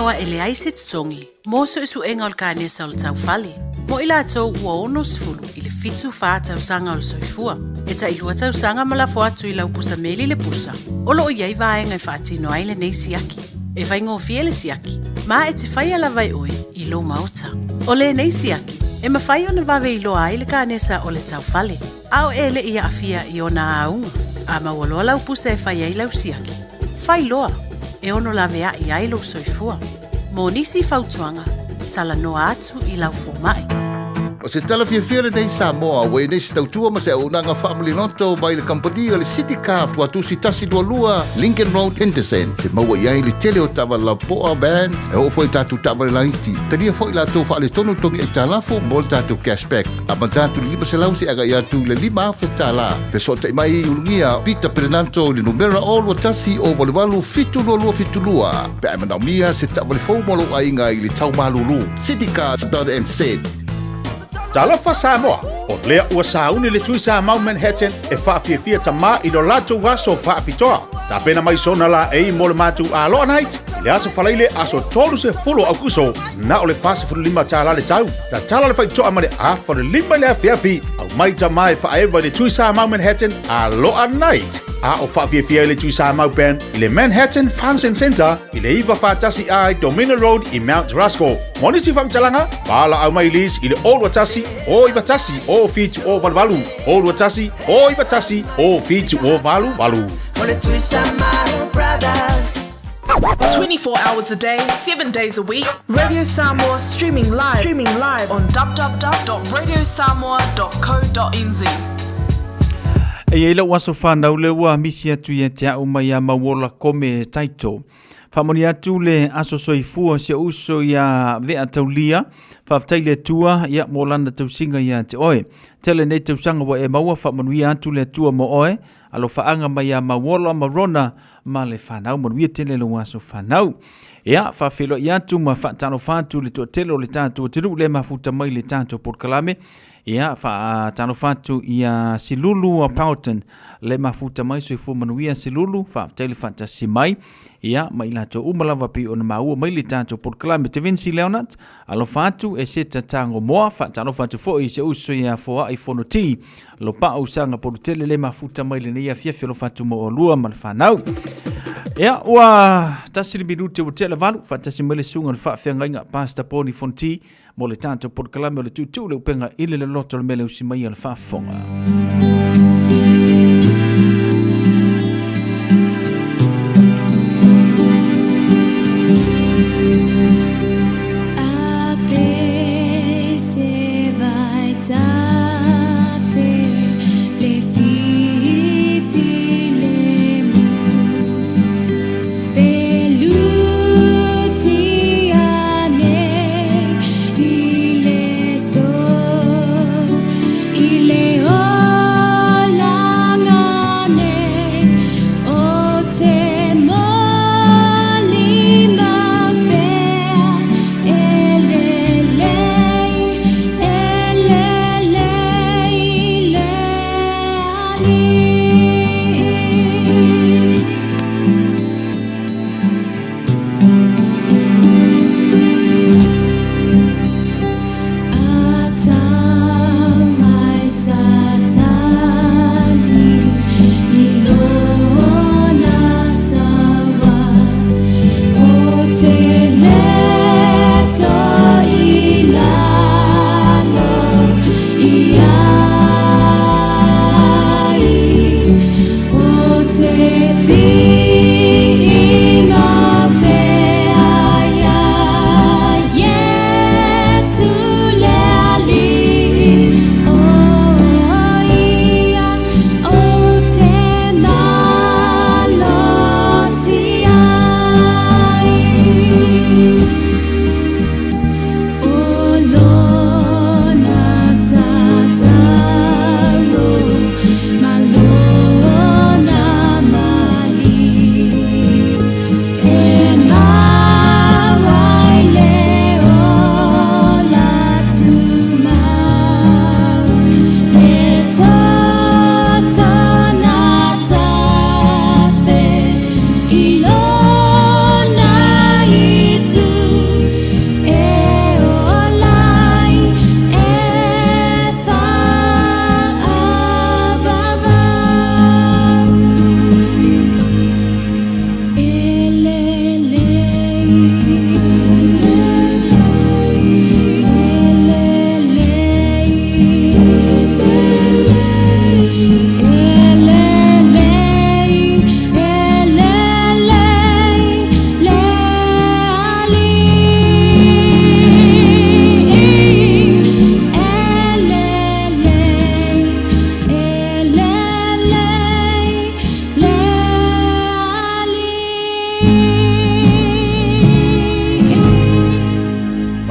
noa ele ai se tutongi, moso isu enga o kanesa o le tau fale. Mo ila atou ua ono sifulu i le fitu faa tau sanga o le soifua. E ta ilua tau sanga malafo atu i lau pusa meli le pusa. Olo o iai vaenga e whaatino ai le nei siaki. E whaingo fie le siaki. Ma e te whai ala vai oe i lo mauta. O le nei siaki. E mawhai o na vawe i loa ai le kanesa o le tau fale. Ao e le ia afia i ona aunga. A mawaloa lau pusa e whai ai lau siaki. Whai loa. E ono la vea i ai lau soifua. Mo nisi fautuanga. Tala noa atu i lau fomai. O se tala fia le nei Samoa, wei nei se tautua ma se unanga family noto mai le kampani o le City Car tua tu si tasi dua lua Lincoln Road Henderson te maua iai le tele o tawa la poa band e o foi tatu tawa le laiti tania foi la tau whaale tonu tongi e talafo mo le tatu cashback a man tatu lima se lausi aga i atu le lima fe tala fe so te mai ulungia Peter Pernanto le numera o lua tasi o wale walu fitu lua pe a manaumia se tawa le fau molo ainga i le tau malulu City Car .nz Talofa Samoa, o lea ua sauni le tui sa mau Manhattan e whaafia tama i do lato waso whaapitoa. Ta pena mai sona la e mo le matu a loa night, i le aso whaleile aso tolu se fulu au kuso, na o le fase fulu lima tala le tau. Ta tala le whaitoa ma le a whare lima le a fiafi, au mai tama e whaewa le tui sa mau Manhattan a loa night. A o whaafia le tui sa mau pen i le Manhattan Function Center i le iwa whaatasi ai Domino Road i Mount Rushmore. Monisi whamtalanga, pala au mai lis i le olu atasi o iwa tasi o fitu o valvalu. Olu atasi o iwa tasi o fitu o valu. 24 hours a day, 7 days a week. Radio Samoa streaming live on www.radiosamoa.co.nz. E ila waso whanau le ua misi atu ia te au mai a mawola kome taito. Whamoni atu le aso soifua se uso ia vea taulia. Whaftaile tua ia molanda tausinga ia te oe. Tele nei tausanga wa e maua whamanui atu le tua mo oe. Alo whaanga mai a mawola marona ma le whanau. Manuia tele le waso whanau. Ia whawhelo i atu ma whaatano whatu le tua tele o le tātua tiru le mafuta mai le tātua Port Kalame. Ia whaatano whatu ia Silulu a Powton le mafuta mai soifua manuia Silulu whaatele whaatasi mai. Ia mai lato umalawa pi o na maua mai le tātua Port Kalame te Vinci Leonard. Alo whatu e seta tango moa whaatano whatu fo i se uso ia foa i fono ti. Lo pa usanga porutele le mafuta mai le nia fiafi lo whatu mo o lua mal whanau. Ia ua tasiri minute o tele valu whaatasi mai le sunga le whaafenga inga pasta poni fonti mo le tātua Port Kalame o le tutu le upenga ile le loto le mele usimai al whaafonga. Ile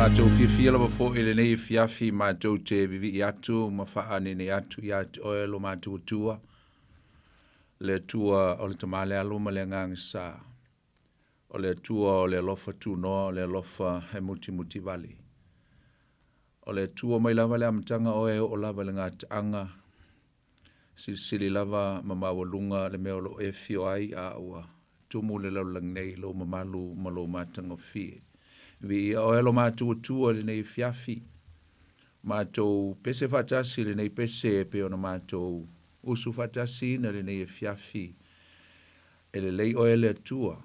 Mātou fia lava fo ele nei fiafi mātou te vivi i atu, ma faa nene atu i atu oe lo mātou tua. Le tua o le tamale alo ma le ngang sa. O le tua o le lofa tu no, o le lofa he muti vali. O le tua mai lava le amtanga oe o lava le ngā anga. Sili lava mamawalunga le meo lo e fio ai a ua. Tumu le lau lang nei lo mamalu ma lo matanga fie. Vi o elo mātou tua le nei fiafi. Mātou pese fatasi le nei pese pe ona mātou usu fatasi na le nei fiafi. E le lei o ele tua.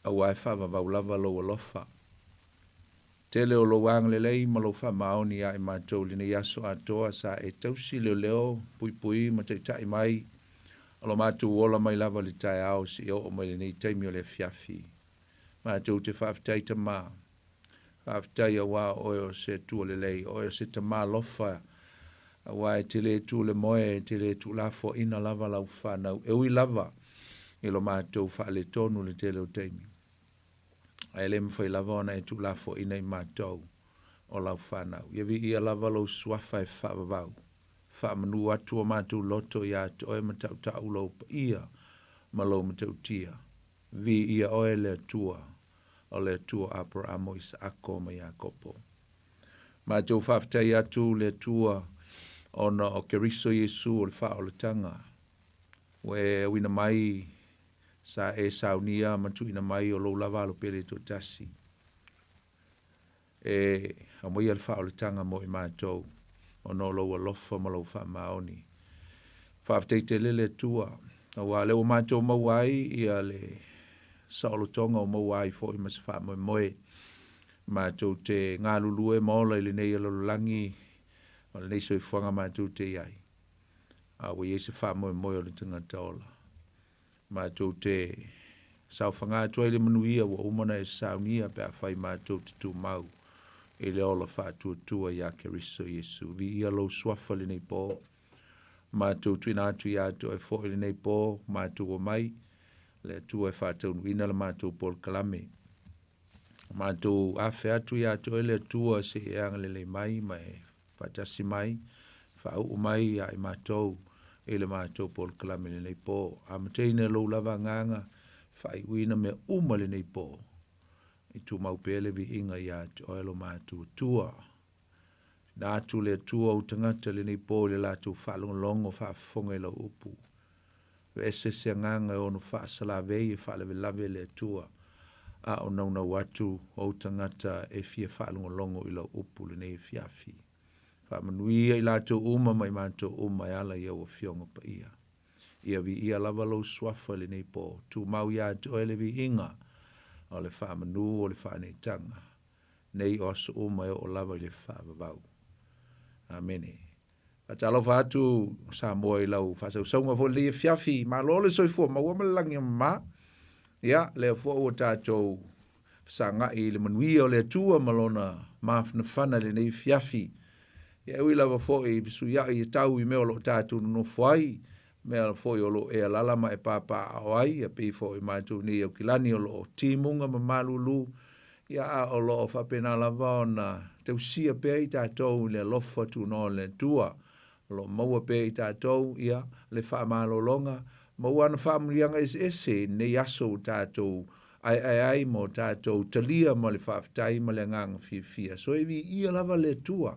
A wai whawa vaulava lo alofa. Tele o lo wang le lei ma lo wha maoni a i mātou le nei aso atoa sa e tausi leo pui ma te tai mai. Alo mātou ola mai lava le tai au si o mai le nei taimi o le fiafi. Mātou te whaafitai ta mā. Whaafitai a wā oe o se tua le lei, oe o se ta mā lofa. A wā e te le tu le moe, te le tu lafo ina lava lau whanau. E ui lava, e lo mātou wha le tonu le te leo teimi. A ele mwhai lava ona e tu lafo ina i mātou o lau whanau. Ia vi ia lava lau suafa e whaavavau. Whaamanu atu o mātou loto i atu oe matau tau lau pa ia ma lau matau tia. Vi ia oe le tua, o le tua Abrahamo Isako ma Iakopo. Mātou whaftai atu le tua ona o Keriso Yesu o le wha o le tanga. We wina mai sa e saunia matu ina mai o lo lava lo pele to tasi. E amoia le wha o le tanga mo i mātou, o no lo alofa ma lo wha maoni. Whaftai te le tua, a wā leo mātou mawai ia le saolo tonga o mawai fo i masa wha moe mātou te ngā lulue maola i le nei alololangi o le nei soi whanga mātou te iai. A wai e se wha moe o le tangata ola. Mātou te sau whanga atua i le manuia wa umana e saunia pe a whai mātou te tu mau i le ola wha tua ia Keriso Yesu. Vi ia lo swafa le nei pō. Mātou tuina atu i atu e fo i le nei pō, mātou o mai, le tu e whātau nuina la mātou Paul Kalame. Mātou awhi atu i atu e le tua se e anga le mai mai, whatasi mai, whau mai a i mātou e le mātou Paul Kalame le nei pō. A mateina lo lava nganga, whai uina me uma le nei pō. I tu mau pele vi inga i atu o elo mātou tua. Nā atu le tua o tangata le nei pō le lātou whalongalongo whaafonga i la upu. Ese se nganga o no whaasala vei e whaalewe lave le tua a o nauna watu o tangata e fia whaalongalongo i la upu le nei fiafi. Whaamanuia i lātou uma mai mātou uma e ala ia o fionga pa ia. Ia vi ia lava lau swafa le nei pō. Tu mau ia atu ele vi inga o le whaamanu o le whaanetanga. Nei o aso uma e o lava i le whaavavau. Amene. Atalo fatu sa moi lau fasa songa fo le fiafi ma lo le soifo ma wa malangi ma ya le fo o tato sanga i le manui o le tua malona ma fna fana le nei fiafi ya wi lava fo i su ya i tau i me o tato no foi me fo i lo e lala ma e papa ai e pe fo i ma tu ni o kilani o lo timunga ma malulu ya o lo fa pena lava ona te usia pe i tato le lofa tu no le tua lo maua pe i tātou ia le whaamalolonga maua ana whaamurianga ese ne yaso tātou ai mo tātou talia ma le whaaftai ma le nganga fia so evi ia lava le tua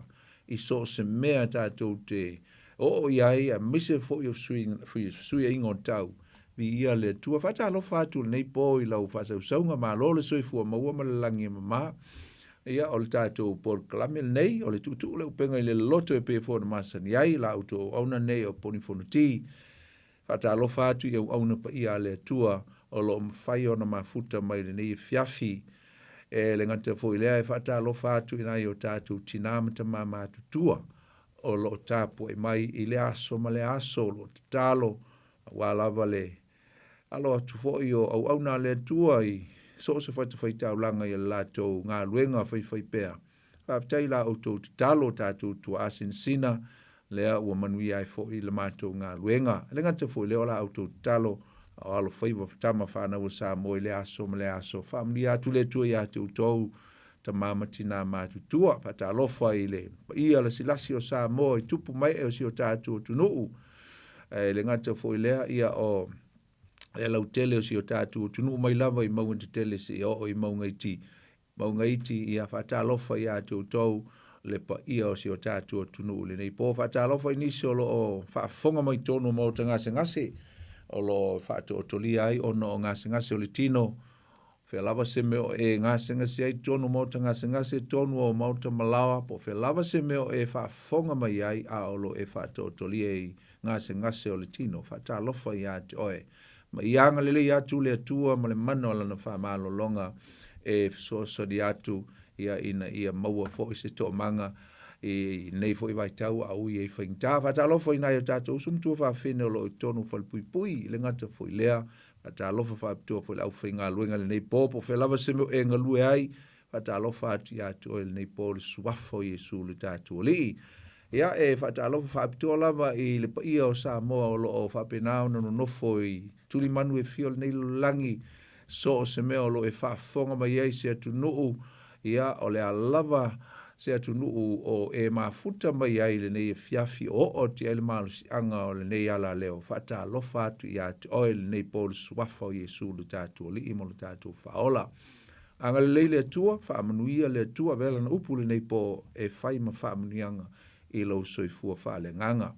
i so se mea tātou te o iai a mise fo i sui ingo tau vi ia le tua whatalo whātu nei pō i lau whasausaunga ma lo le soifua maua ma le langi ma ia o le tātou Paul Kalame nei, o le tutu le upenga i le loto e pe fōna masani ai, la auto auna nei o ponifono ti, whata alofa atu i au auna pa ia le tua, o lo mwhai ona mafuta mai le nei fiafi, e le ngata fo i lea e whata alofa atu i nai o tātou tinamata ma matutua, o lo tāpo e mai i le aso ma le aso, lo talo, wālava le, alo atu fo i o au auna le tua i, so se whai tau langa i lato ngā luenga whai pēr. Whai la auto talo tātou tua asin sina lea ua manui ai fo i le mātou ngā luenga. Le ngata fo i leo la auto talo o alo whai wa tama whanau sa mo i le aso ma le aso. Whamni atu le tua i atu tau ta mama tina matutua faatalofa i le ia le silasi o Samoa i tupu mai e o si o tātou tunuu le ngata foi lea ia o le lautele o si o tātou tunuu mai lava i maunga te tele si o i maunga iti ia faatalofa ia tautou le pa ia o si o tātou tunuu le nei po faatalofa i nisi o lo o faafonga mai tonu mo ngase o lo faatootolia ai ono o ngase o le tino fe lava se meo e ngase ai tonu mo ngase tonu o mauta malawa po fe lava se meo e faafonga mai ai a o lo e faatootolia i ngase o le tino faatalofa ia te oe ma ianga lele ia tu le atua ma le mano ala na faamalo longa e so di atu ia ina ia maua fo i se to manga e nei fo i vai tau a ui e whaingta faatalofa ina ia tātou sumtua faafene o lo i tonu falpui le ngata fo i lea faatalofa faapitoa fo i lau whainga luenga le nei popo fe lava se meo e ngalue ai faatalofa atu ia atu o le nei po le suafo i Iesu le tātou li ia e faatalofa faapitoa lava i le paia o Samoa o lo o faapenao na nonofo i tuli manu e fio le nei langi so o se meo lo e faafonga mai ai se atu nuu ia o le alava se atu nuu o e mafuta mai ai le nei fiafi o ti ele malu si anga o le nei ala leo faatalofa atu ia atu o le nei po le suafa o Iesu le tātou li imo le tātou faola anga le leile atua faamanuia le atua vela na upu le nei po e fai ma faamanuianga i lo soifua faalenganga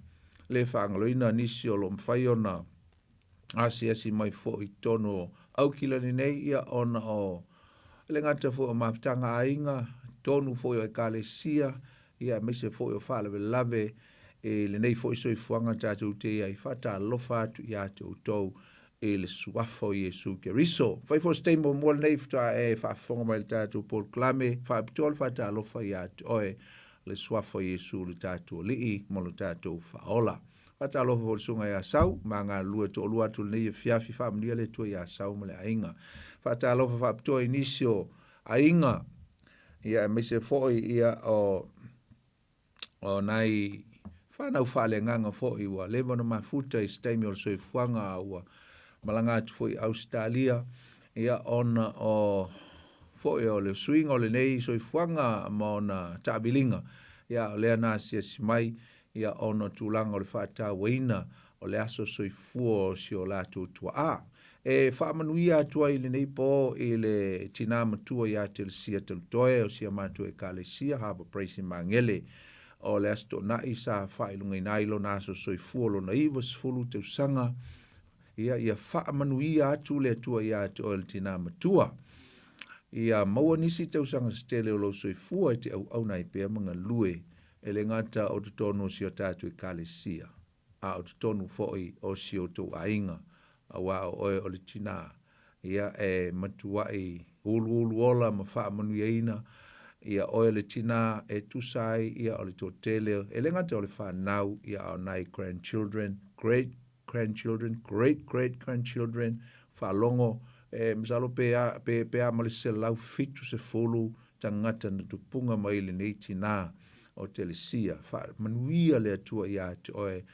le faangaloina nisi o lo mfai ona asi mai fo i tono au kila ni nei ia ona o le ngata fo o mafutanga ainga tonu fo o ekalesia ia mese fo o fale lave e le nei fo i soifuanga tātou te ai faatalofa atu ia te utou e le suafo Iesu Keriso fai fo stay mo mo nei fta e faafonga mai le tātou proclame faapitol faatalofa ia te oe le suafo Iesu le tātou lii mo le tātou faola faatalofa fo le sunga ia sau ma ngā lua to lua tu nei fiafi faamanuia le tua ia sau ma le ainga faatalofa faapitoa inisio ainga ia mese foi ia o nai whanau whalenganga foi ua lewa na mafuta i staimi o soifuanga ua malanga atu foi Australia ia ona o foi o le swing o le nei soifuanga ma ona tabilinga ia o lea nasi simai ia ona tulanga o le whata waina o le aso soifua o si o latu tua a e faamanuia atua i le nei po i le tina matua ia te sia te toe o sia matua e kalesia haba praise mangele o le asto na isa failunga inailo na aso soifua lo na iwa sifulu te usanga ia faamanuia atu le atua ia te o le tina matua ia maua nisi te usanga stele o lo soifua e te au na ipea mga lue e le ngata o tutono si o tatu e kalesia a o tutono foi o si o tu ainga awa o le tina ia e matua i ulu ola ma faamanuia ia o le tina e tusai ia o le totele e le ngata o le whanau ia o nai grandchildren great grandchildren whalongo e msalo pea ma le se lau fitu se fulu tangata na tupunga mai le nei tina o telesia manuia le atua ia te oe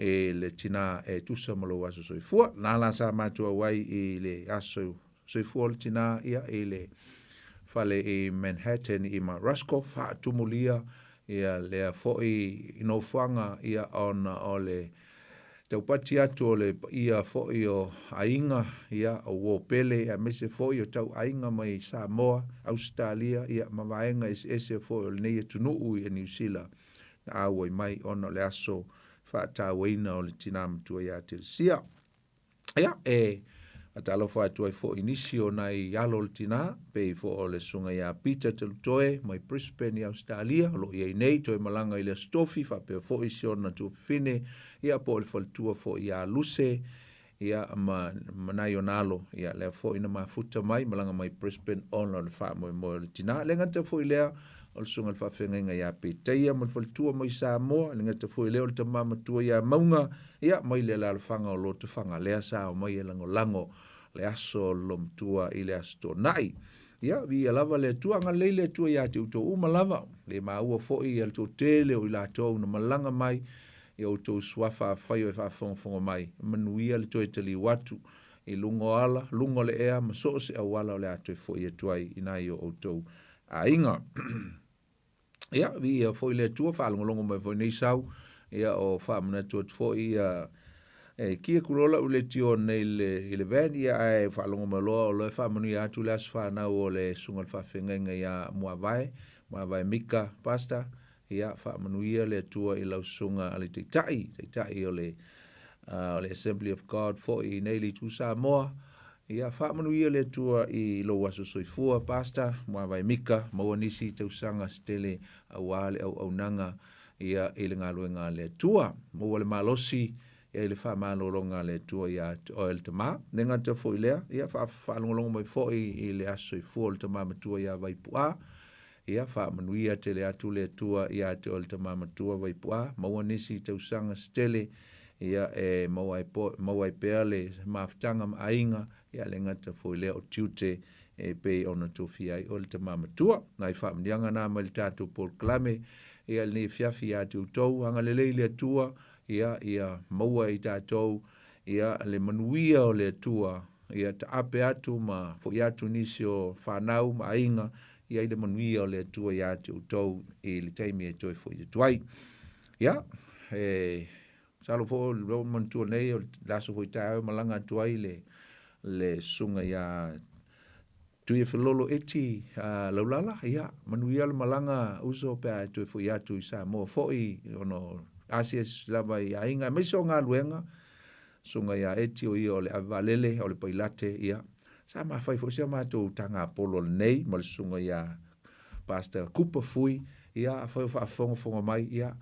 e le tina e tusa malo aso soifua na la sa matua wai i le aso soifua le tina ia e le fale i Manhattan i Marasco faatumulia ia le foi no fanga ia ona ole taupati atu ole ia foi o ainga ia o wopele a mese foi o tau ainga mai Samoa Australia ia mavaenga ese foi o nei tunu i New Zealand na awai mai ona le aso fata waina o le tina mtua ia te sia ia e atalofa atu ai fo inisio nai yalo le tina pe fo o le sunga ia Peter te lutoe mai Brisbane i Australia lo ia nei toe malanga i le stofi fa pe fo isio na tu fine ia po le faltua fo ia luse ia manai onalo ia le fo ina mafuta mai malanga mai Brisbane on le fa mo le tina le ngata fo ilea o sunga fa fenga ia pe teia mo faltua mo Samoa le ngata fo ilea o te mama tua ia maunga ia mai le la fanga o lo te fanga le sa o mai lango le aso lom tua i le asto nai ia vi lava le tua nga le tua ia te uto uma lava le maua fo i el to tele o la to na malanga mai ia uto swafa fai e fa fonga mai manuia le to tele watu i lungo le ea maso se awala le ato fo i tuai ina i o to ainga. Ia, vi foi le tua whaalongolongo mai foi nei sau, ia o whaamana tuat foi kia kurola ule tio nei le van, ia ai whaalongo mai loa o le whaamanu ia atu le asu whanau o le sungal whawhenga ia mua vai mika pasta, ia whaamanu ia le tua i lau sunga ale teitai o le Assembly of God foi nei li tu Samoa, ia whaamanu ia le tua i lo waso soifua pasta, mua vai mika, maua nisi tausanga stele awale au nanga, ia ele ngā le tua, maua le malosi, ia le whamalolonga le tua ia o el tama, nenga te foi lea, ia whaalongolongo mai foi i le aso soifua o le tama matua ia vai pua, ia whaamanu ia te le atu le tua ia te o le tama matua vai pua, maua nisi tausanga stele, ia mawai pea le maftanga mainga, ia le ngata foi lea o tiute pe ona tofi ai o le tamamatua. Nai whaamnianga nā mai le tātou Paul Klame, ia le fiafi a te utou, hanga le leile atua, ia maua i tātou, ia le manuia o le atua, ia ta ape atu ma fo i atu nisi o whanau mainga, ia i le manuia o le atua i a te utou, i le taimi e toi fo i te tuai. Ia, salo fo lo mantua nei o laso fo tau malanga tuai le sunga ya tui filolo eti laulala ia manuia le malanga uso pe tu fo ya tu sa mo fo i ono asies lava ia inga meso nga luenga sunga ya eti o le avalele o le pailate ia sa ma fai fo sia ma tu tanga polo nei mal sunga ya pasta kupa fui ia fa fonga mai ia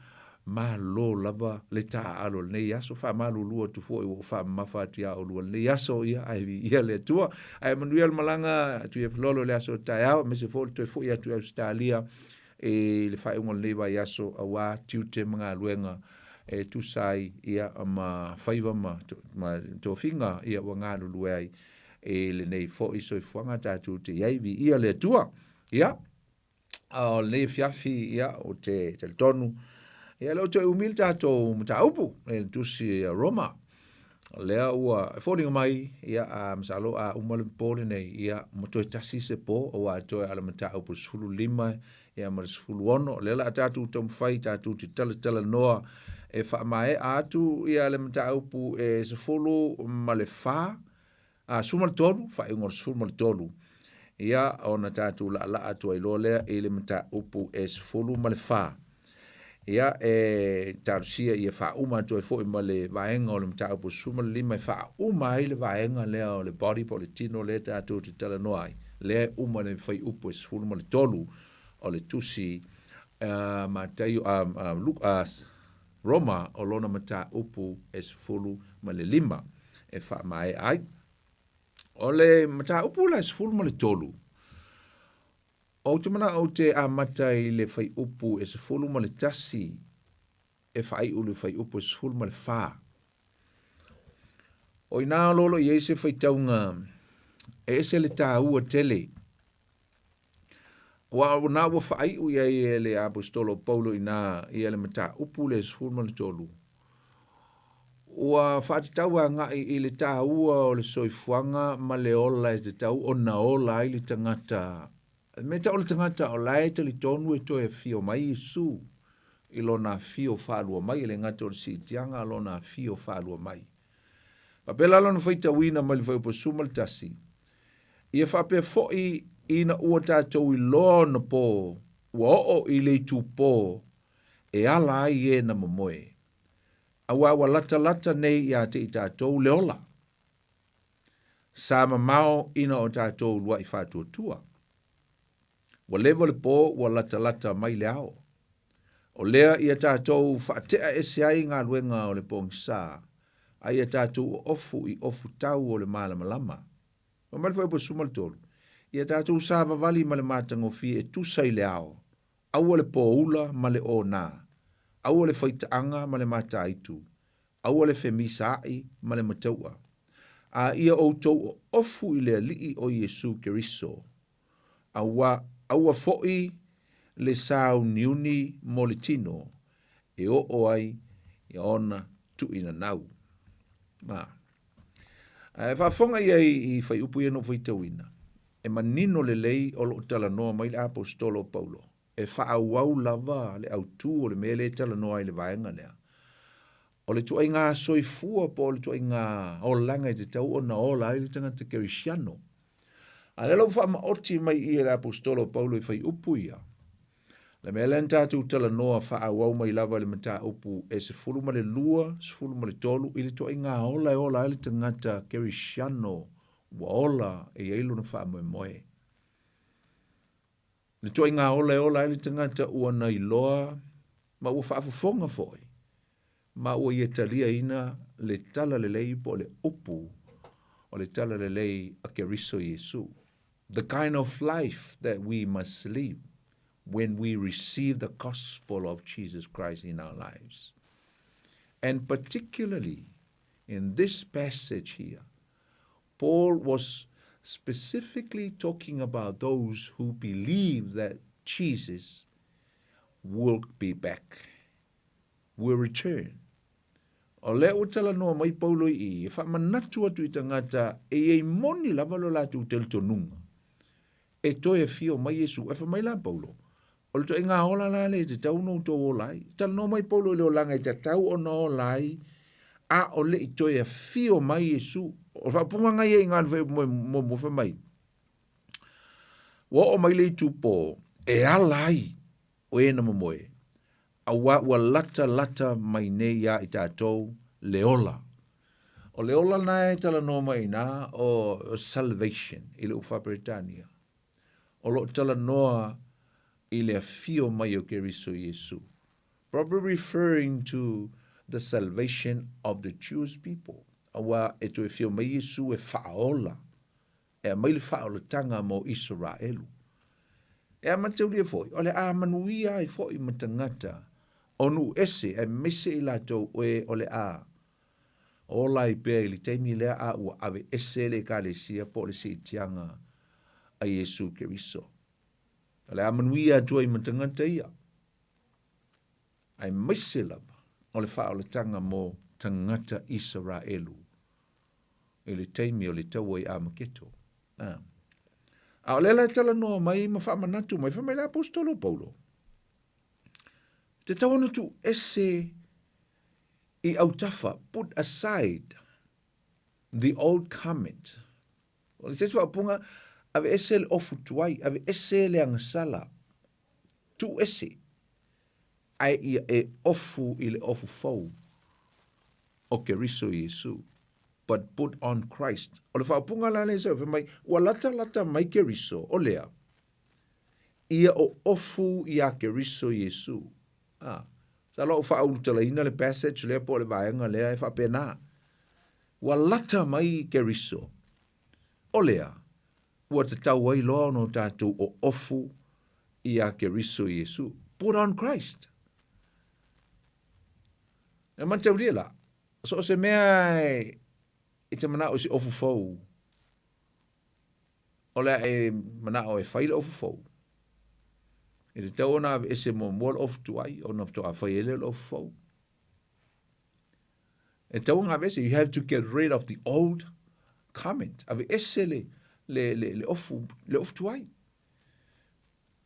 ma lo lava le ta alo le yaso fa malu lua tu fo o fa mafati a o le yaso ia ai ia le tua ai manuel malanga tu e flolo le yaso ta ya me se fo tu fo ia tu Australia e le fa un le va yaso awa tiute mga luenga e tu sai ia ma faiva ma to finga ia wanga lu ai e le nei fo iso fuanga ta tu te ia ia le tua ia o le fiafi ia o te tonu. Ia lau te umil tātou mtaupu, e tusi Roma. Lea ua, whoringa mai, ia a msalo a umalimpole nei, ia matoe tasi se po, o a toe ala mtaupu sfulu lima, ia mara sfulu ono. Lea la tātou tamwhai, tātou te tala noa, e whaamae atu, ia ala mtaupu e sfulu male wha, sumal tolu, wha ingor sumal tolu. Ia ona tātou la atu ai lo lea, e le mtaupu e sfulu male wha. Ia tarusia ia whauma toi fo ima le vaenga o le mtaupu suma lima whauma ai le vaenga lea o le body politino le tātou te tala noai. Lea uma le whai upo e sfuluma le tolu o le tusi mataio Roma o lona mtaupu e sfulu ma le lima e whauma ai. O le mtaupu la sfuluma le tolu. O te mana o te amatai le whai upu e se fulu ma le tasi e whai ulu whai upu e se fulu ma le wha. O i nā lolo i eise whai taunga e ese le tā ua tele. Wa nā ua whai u i le apostolo Paulo i nā i le mata upu le se fulu ma le tolu. Ua whaati taua ngai i le tā ua o le soifuanga ma le ola e te tau o na ola i le tangata. Me ta o le tangata o lai te li tonu e toi e fio mai Isu i lona fio whalua mai, le ngata o le si tianga lona fio whalua mai. Papela lona whaita wina mai le whai po sumal tasi. Ia whapea foi ina ua tātou i lona po, ua o i le tu po, e ala ai e na mamoe. Awa lata nei ia te i tātou le ola. Sa mamao ina o tātou lua i whātua tua. Wa lewa le po, wa lata mai le ao. O lea ia tātou whaatea e se ai ngā luenga o le pōngi sā. A ia tātou ofu i ofu tau o le malamalama. Ma mai whai po sumal tolu. Ia tātou sā vavali ma le mātango fi e tusai le ao. Aua le po ula ma le o nā. Aua le whaitaanga ma le mātaitu. Aua le whemisa ai ma le mataua. A ia o tau ofu i le alii o Yesu Keriso. Aua foi le sau niuni mo le tino e o ai i ona tu ina nau. Ma. Whafonga i whai upu e no whai tauina. e manino le lei o lo tala noa mai le apostolo Paulo. E whaau lava le au tū o le mele tala noa i le vaenga lea. O le tua inga soifua po o le tua inga o langa i te tau o na ola i le tangata kerisiano. A le lau wha maoti mai i le apostolo Paulo i whai upu ia. Le mea len tātou tala noa whaau mai lava le mata upu e se fulu ma le lua, se fulu ma le tolu, i le tua inga ola i le tangata kerisiano wa ola e eilu na wha moe moe. Le tua inga ola i le tangata ua na iloa, ma ua whaafafonga foi. Ma ua ia talia ina le tala le lei po le upu o le tala le lei a keriso Yesu. The kind of life that we must live when we receive the gospel of Jesus Christ in our lives. And particularly in this passage here, Paul was specifically talking about those who believe that Jesus will be back, will return. O le o tala noa mai Paulo i, e wha manatu atu i tangata e moni lava lo latu tel tonunga. E toi e fio mai Yesu, e wha mai la Paulo. O le toi ngā ola la le te tau no to o lai. Tala noa mai Paulo le o langa i te tau o na o lai, a o le i toi e fio mai Yesu. O wha punga ngai e ngā lwhe mo wha mai. Wa o mai le i tupo, e alai o e na momoe. A wa lata mai nei ia i tātou leola. O leola nai tala no mai nā o salvation i le uwha Britania. O lo tala noa i le fio mai o keriso Yesu. Probably referring to the salvation of the Jewish people. A wa e to e fio mai Yesu e whaola. E a mai le whaola tanga mo Israelu. E a matau lia foi. O le a manuia i foi matangata. Onu ese e mese i lato oe o le a. O lai pēr i li teimi lea a ua ave ese le ka le sia po le si tianga a Yesu Keriso. O le a manuia atua i matangata ia. Ai mese lava o le wha o le tanga mo tangata Israelu. I le teimi o le taua i a maketo. A o le la tala noa mai ma wha manatu mai wha mai la apostolo Paulo. Te tawana tu ese I autafa, put aside the old comment. O le sesu apunga, ave ese le ofu tuai, ave ese le angasala. Tu ese. Ai ia e ofu I le ofu fau. O keriso Yesu. But put on Christ. O le whaapunga la le sewa, mai, wa lata mai keriso, o lea. Ia o ofu ia keriso Yesu. Sa lo fa au tala ina le passage le po le vaenga le e fa pena. Wa lata mai keriso. O lea. Wa te tau ai lo no tatu o ofu ia keriso Yesu. Put on Christ. E man tau lia la. So se mea e te mana o si ofu fau. O lea e mana o e faile ofu fau. E te tau ona e se mo mol of tuai, ona to a whaiele of fau. E tau ngā vese, you have to get rid of the old comment. Ave ese le ofu tuai.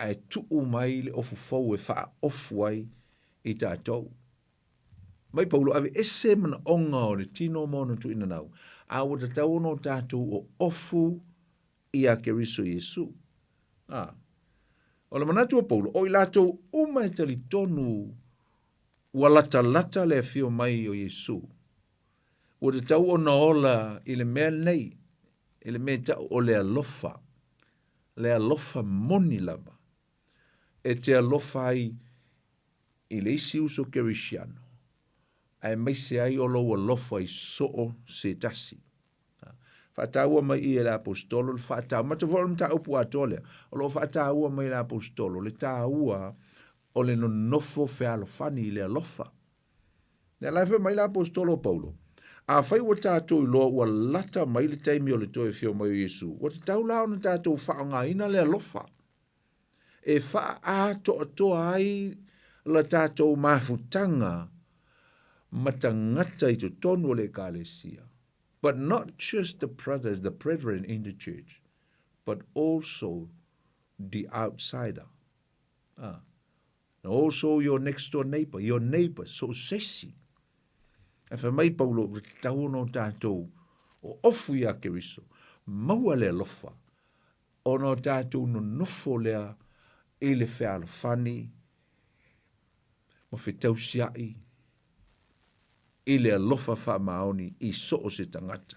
Ai tuu mai le ofu fau e wha ofu ai I tātou. Mai Paulo, ave ese mana onga o le tino mono tu ina nau. A wata tau no tātou o ofu I a keriso Yesu. O le manatu o Paulo, o I lātou uma e tali tonu ua lata le fio mai o Yesu. Ua te tau o na ola I le mea nei, I le mea tau o le alofa moni lava. E te alofa ai I le isi uso kerisiano. Ai maise ai o lo alofa I soo se tasi. Whataua mai I le apostolo, le whataua, matawala mta upu atole, o lo whataua mai le apostolo, le taua o le nonofo whealofani I le alofa. Ne laifa mai le apostolo Paulo. A whai wa tātou I loa ua lata mai le taimi o le toi whio mai o Yesu. Wa te tau lao na tātou whaanga ina le alofa. E wha a toa ai la tātou mafutanga matangata I to tonu le kālesia. But not just the brothers, the brethren in the church, but also the outsider. And also your next door neighbor, so sesi. E wha mai paulo, tau no tātou, o ofu ia keriso, maua le lofa, o no tātou no nofo lea, e le whea whani, ma whetau siai, i le alofa wha maoni i so o se tangata.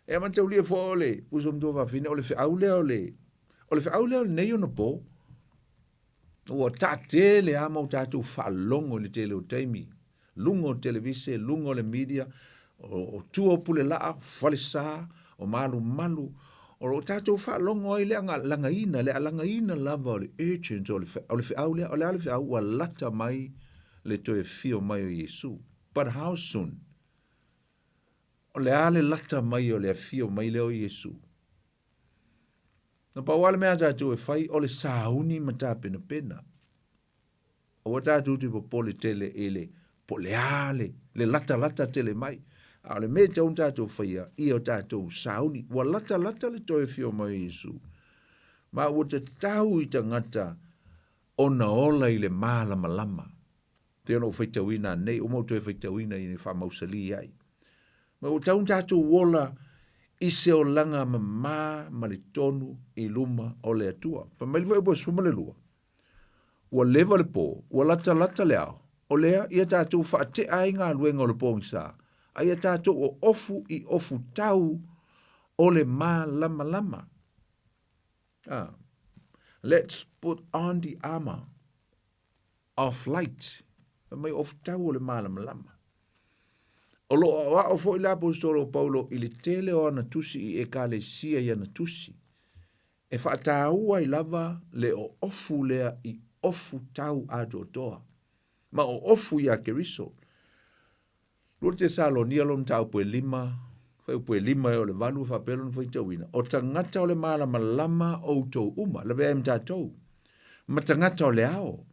E man tau lia fo ole, usom tō whawhine, ole whi aulea ole, ole whi aulea ole nei ona pō, o tā tele a mau tātou whalongo le tele o teimi, lungo televise, lungo le media, o tua pule laa, whale sā, o malu, o tātou whalongo ai lea ngā langaina lava o le urgent, o le whi aulea, o le ale whi au, wa lata mai le toe fio mai o Yesu. But how soon? O le ale lata mai o le fio mai leo Yesu. Na pa wale mea tātou e whai o le sauni mata pena. O wa tātou te po le tele ele, po le ale, le lata tele mai. A le mea taun tātou whaia, i o tātou sauni, wa lata le toe fio mai Yesu. Ma o te tau i tangata o na ola i le malama. Te ono whaitawina nei, o mau toe whaitawina i ne whamausali ai. Ma o taun tātou wola i se o langa ma le tonu i luma o le atua. Whamaili whai ua suma le lua. Ua lewa le pō, ua lata le ao. O lea, ia tātou whaate ai ngā luenga o le pōngi sā. A ia tātou o ofu i ofu tau o le ma lama. Let's put on the armor of light. Mai of tau o le malama. O lo o fo ila apostolo Paulo i le tele o na tusi i ekalesia ia na tusi. E whaataua i lava le o ofu lea i ofu tau adotoa. Ma o ofu ia keriso. Lua te Salonia lom tau pue lima e o le valu whapelo na whaitawina. O tangata o le malama o tau uma, le vea mtatou. Ma tangata o le ao.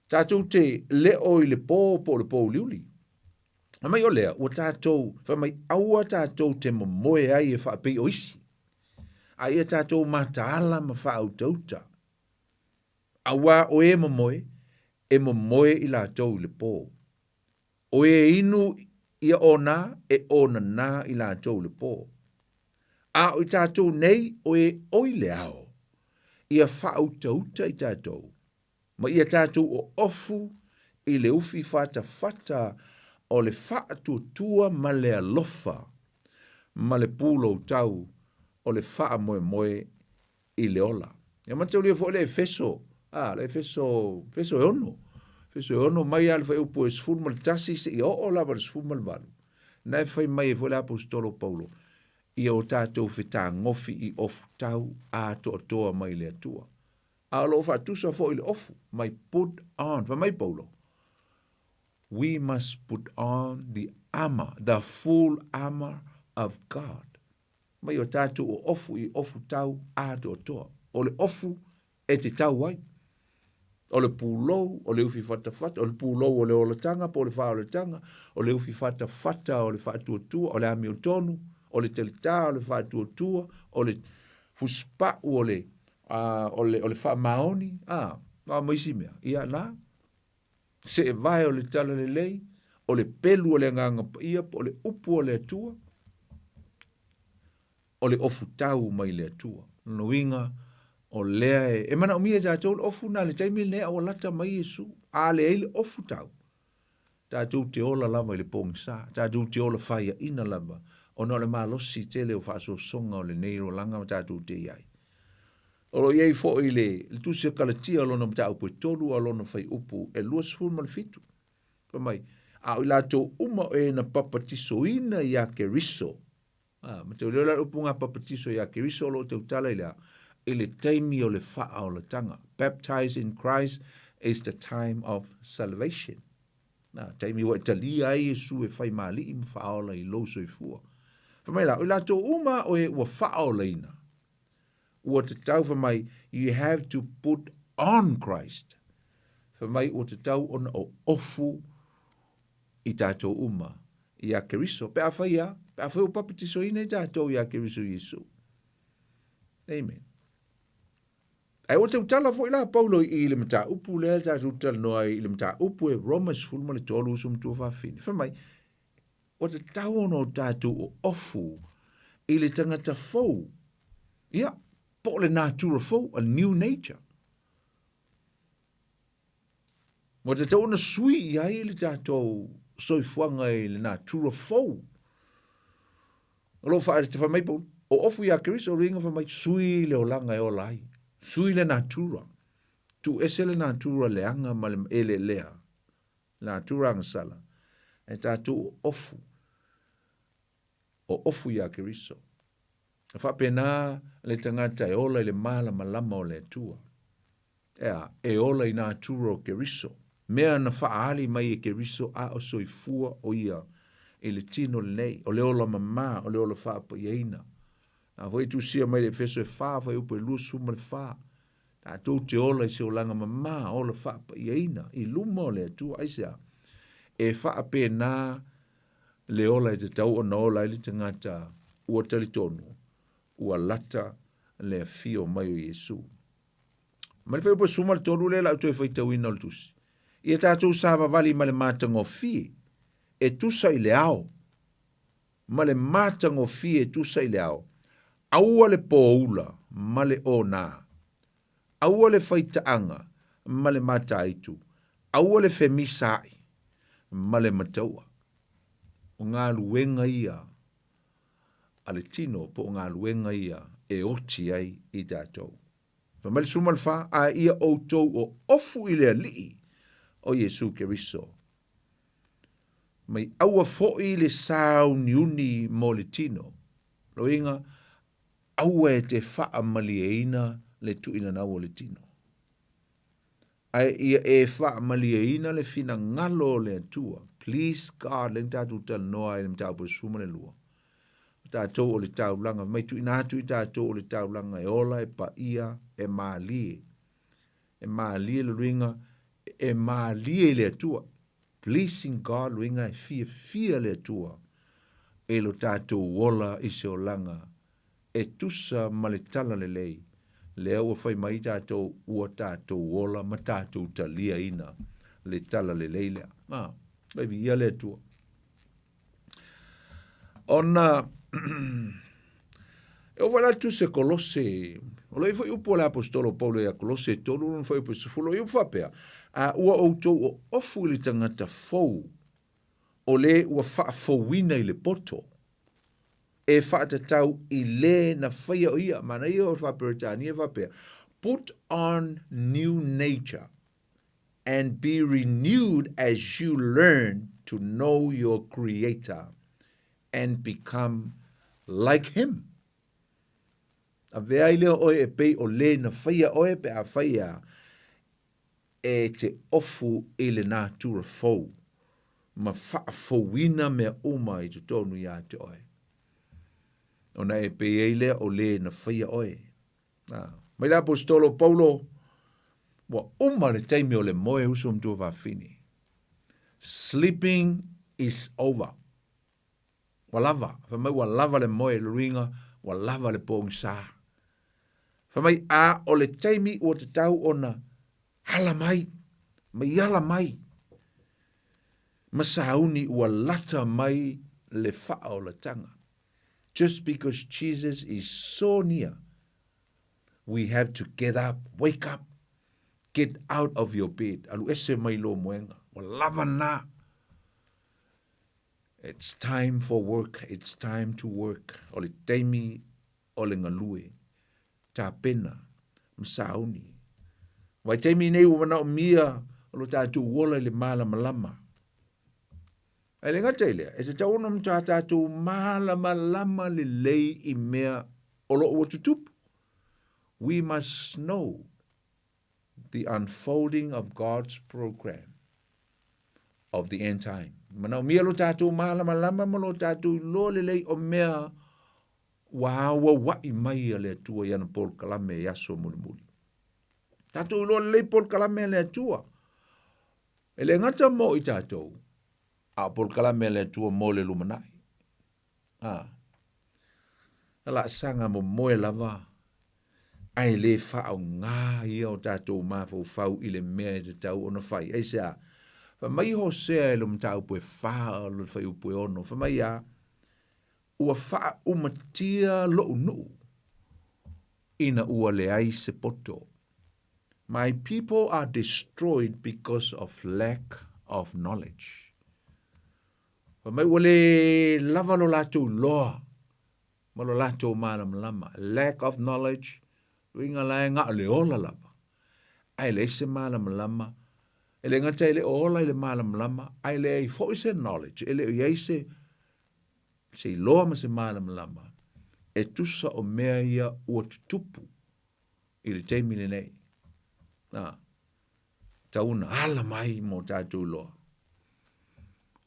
Tātou te leo i le po le pō liuli. A mai o lea, ua tātou, mai aua tātou te mamoe ai e whaapei o isi. A ia tātou mataala ma whaautauta. Aua o e mamoe i la tau le pō. O e inu ia ona e ona nā i la tau le pō. A o tātou nei o e oi le ao. Ia whaautauta i tātou. Ma ia tātou o ofu i le ufi fata o le whaatutua ma le alofa ma le pūlo tau o le wha moe i le ola. Ia matau lia fo le Efeso, le Efeso e ono. Efeso e ono mai ale whai upo e sfun mal tasi se i o lava le sfun mal valu. Nai whai mai e fo le apostolo Paulo i o tātou whita ngofi i ofu tau a toa mai le atua. Alo fa tusa fo il ofu, mai put on, fa mai Paulo. We must put on the armor, the full armor of God. Mai o tātou o ofu i ofu tau a toa. O le ofu e te tau wai. O le pūlou, o le ufi fata, o le pūlou o le olatanga, po le wha o le tanga, o le ufi fata, o le whatuatua, o le ami o tonu, o le telita, o le whatuatua, o le fuspa, o le wha maoni, maisi mea, ia nā, se e vai o le tala le lei, o le pelu o le nganga ia, o le upu o le atua, o le ofu tau mai le atua, noinga, o lea e mana o mia tātou le ofu nā le taimi le o lata mai Yesu, a le eile ofu tau, tātou te ola lama i le pōngisa, tātou te ola whaia ina lama, o no le malosi tele o whaaso songa o le neiro langa tātou te iai. O lo iei fo i le tusia kalatia alona mta upo e tolu alona whai upu e lua sifuru malifitu. Pa mai, a o lato uma e na papatiso ina i a keriso. Ma te uleo la upu ngā papatiso i a keriso lo te utala i le taimi o le wha o le tanga. Baptized in Christ is the time of salvation. Taimi wa italia ai Yesu e whai mali i mwha o la i loso i fua. Pa mai la, o lato uma o e wa wha o la ina. O te tau for mai, you have to put on Christ. For mai o te tau ona o ofu i tātou uma i a keriso. Pe a whai o papatiso ina i tātou i a keriso Yesu. Amen. Ai o te utala fo ila Paulo I le mata upu le ta utala no I le mata upu e Romans fulma le tolu sum tu fa fini. Fa mai o te tau no tatu o ofu I le tangata fou. Ia, po le natura fou, a new nature. Mo te tau na sui ai le tatu soifuanga I le natura fou. Alo fa te fa mai po o ofu ia Keriso ringa fa mai sui le olanga e olai. Sui le natura. Tu ese le natura le anga ma le ele lea. Natura ngasala. E tatu ofu. O ofu ia Keriso. Fa pena le tangata e ola le mala malama o le tua. Ea, e ola I natura o Keriso. Mea na faali mai e Keriso a o soifua o ia. E le tino le nei. O le ola mama, o le ola faa pa iaina. Na hoi tu sia mai le feso e faa fai upo e lua suma le faa. Ta tau te ola I se o langa mama, ola faa pa iaina. I luma o le tua aisea. E faa pena le ola I te tau o na ola I le tangata ua talitonu. Ua lata le fio mai o Yesu. Mali fai upo suma le tonu le la uto e fai tau ina o le tusi. Ia tātou sāwa vali ma le mātango fie. E tusa I le ao. Ma le mātango fie e tusa I le ao. Aua le pōula, ma le o nā. Aua le whaitaanga, ma le mātaitu. Aua le femisai, ma le mataua. O ngā luenga ia, a le tino po o ngā luenga ia, e oti ai I tātou. Whamali sumalwha, a ia o tau o ofu I le alii, o Yesu Keriso. Mai aua fo'i le sao niuni mo le tino. Loinga, aua e te faa malieina le tuina nau o le tino. Ai ia e faa malieina le fina ngalo le atua. Please God, le tatu tal noa e le mtau po suma le lua. Tātou o le tau langa, mai tuina atu I tātou o le tau langa e ola e pa ia e maalie. E maalie le luinga, e maalie le atua. Pleasing God luinga e fia le atua. E lo tātou wola I se o langa. E tusa ma le tala le lei. Lea ua fai mai tātou ua tātou wola ma tātou talia ina. Le tala le lei lea. Baby, ia le atua. Ona, e o wala tu se Kolose. O lei foi upo le apostolo Paulo ia Kolose tolu non foi upo se fulo I whapea. Ua outou o ofu I le tangata fou. O le ua faa fouina I le poto. E faa tatau I le na whaia o ia. Mana ia o whaperetani e whapea. Put on new nature and be renewed as you learn to know your Creator and become like Him. A vea I leo oe e pei o le na whaia oe pe a whaia e te ofu I le natura fou. Ma faa fouina mea uma I te tonu ia te oe. Ona e pe eile o le na whaia oe. Mai la apostolo Paulo, wa uma le taimi o le moe usum tu wafini. Sleeping is over. Walava. Whamai walava le moe le ringa, walava le pōngi sā. Whamai a o le taimi o te tau ona hala mai, mai ala mai. Masauni ua lata mai le wha o le tanga. Just because Jesus is so near, we have to get up, wake up, get out of your bed. Alu ese mai lo moenga. Walava na. It's time for work. It's time to work. O le taimi o le ngalue. Tā pena. Msauni. Wai taimi nei wana o mia o lo tātou wola le mala malama. E le ngata ilea. E te tauna mta tātou mala malama le lei I mea o lo o tutupu. We must know the unfolding of God's program of the end time. Mana mia lo tātou malama lama ma lo tātou lo le lei o mea wawa wai mai a le atua iana Paul Kalame e aso muli muli. Tātou lo le lei Paul Kalame le atua. E le ngata mo I tātou a Paul Kalame le atua mo le lumanai. Ala sanga mo moe lava. ai le whao ngā ia o tātou mawhau i le mea e te tau ona whai. Ei sea, whamai ho sea e lo mtau pue wha lo whai upue ono. Whamai a, ua wha umatia lo unu ina ua le ai se poto. My people are destroyed because of lack of knowledge. Whamai wale lava lo lātou loa, ma lo lātou mālam lama. Lack of knowledge, winga lai ngā le ola lava. Ai le se mālam lama, ele ngata ele ola ele mālam lama, ai le ai fo se knowledge, ele iei se loa ma se mālam lama, e tusa o mea ia ua tutupu, i le teimile nei. Tauna ala mai mo tātou loa.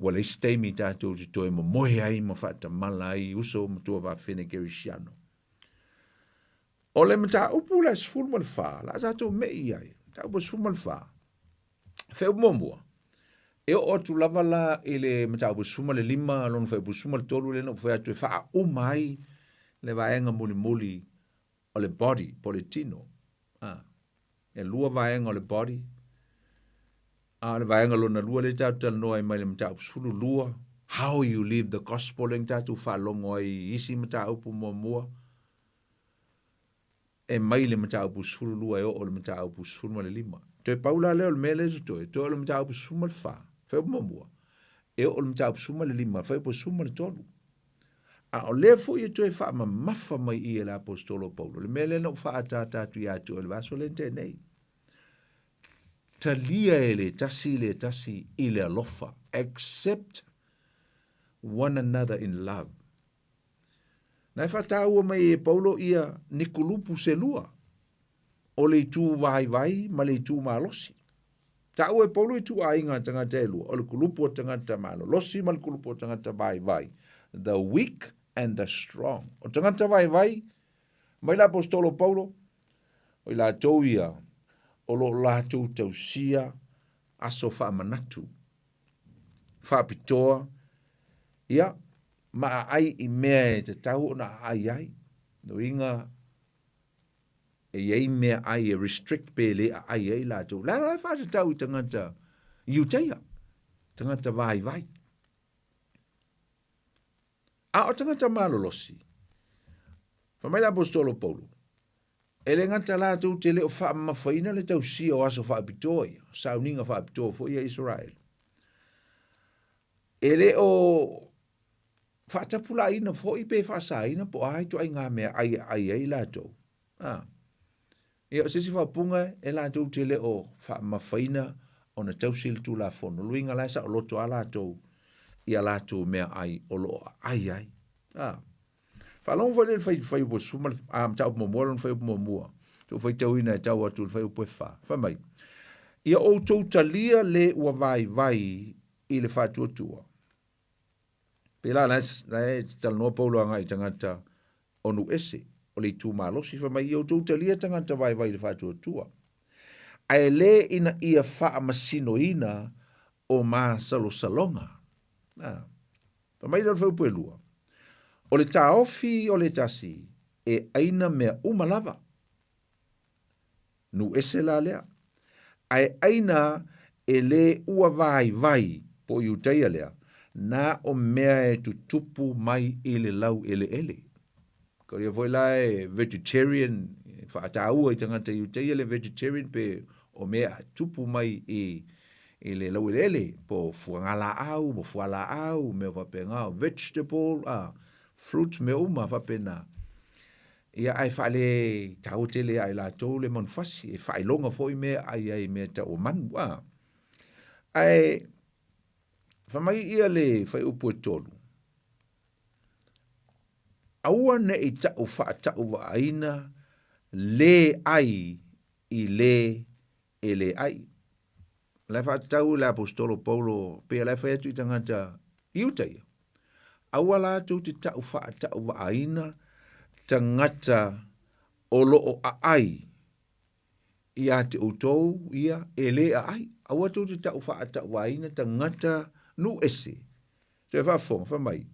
Wale steimi tātou te toi mo mohe ai mo whata mala ai uso mo tua wā whene gerisiano. O le mta upu la sful mo le wha, la tātou mei ai, tā upu sful mo le wha. Wheu momua. E o tu lava la i le mta upu sful mo le lima, lonu wheu upu sful mo le tolu le no whea tu e wha umai le vaenga muli muli o le body, politino. E lua vaenga o le body. Le vaenga lona lua le tatu noa i mai le mta upu sfulu lua. How you live the gospel le tatu wha longo ai isi mta upu mua. E mai le mta upu sfulu lua e o le mta upu sfulu ma le lima. Toi paula leo le mele zu toi le mta upu sfulu ma le wha. Wheu mua. E o le mta upu sfulu ma le lima, wheu upu sfulu ma le tolu. O le fu i toi wha ma mafa mai i e la apostolo Paulo. Le mele no wha atatu i atu e le vaso le nte nei. Talia e le tasi i le alofa. Accept one another in love. Nai whataua mai e Paulo ia nikulupu se lua. O le tū vai ma le tū malosi. Tau e Paulo i tū ainga tangata e lua. O le kulupu o tangata malo. Losi ma le kulupu o tangata vai. The weak and the strong. O tangata vai. Mai la apostolo Paulo. O i la tau ia. O lo lātou tausia. Aso wha manatu. Wha pitoa. Ia. Ma ai i mea e te tau o na ai. No inga. E iei mea ai e restrict pe le ai lātou. La wha te tau i tangata. Iuteia. Tangata vai. O tangata malolosi. Whamai la apostolo Paulo. E le ngata lātou te leo wha mawhaina le tau si o aso wha apitoa. Sauninga wha apitoa fo ia Israel. E le o wha tapula ina fo i pe wha sa ina po ai tu ai ngā mea ai lātou. E o sisi wha punga e lātou te leo wha mawhaina o na tau sil tu la fono. Luinga lai sa o loto a lātou. Ia lātou mea ai o lo ai. Whalong whai whai upo sumal, tau mamua, whai upo mamua. Tu whai tau ina e tau atu, whai upo e wha. Whamai. Ia o tau talia le ua vai i le whātua tua. Pela na e talanoa Paulo anga i tangata onu ese, o le tū malosi. Whamai ia o tau talia tangata vai i le whātua tua. Ai le ina ia wha masino ina o mā salonga. Whamai lau whai upo e lua. O le taofi o le tasi, e aina mea umalava. Nu ese la lea. Ai aina e le ua vai po iuteia lea, na o mea e tutupu mai ele lau ele. Ko ria voi la e vegetarian, whaataua i tangata iuteia le vegetarian pe o mea tupu mai ele lau ele, po fuangala au, mo fuala au, mea whapengau, vegetable, fruits me uma whapena. Ia ai whale tau tele ai la tau le manfasi, e whailonga foi mea ai mea ta o manu. Ai, whamai ia le whai upu e tolu. Aua ne i tau whaatau wa aina, le ai i le e le ai. Lai whaatau le apostolo Paulo, pia lai whai atu i tangata iutai. Aua la tu te tau whaatau wa aina, tangata o loo a ai. Ia te utou, ia e le a ai. Aua tu te tau whaatau wa aina, tangata nu ese. Te whawhonga, whamai.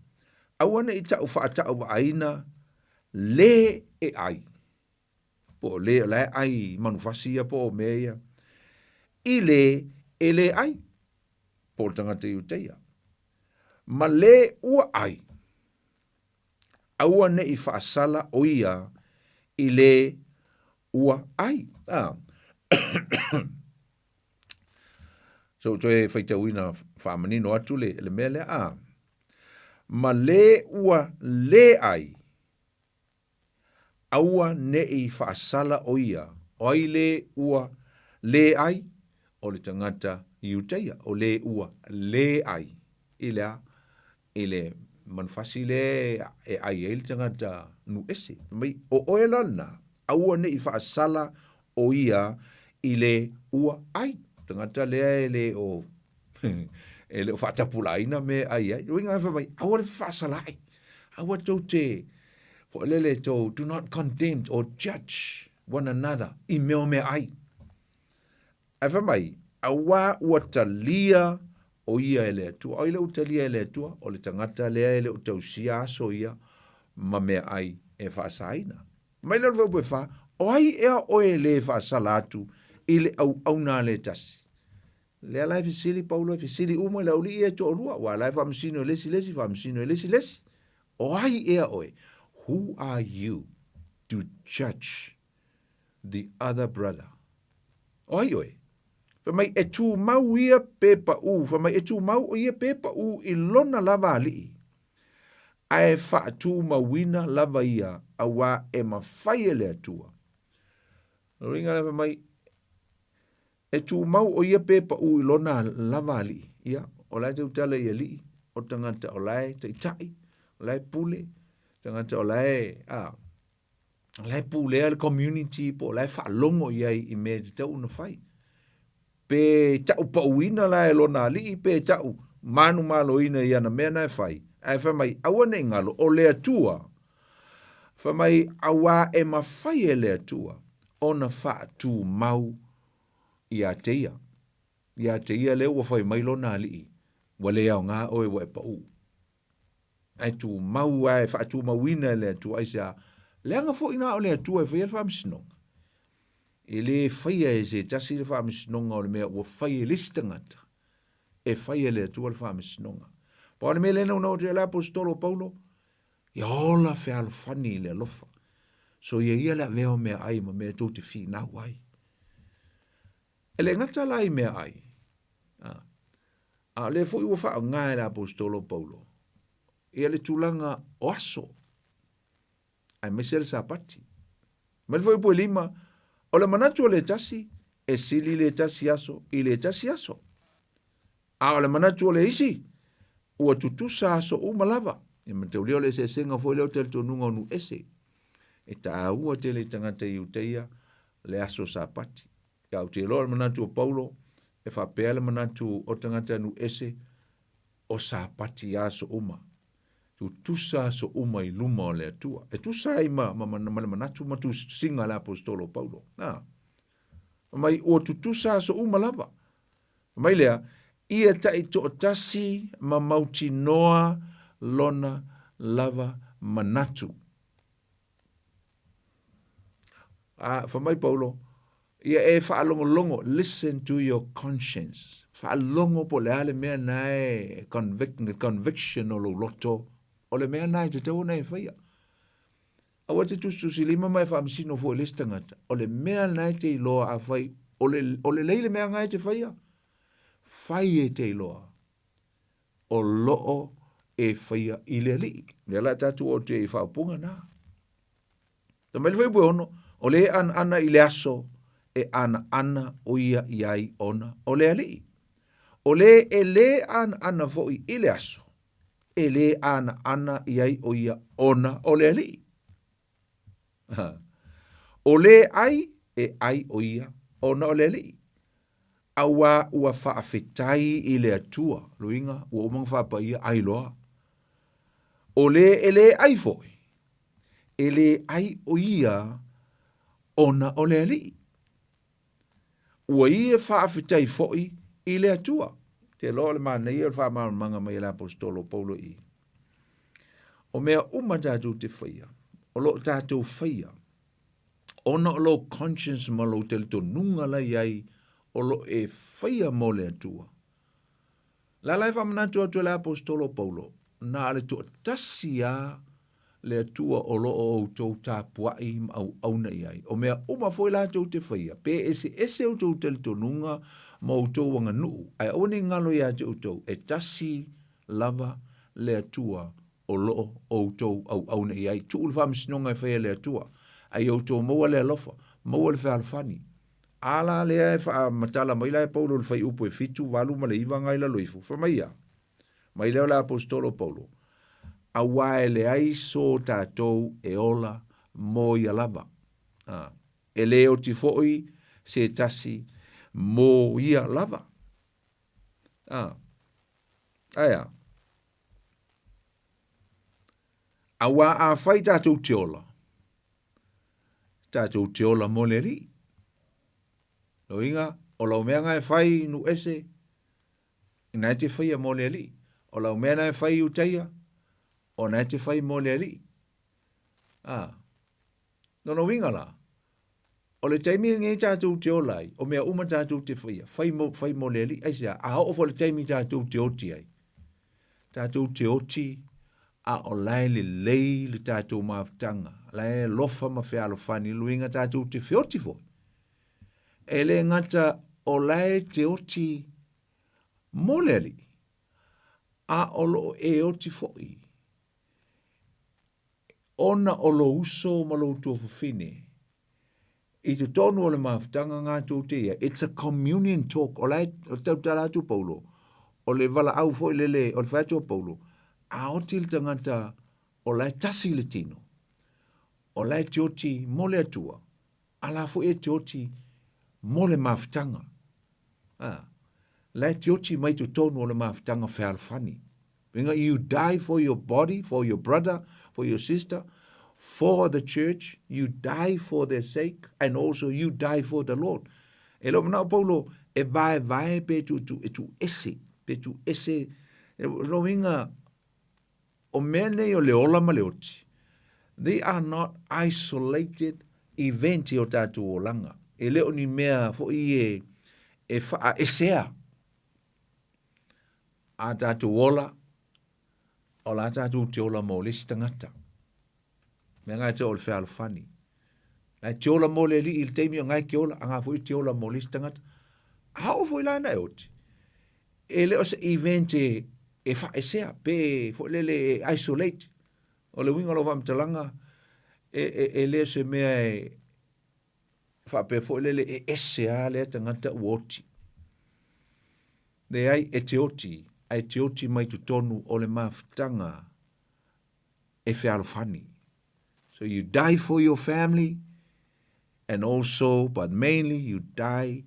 Aua ne i tau whaatau wa aina, le e ai. po le la ai manufasia po meia ele ai po tanga te uteia ma le ua ai aua ne I whaasala o ia I le ua ai so toe whaitauina whaamanino atu le mea le ma le ua le ai aua ne I whaasala o ia o ai le ua le ai o le tangata iuteia o le ua le ai I le manufasi le ai le tangata nu ese mai o oelana aua ne I whaasala o ia I le ua ai tangata lea le o ele o whaatapulaina me ai ruinga e mai aua le whaasala ai aua tau te po lele tau do not condemn or judge one another I meo me ai e mai aua ua talia o ia ele atua o ile utalia ele atua o le tangata lea ele o tausia aso ia ma mea ai e whaasaina mai lor vau wha o ai ea o ele whaasala atu ile au na le tasi le ala fisili paulo fisili uma la uli e to lua wa la famsino lesi famsino lesi o ai ea oe who are you to judge the other brother oi oi fa mai e tu mau ia pepa u fa mai e tu mau ia pepa u I lona lava ali ai fa tu mawina lava ia awa e mafai le atua ringa fa mai e tu mau o ia pepa u I lona lava ali ia o la te utala ia li o tangata o lai te itai o lai pule tangata o lai lai pule al community po lai fa longo ia I me te tau na fai pe tau pa uina la e lona li pe tau manu malo ina ia na mena e fai ai fa mai awa ne ngalo o le atua fa mai awa e mafai e le atua ona fa tu mau ia teia le ua fai mai lona li wa le au ngā oe wa e pa u ai tu mau ai fa tu mawina le atua ai sa le anga fo ina o le atua e fai alfa msinonga ele faia e se tasi le whaamisnonga o le mea ua faia listangata e faia le atua le whaamisnonga pa o le mea lena una o te ala apostolo Paulo ia ola whea alfani le alofa so ia le veo mea ai ma mea tau te whi na wai ele ngata lai mea ai le fo iwa wha ngai le apostolo Paulo ia le tulanga o aso ai mesel sa pati ma le fo ipo lima o le manatu o le tasi, e sili le tasi aso, I le tasi aso. A o le manatu o le isi, ua tutusa aso umalava. E matau leo le se senga fo leo tel tonunga onu ese. E ta ua te le tangata I uteia, le aso sa pati. Ia o te loa le manatu o Paulo, e whapea le manatu o tangata nu ese, o sa pati aso uma. Tu tusa so uma I luma o le atua. E tusa I ma manatu ma tu singa le apostolo Paulo. Mai o tu tusa so uma lava. Mai lea, ia ta I to tasi ma mauti noa lona lava manatu. Mai Paulo, ia e whaalongo, listen to your conscience. Whaalongo po le ale mea nae conviction o lo loto. O le mea nai te tau nei whaia. Awa te tustusi lima mai whaamisino fo e listangata. O le mea nai te iloa a whai. O le leile mea ngai te whaia. Whai e te iloa. O loo e whaia I le li. Nea la tatu o te I whaupunga nā. Ta mai le whai bue ono. O le ana I le aso. E ana o ia iai ona. O le ali. O le e le ana fo I le aso. E le ana iai o ia ona o le ali. O le ai e ai o ia ona o le ali. Awa ua whaafetai I le atua. Luinga, ua umang whaapa ia ai loa. O le e le ai foi. E le ai o ia ona o le ali. Ua ia whaafetai foi I le atua. Te loa le mana ia wha manga mai la apostolo Paulo I. O mea uma tātou te whaia. O lo tātou whaia. Ona o lo conscience ma lo tele tonunga la iai o lo e whaia mo le atua. La lai whamanatu atu le apostolo Paulo, na ale tu tasi a le atua o lo o tau tāpuai au auna iai. O mea uma foi la tau te whaia, pe ese o tau tele tonunga ma o tau wanga nuu. Ai one ngalo ia te o tau, e tasi lava le atua o lo o tau au auna iai. Tu ul whamsinonga e whaia le atua. Ai o tau maua le alofa, maua le whaalfani. Ala lea e wha matala mai la e Paulo le whai upo e fitu walu ma le iwa ngai la loifu. Wha mai ia. Mai leo la apostolo Paulo. A wae le ai so tātou e ola mo ia lava. E leo ti foi se tasi mo ia lava. Aia. A wa a whai tātou te ola. Tātou te ola mo le ri. No inga, o lau mea ngai whai nu ese, nai te whaia mo le li. O lau mea ngai whai utaia, o nai te whai mo le li. No winga la. O le taimi ngai tātou te olai, o mea uma tātou te whaia, whai mo le li, aisea, a hao fo le taimi tātou te oti ai. Tātou te oti, a o lai le lei le tātou maafutanga, lai lofa ma whea alofani, luinga tātou te whioti foi. E le ngata o lai te oti moleri a o lo e oti foi. Ona o lo uso ma lo tu fine. I tu tonu o le maafutanga ngā tō te ia. It's a communion talk. O lai, o tau taratu Paulo. O le vala au foi lele, o le whaitua Paulo. A o til tangata o lai tasi le tino. O lai te oti mo le atua. A la fo e te oti mo le maafutanga. Lai te oti mai tu tonu o le maafutanga whealfani. Winga, you die for your body, for your brother, for your sister, for the church. You die for their sake, and also you die for the Lord. E lo mana Paulo, e vai pe tu ese, lo winga, o mene o le ola ma le oti. They are not isolated eventi o tatu o langa. E leo ni mea fo i e wha esea a tatu ola o la tatu te ola mo le stangata. Mea ngai te ola whea alfani. Nai te ola mo le li il teimi o ngai ke ola, a ngā fo i te ola mo le stangata. Hao fo i lana e oti. E leo se eventi e wha esea, pe fo le isolate. O le winga lo whamtalanga, e leo se mea whape fo lele e ese a lea tangata uoti. Le ai e te oti mai tu tonu o le maafutanga e whealfani. So you die for your family, and also, but mainly, you die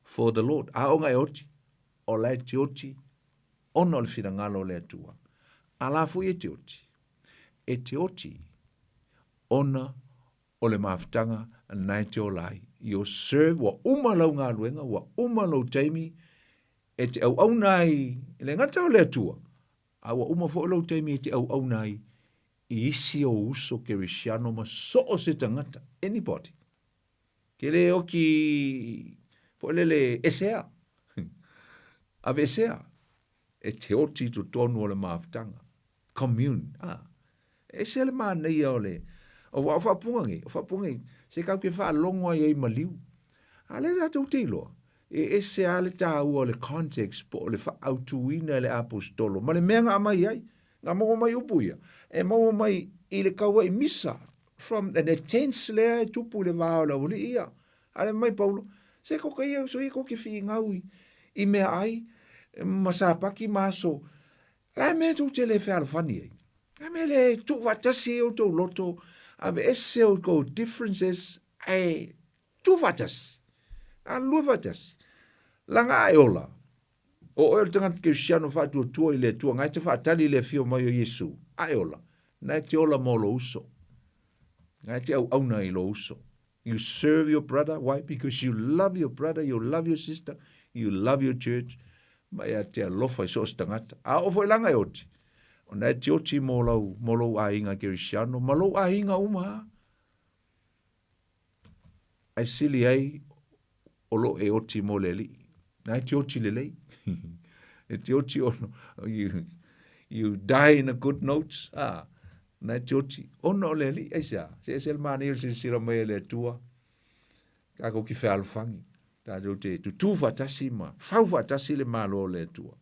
for the Lord. A o ngai oti, o lai te oti, ono le whirangalo le atua. A la fu e te oti. E te oti, ona o le maafutanga nai te o lai. You serve wa umalau ngā luenga, wa umalau taimi, e te au nai, le ngata o le atua, a wa umafo lau taimi e te au nai, i isi o uso kerisiano ma so o se tangata, anybody. Ke le oki, po le esea, ave esea, e te oti tu tonu o le maafutanga, commune, e se le maa nei o le, o whapungangi, se kau ke wha longo ai maliu. A le tātou te iloa. E se a le tāua le context po le wha autuina le apostolo. Ma le mea ngā mai ai. Ngā mongo mai upuia. E mongo mai i le kaua i misa. From an tense lea e tupu le wāo la uli ia. A le mai Paulo. Se koka ia so i koke whi ngaui. I mea ai. Masapaki maso. La mea tau te le wha alfani ai. La mea le tu watasi o tau loto. Ave ese o ko differences ai tu vatas. A lu vatas. Langa ai ola. O el tangat ke siano fatu tu ile tu ngai te fatali le fio mai o Yesu. Ai ola. Nai te ola mo lo uso. Ngai te au na i lo uso. You serve your brother. Why? Because you love your brother, you love your sister, you love your church. Mai a te alofa i so stangata. A o foi langa oti. O nai te oti mo lau a inga kerisiano, ma lau a inga uma. ai sili ai o lo e oti mo le li. Nai te oti le lei. E te oti ono, you die in a good note. Nai te oti, ono le li, eisa. Se le mani se sira mai le tua. Kako ki whea alfangi. Tā tau te tutu whatasi ma, whau whatasi le malo le tua.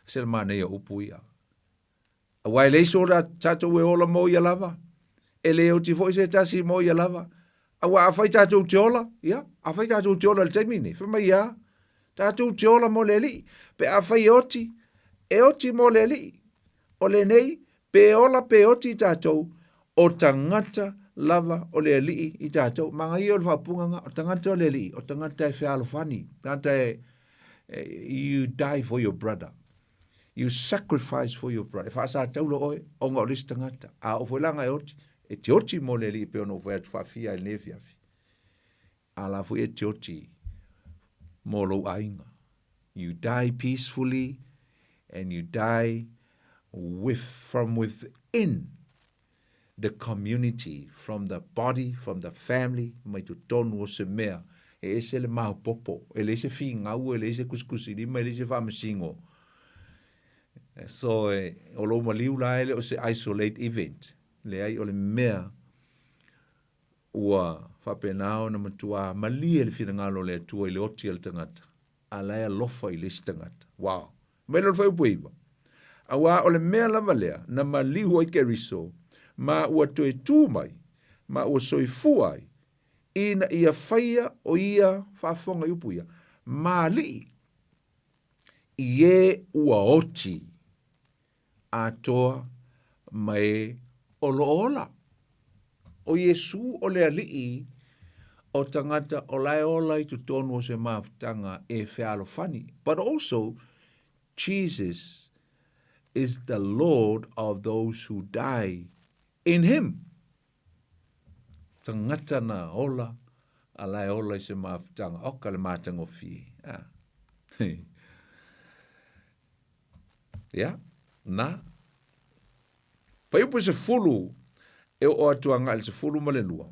Se le mani a upu ia. A wai leiso ra tātou e ola mo ia lava. E leo ti foi se tasi mo ia lava. A wa a whai tātou te ola, ia. A whai tātou te ola le taimine. Whai mai ia. Tātou te ola mo le li. Pe a whai oti. E oti mo le li. O le nei, pe ola pe oti tātou. O tangata lava o le li i tātou. Manga i o le whapunganga. O tangata o le li. O tangata e whealofani. Tangata e, you die for your brother. You sacrifice for your brother. Fa sa taulo oe, o ngā olis tangata. A o whelanga e oti. E te oti mo le li pe ono whea tu whawhia e nefiafi. A la fu e te oti mo lo ainga. You die peacefully and you die from within the community, from the body, from the family, mai tu tonu o se mea. E ese le mau popo, e le se whingau, e le se kuskusirima, e le se whamasingo. So, o lo maliu la ele o se isolate event. Le ai o le mea ua whapenao na matua malia le whinangalo le atua i le oti al tangata. A laia lofa i le tangata. Wow. Mai lo whai puiwa. A wā o le mea lava lea na maliu ai keriso ma ua toe tū mai, ma ua soifua ai, ina ia whaia o ia whaafonga upu ia. Ma li ie ua oti atoa mai o loola. O Yesu o le alii o tangata o lai ola i tutonu o se maafutanga e whealo fani. But also, Jesus is the Lord of those who die in him. Tangata na ola, a lai ola i se maafutanga, o ka le mātanga o fie. Yeah, na. Whai upu se fulu, e o atuanga il se fulu male lua.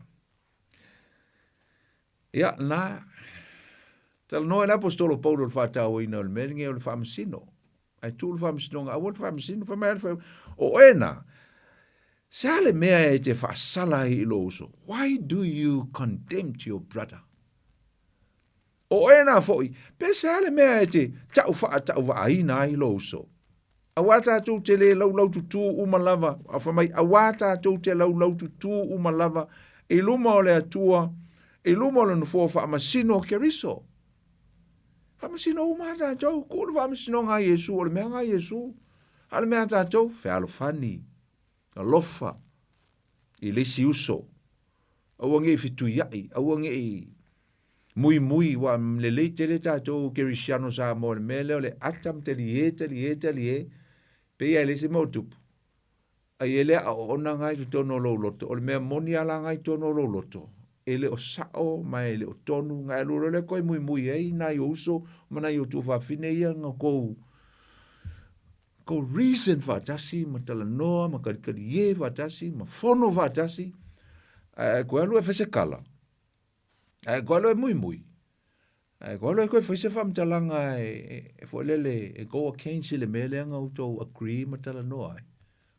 Ia, na, tal noe la apostolo Paulo le whatau ina o le meringe o le whamasino. Ai tu le whamasino nga, awa le whamasino, o ena, sa le mea e te whaasala i lo uso. Why do you condemn your brother? O ena foi, pe sa le mea e te tau wa aina i lo uso. Awata tu te le lau tutu umalava, afamai awata tu te lau tutu umalava, e luma o le atua, e luma o le nufo whaamasino keriso. Whaamasino umata tau, kūle whaamasino ngā Yesu, o le mea ngā Yesu, ale mea tātou, whealo whani, a lofa, i lesi uso, awange i fitu iai, awange i mui wa mlele tele tātou kerisiano sa mo le mele o le atam telie, pe ia le se mautupu. A ele a ona ngai tu tono lo loto. O le mea moni ala ngai tono lo loto. Ele o sao, mai ele o tonu, ngai luro le koi mui ei, nai o uso, mana i o tu whawhine ia ngā kou. Kou reason whatasi, ma tala noa, ma karikari e whatasi, ma fono whatasi. Koe alu e whese kala. Koe alu e mui. Koe alu e koe whese whamtalanga e fwelele e koa kensi le mele anga utou agree ma tala noa.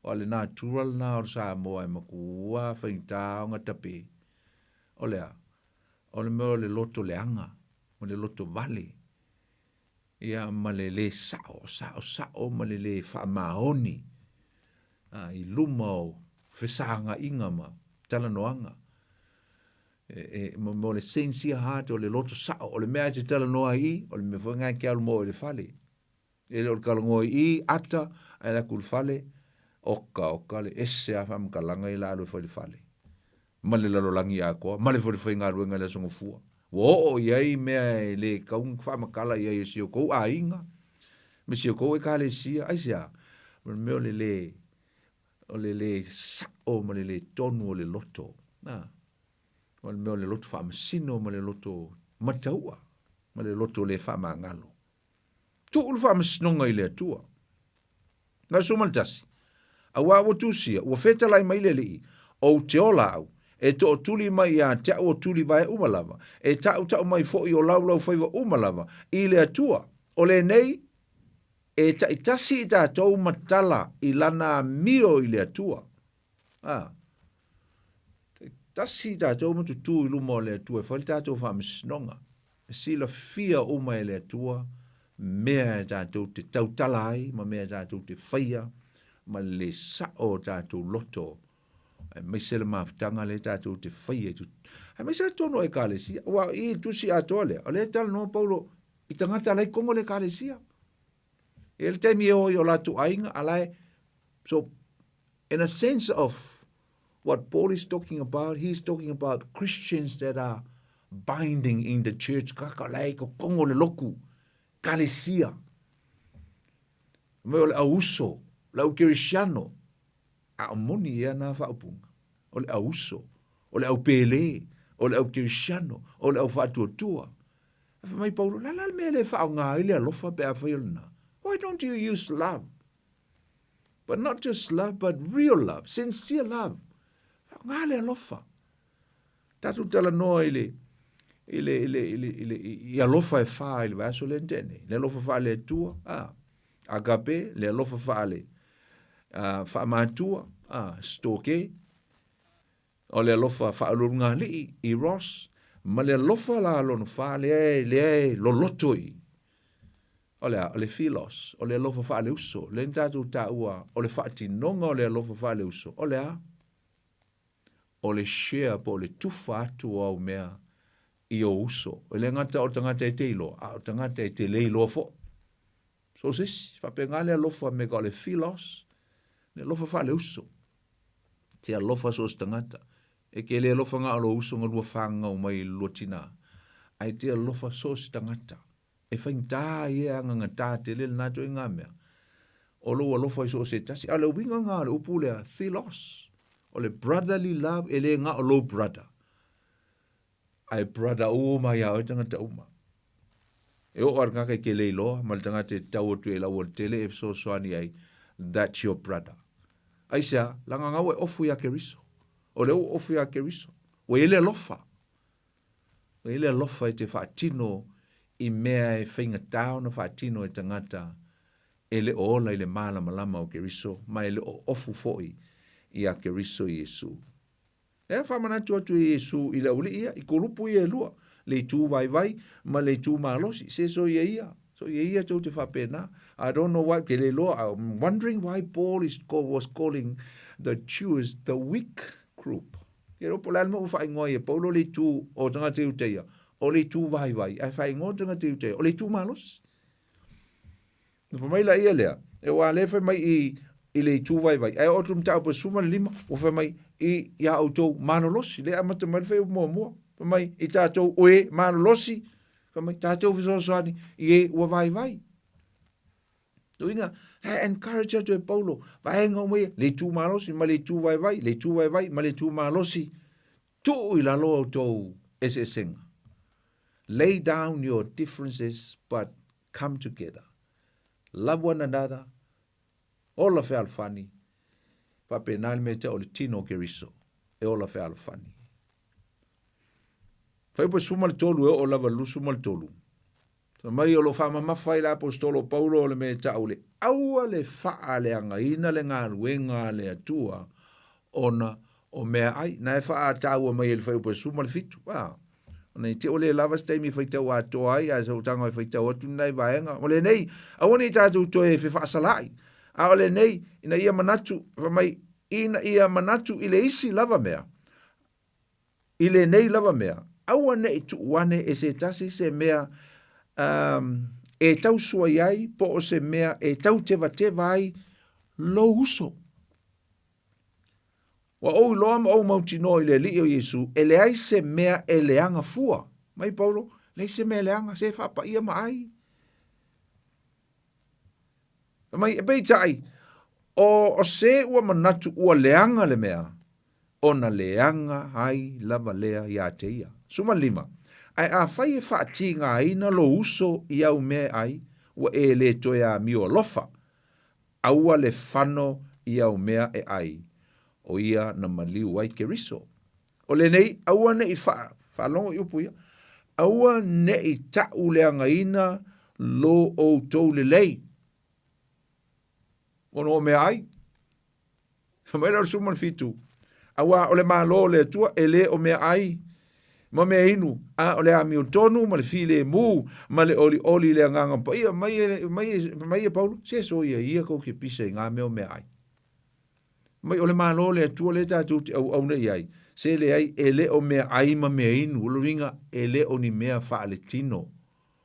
O ale natural na o sa moa e makua whainta o ngatape. O lea, o le meo le loto le anga, o le loto vale. Ia ma le sao, ma le whaamaoni. I luma o whesanga inga ma tala noanga. Mo le sensia hata o le loto sao, o le mea te tala noa i, o le me whangai ke alu mo le fale. E le o le kalangoa i ata, ai la kul fale, oka le ese a whamkalanga i la alu e fale. Ma le lalolangi a koa, ma le whai ngā ruenga le songo fua. Wo iai mea le kaung whamakala iai e sio kou a inga. Me sio kou e ka le sia, ai sia, me o le sao, ma le tonu o le loto. Ma le meo le loto whaamasino, ma le loto mataua, ma le loto le whaamangalo. Tu ulu whaamasinonga i le atua. Nga sumaltasi. A wawo tusia, ua whetalai mai le lii, o te ola au, e to tuli mai ia te o tuli vai umalava, e tau mai fo i o lau whaiva umalava, i le atua, o le nei, e ta itasi i tātou matala i lana mio i le atua. Tasi i tātou matutu i luma o le atua, e whali tātou whaamisnonga, e sila fia uma i le atua, mea e tātou te tautalai, ma mea tātou te whaia, ma le sao tātou loto, mai se le mafutanga le tātou te whaia. Mai se tono e kālesia, wa i tusi atoa lea, o le tala no Paulo, i tangata lai kongo le kālesia. E le taimi e o la tu ainga, alai, so, in a sense of what Paul is talking about, he's talking about Christians that are binding in the church, kaka lai ko kongo le loku, kālesia. Me o le auso, lau kirisiano, a moni ea nā whaupunga. O le auso, o le au pele, o le au kirisiano, o le au whatuatua. Awha mai Paulo, la me le whao ngā ile alofa pe a whailna. Why don't you use love? But not just love, but real love, sincere love. Ngā le alofa. Tatu tala noa ile i alofa e wha ile vaso le ntene. Le alofa wha le tua, agape, le alofa wha le whaamatua, stoke, o le alofa whaalurunga li, i Ross, ma le alofa la alonu wha le lolotoi, o le philos, o le alofa wha le uso, le ntatu ta ua, o le whaatinonga o le alofa wha le uso, o le share po le tufa atu au mea i o uso, o le ngata o tangata e te ilo, o tangata e te leilo fo. So sis, whapenga le alofa me ka o le philos, le alofa wha le uso, te alofa so tangata, e ke le alofa ngā alo uso ngā lua whanga o mai lua tina, ai te alofa so tangata, e whaingta ia ngā tā te le nato i ngā mea, o lo alofa i so se tasi, a le winga ngā le upu le philos, o le brotherly love, e le ngā o lo brother, ai brother o mai au tangata uma. E o ar ngaka ke leilo, ma le tangata e tau tu e lau o tele e so soani ai, that's your brother. Ai sea, langa ngau e ofu ya keriso. O leo ofu ya keriso. O ele lofa. O ele lofa e te whaatino i mea e whainga tau na whaatino e tangata ele o ola i le mala malama o keriso, ma ele o ofu foi i a keriso i Yesu. E whamanatu atu i Yesu i la uli ia, i kolupu i e lua. Le tu vai vai, ma le tu malosi. Se so ia. So ia tau te whapena. I don't know why, ke le loa, I'm wondering why Paul was calling the Jews the weak group. Ke ropo la mo whai ngoi e Paulo le tu o tanga te uteia. O le tu vai vai, ai whai ngoi tanga te uteia. O le tu malosi. Nufo mai la ia lea. E wa le whai mai i le tu vai vai. Ai o tum tau pa suma lima, o whai mai i ia autou manolosi. Le amata mai whai mua. Mai i tātou oe manolosi, mai tātou visosoani i e ua vai. Tuinga, I encourage you to Paulo, vaenga ume, le tu maalosi, ma le tu vai, ma le tu maalosi, tu i la loa tau esenga. Lay down your differences, but come together. Love one another, ola fe alfani, pape nalmete o le tino keriso, e ola fe alfani. Fai po suma le tolu e o lava lu suma le tolu. So mai o lo wha mawhai la apostolo Paulo o le me tau le aua le wha le angaina le ngā ruenga le atua ona o mea ai. Na e wha tau mai le fai po suma le fitu. Ona i te o le lava steimi fai tau atoa ai a sa utanga i fai tau atu nei vaenga. O le nei, a wani i tātou toe e wha salai. A o le nei, ina ia manatu, mai ina ia manatu i le isi lava mea. I le nei lava mea. Aua ne i tuuane e se tasi se mea e tau sua iai po o se mea e tau teva ai lo uso. Wa ou loa ma ou mautino i le li o Yesu e le ai se mea e leanga fua. Mai Paulo, le se mea leanga se whapa ia ma ai. Mai e pei tai o se ua manatu ua leanga le mea ona leanga ai lava lea ia te ia. Suma lima, ai a whai e whaati ngā ina lo uso i au mea ai, ua e le toe a mio lofa, aua le whano i au mea e ai, o ia na maliu ai ke riso. O le nei, aua ne I whalongo I upu ia. Aua ne I tau le angaina lo o tau le lei. Ono o mea ai. Mai rau suman fitu. Awa o le malo le tua ele o mea ai. Ma mea inu. A o le ami o tonu, ma le file mu, ma le oli le anganga pa. Ia, mai e Paulo, se so ia kou ke pisa I ngā mea o mea ai. Mai o le malo le tua le tātou te au nei ai. Se le ai ele o mea ai ma mea inu. Ulo ringa ele o ni mea wha le tino.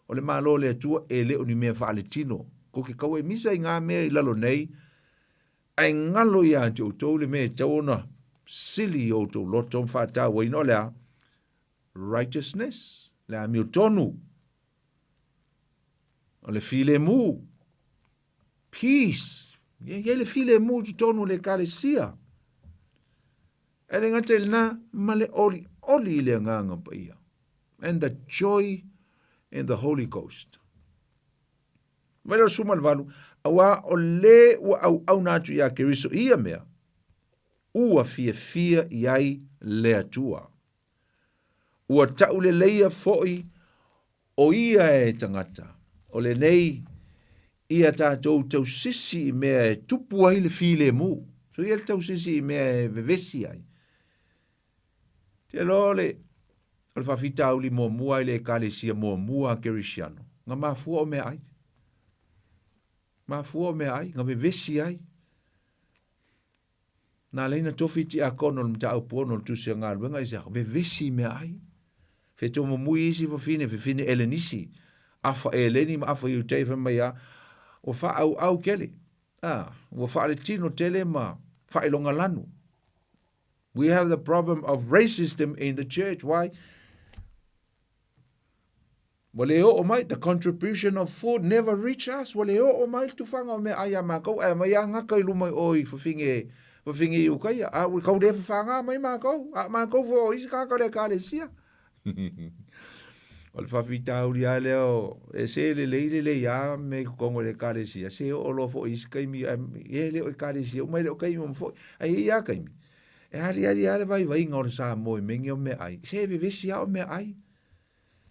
O le malo le tua ele o ni mea wha le tino. Ko ke kaua misa I ngā mea I lalo nei. Ai ngalo ia te o tau le mea tauona sili o tau loto mwhata wa ino lea righteousness, lea mi o tonu. O le file mu. Peace. Ye le file mu tu tonu le kalesia. E le ngata ilna ma le oli le nganga pa ia. And the joy in the Holy Ghost. Wela sumal valu. Awa o le ua au natu ia keriso ia mea. Ua fia iai le atua. Ua tau le leia foi o ia e tangata. O le nei ia tātou tau sisi mea e tupu ai le file mu. So ia tau sisi mea e vevesi ai. Te lo le whawhita uli mua le kalesia mua kerisiano. Nga mafua o mea ai. Mafua mea ai, nga vevesi ai. Nā leina tofi ti a kono le mta au pono le tusi a ngā luenga I sa, vevesi mea ai. Fe tō mui isi fine elenisi. Afa eleni ma afa iu teifa mai a. O wha au kele. O wha le tino tele ma wha ilonga lanu. We have the problem of racism in the church. Why? Wale o mai, the contribution of food never reach us. Wale o mai, tu whanga o me aia mākou. Ai mai a ngaka I lumai oi, whawhinge I ukai. A ui kau rewa whanga mai mākou. A mākou fo isi kāka le kāle sia. Wale whawhita uri a leo, e se le le ia me kongo le kāle sia. Se o lo fo isi kaimi, e leo I kāle sia. Umai leo kaimi o mfo. Ai ia kaimi. E hari ale vai ngā ora sā moi mengi o me ai. Se vevesi o me ai.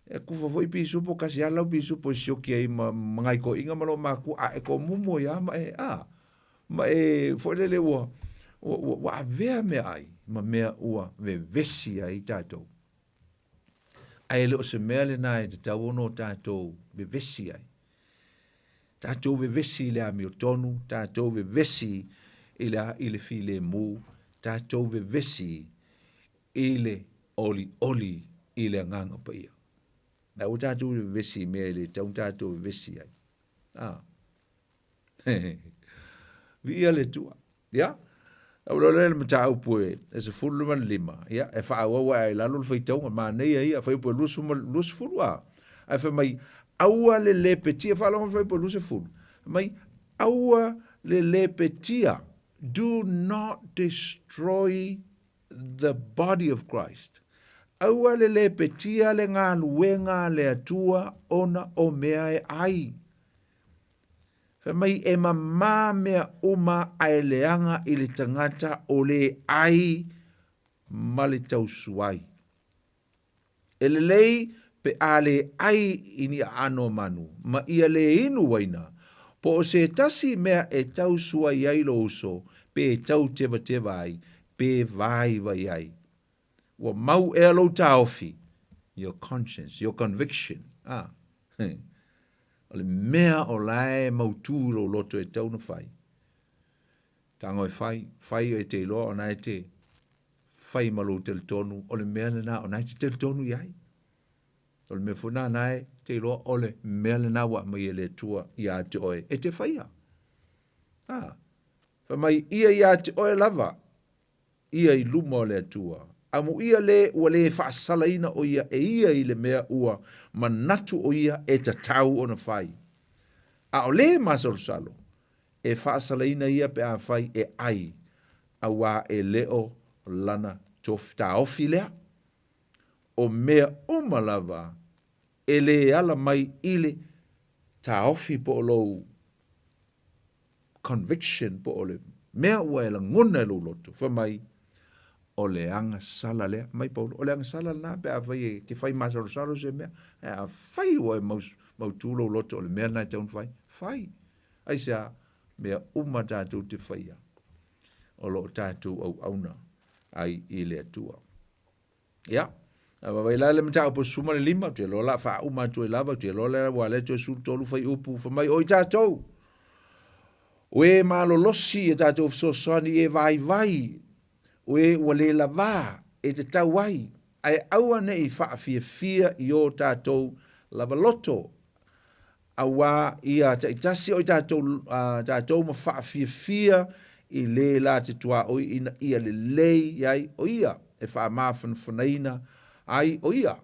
E kufa foi pisupo kasi ala pisupo sioki ai mangai ko inga malo maku a e ko mumo ya ma e foi le wa vea me ai ma mea ua vevesi ai tatou ai le o se mea le nai te tau ono tatou vevesi ai tatou vevesi le ami o tonu tatou vevesi ile file mu tatou vevesi ile oli ile nganga pa ia. Na o tātou vesi mea le tau tātou vesi ai. Via le tua. Ya? Au lo le mta au poe. E se fulu man lima. Ya? E wha awa ai lalo le whaitau. Ma nei ai. A whai poe lusu fulu a. A wha mai aua le petia. Wha longa whai poe lusu fulu. Mai aua le petia. Do not destroy the body of Christ. Aua le petia le ngā luenga le atua ona o mea e ai. Wha mai e mamā mea uma ai leanga I le tangata o le ai ma le tausuai. E le lei pe a le ai ini ano manu, ma ia le inu waina, po o se tasi mea e tausuai ai lo uso, pe e tau teva ai, pe vai vai ai. Wa mau e alo taofi, your conscience, your conviction. O le mea o lae mautu lo loto e tau na fai. Tango e fai e te loa o na e te fai malo tel tonu, o le mea le na o na e te tel tonu iai. O le mea funa na e te loa o le mea le na wa mai e le tua ia te oe, e te faia. Fa mai ia te oe lava, ia I luma o le tua. Amu ia le ua le whaasalaina o ia e ia I le mea ua manatu o ia e ta tau o na whai. A o le masorosalo e whaasalaina ia pe a whai e ai a wā e leo lana tof ta ofi lea. O mea umalava e le ala mai ile ta ofi po o lou conviction po o le mea ua e la nguna e lo loto. Wha mai o le anga sala lea, mai Paulo, o le anga sala na pe a fai ke fai masarosaro se mea, a fai o e mautulo loto o le mea nai taun fai, ai sea mea uma tātou te faia, o lo tātou au auna, ai i le atua. Ia, a vai la le mta po suma le lima, te lo la fa uma tu e lava, te lo le wa le tu sul tolu fai upu, fa mai o i tātou. Oe malo losi e tātou fsosani e vai, oe ua le lava e te tau ai, ai aua nei faa fia i o tātou lava loto, awa ia ta itasi o tātou ma faa fia i le la te tua o ia le lei iai o ia, e faa mawhanwhanaina ai o ia.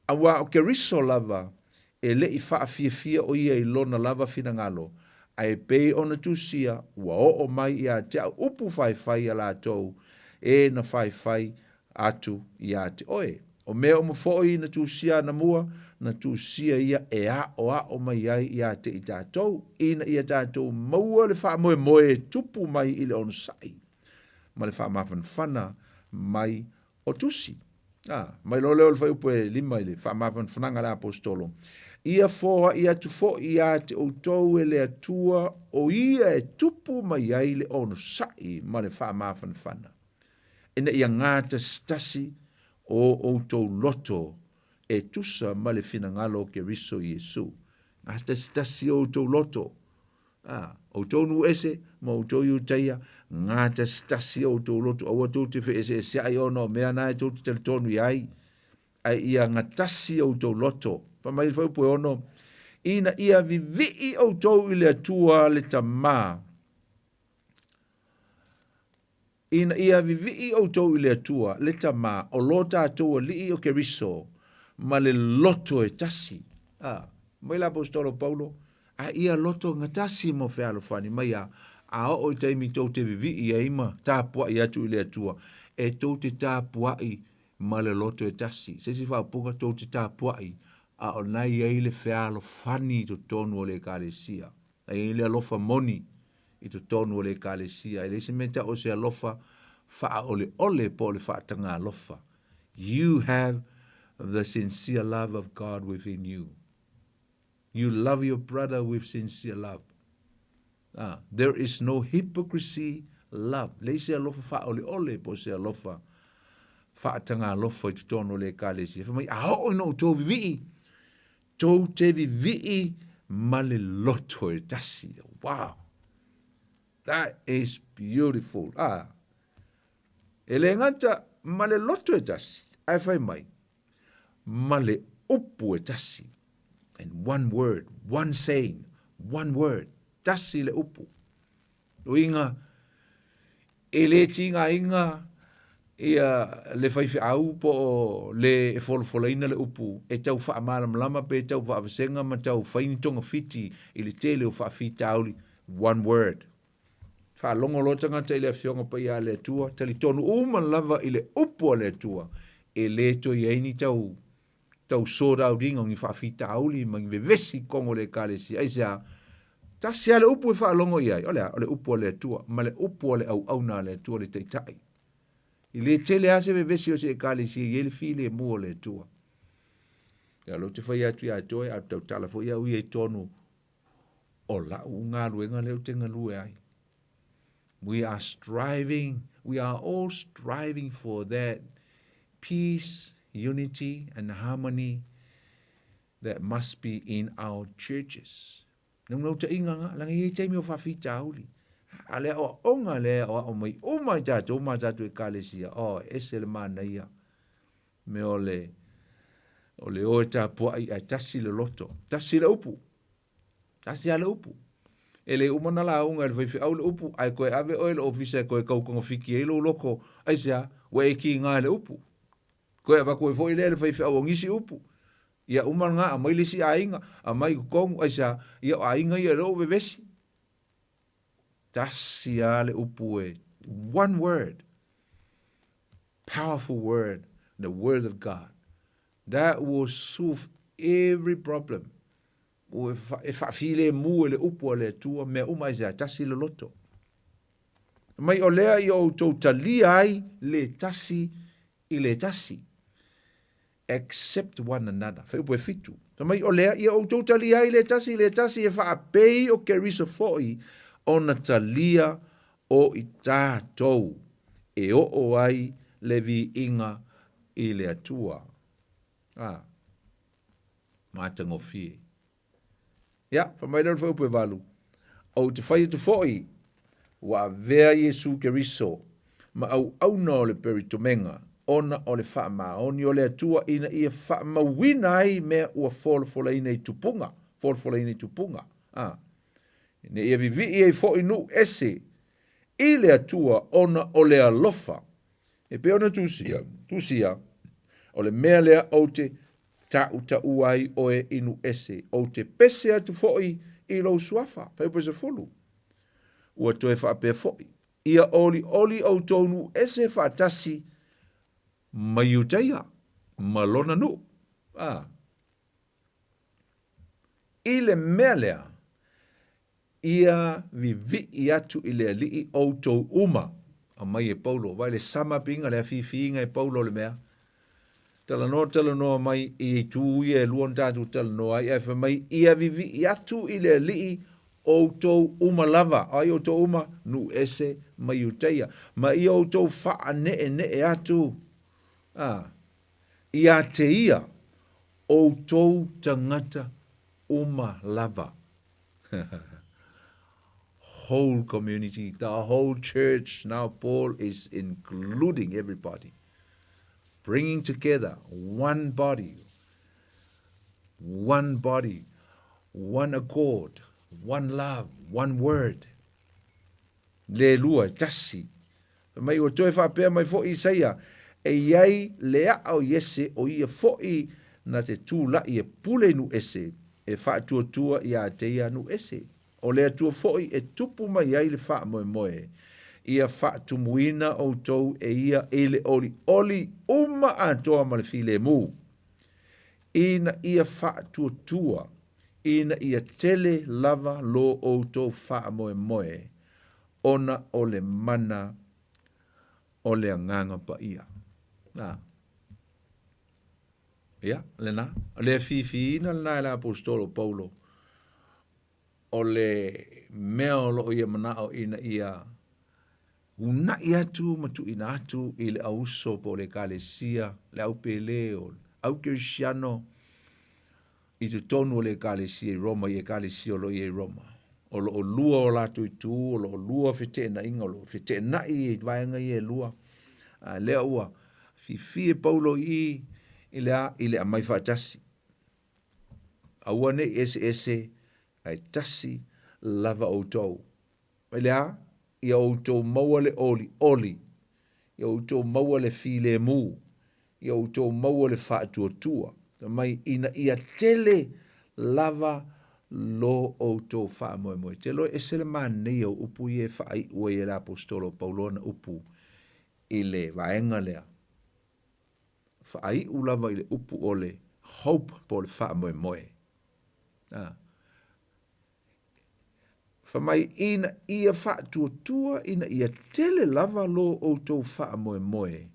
Awa o ke riso lava e le i faa fia o ia i lona lava fina ngalo, ai pei ona tusia ua o mai ia te upu fai a la tou e na fai atu ia te oe. O mea o mawhoi na tusia na mua, na tusia ia e o mai ai ia te i tātou, ina ia tātou maua le wha moe tupu mai i le onusai. Ma le wha mawhanwhana mai o tusi. Mai lo leo le wha upo e lima i le wha mawhanwhananga la apostolo. Ia fōha ia tu fo ia te outou e le atua o ia e tupu mai ai le onusai ma le wha mawhanwhana. Ina ia ngāta stasi o outou loto e tusa ma le finangalo ke riso Yesu. Ngāta stasi o outou loto. Outou nu ese, ma outou iu taia, ngāta stasi o outou loto. Aua tau te whi ese ese ai ono, mea nai tau te teletonu iai. Ai ia ngatasi o outou loto. Whamai le whaupu e ono, ina ia vivi outou i le atua le tamā. Ina ia vivi outou i le atua le tamā, o lo tātou li o ke riso, ma le loto e tasi. Mai la apostolo Paulo, a ia loto ngatasi mo whea fani, mai a o i taimi tau te vivi i aima, tāpua i atu i le atua, e tau te tāpua i ma le loto e tasi. Se si whapunga tau te tāpua i, a o nai ai le whea fani to tonu o le kālesia. Ai le alofa moni i to tonu o le kālesia. E le se meta o se alofa wha ole po le wha tanga alofa. You have the sincere love of God within you. You love your brother with sincere love. There is no hypocrisy love. Le se alofa wha ole po se alofa wha tanga alofa i to tonu o le kālesia. Whamai, a ho no tō vivi tau te vivi ma le loto e tasi. Wow. That is beautiful. E le ngata ma le loto e tasi. Ai whai mai. Ma le upu e tasi. And one word, one saying, one word. Tasi le upu. O inga, e le tinga inga, ia le faifi au po le folofolaina le upu e tau wha lama pe tau wha avasenga ma tau whaini tonga fiti i le tele o wha fita auli one word wha longo lotanga te le fionga pa ia le tua tali tonu uman lava i le upu le tua e le to iaini tau soda au ringa ngi wha fita auli ma ngi vesi kongo le kalesi aisa tasi ale upu e wha longo iai ole upu le tua ma le upu le au na le tua le teitai I le tele ase vevesi o se e kale si e le file mua le tua. Ia lo te whai atu ia toi, au tau tala fo ia ui e tonu o la ngā luenga leo te ngalue ai. We are all striving for that peace, unity and harmony that must be in our churches. Nung te inga nga, langi e teimi o whawhita auli. Ale o onga le o mai uma tatu e kalesia ese le mana ia me ole o ta po ai tasi le loto tasi le upu ele uma na la unga le fi au le upu ai ko ave oil office ko ko ko fiki e lo loko ai sia we ki nga le upu ko ava ko foi le fi au ngisi upu ia uma nga mai le si ainga mai ko ai sia ia ainga ia lo vevesi Tasi ale upue. One word. Powerful word. The word of God. That will solve every problem. If I feel mu le upu le tua me umaisa tasi le loto. Mai o lea i o tau talia ai le tasi i le tasi. Accept one another. Whai ue fitu. Mai o lea i o tau talia ai le tasi e whaapei o keriso foi o na talia o i tātou e o ai le vi inga i le atua. Mātango fie. Ia, whamairan whau pue walu. O te whai tu foi, wa vea Yesu Keriso, ma au na o le peritomenga, ona o le wha maoni o le atua ina ia wha mawina ai mea ua wholofola ina i tupunga. Wholofola ina i tupunga. Ne ia vivi i foi nu ese, i le atua ona o le alofa. E pe ona tusia, o le mea lea o te ta uai o e inu ese, o te pese atu foi i lo suafa, pepe se fulu. Ua toe wha pe foi. Ia oli o tonu ese wha tasi mai uteia, malona nu. I le mea lea, ia vivi i atu i le alii o tau uma, a mai e Paulo, vai le sama pinga le afifinga e Paulo le mea. Talanoa mai i tu ia luon tatu talanoa ai fa mai ia vivi i atu i le alii o tau uma lava, ai o tau uma nu ese mai uteia, ma i o tau faa ne atu, ia te ia o tau tangata uma lava. Whole community, the whole church, now Paul is including everybody, bringing together one body, one accord, one love, one word. Le lua tasi. Mai o toe whapea mai fo Isaia, e iai lea au yese o ia fo i na te tū la i e pule nu ese, e wha tua i a teia nu ese. O lea tua foi e tupu mai ai le wha moe. Ia wha tumuina o tau e ia e le oli uma antoa ma le file mu. Ina ia wha tua, ina ia tele lava lo o tau wha moe. Ona o le mana o le anganga pa ia. Ia, lena. Le fifi ina lena la apostolo Paulo. O le mea o lo ia manao ina ia una ia tu matu ina atu i le auso po le kalesia, le au pele o au Cristiano i te tonu o le kalesia i Roma, i e kalesia o lo i Roma. O lo lua o latu i tu, o lo lua fete na inga, o lo fete na i vaenga i e lua. Lea ua, fie Paulo i le amai whaatasi. Aua ne ese ai tasi lava o tau. Mai lea, ia o tau maua le oli. Ia o tau maua le file mu. Ia o tau maua le whaatua. Mai ina ia tele lava lo o tau wha moe. Te lo ese le manei o upu i e whaai ua i la apostolo Paulo na upu i le vaenga lea. Whaai u lava i le upu o le hope po le wha moe. Whamai ina ia wha tua, ina ia tele lava lo o tau wha moe.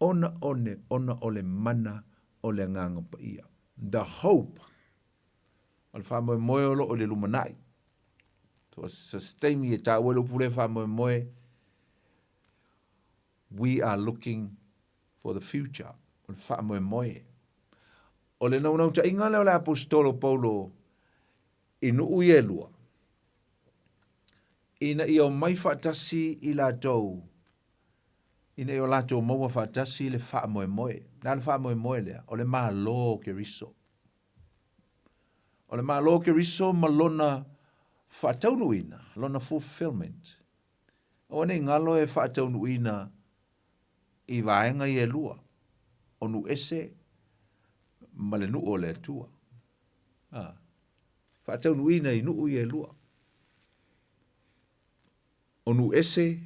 Ona ole mana o le nganga pa ia. The hope. Al wha moe o le lumanai. To sustain ia ta welo pule wha moe. We are looking for the future. Al wha moe. O le nau ta inga leo le apostolo Paulo inu uielua. Ina i o mai whaatasi i la tau. Ina i o la tau maua whaatasi le wha moe. Nā le wha moe lea. O le maa lo ke riso. O le maa lo ke riso ma lona whaataunuina. Lona fulfillment. O ne ngalo e whaataunuina i vaenga i e lua. O nu ese ma le nu o le atua. Whaataunuina i nu i e lua. Onu ese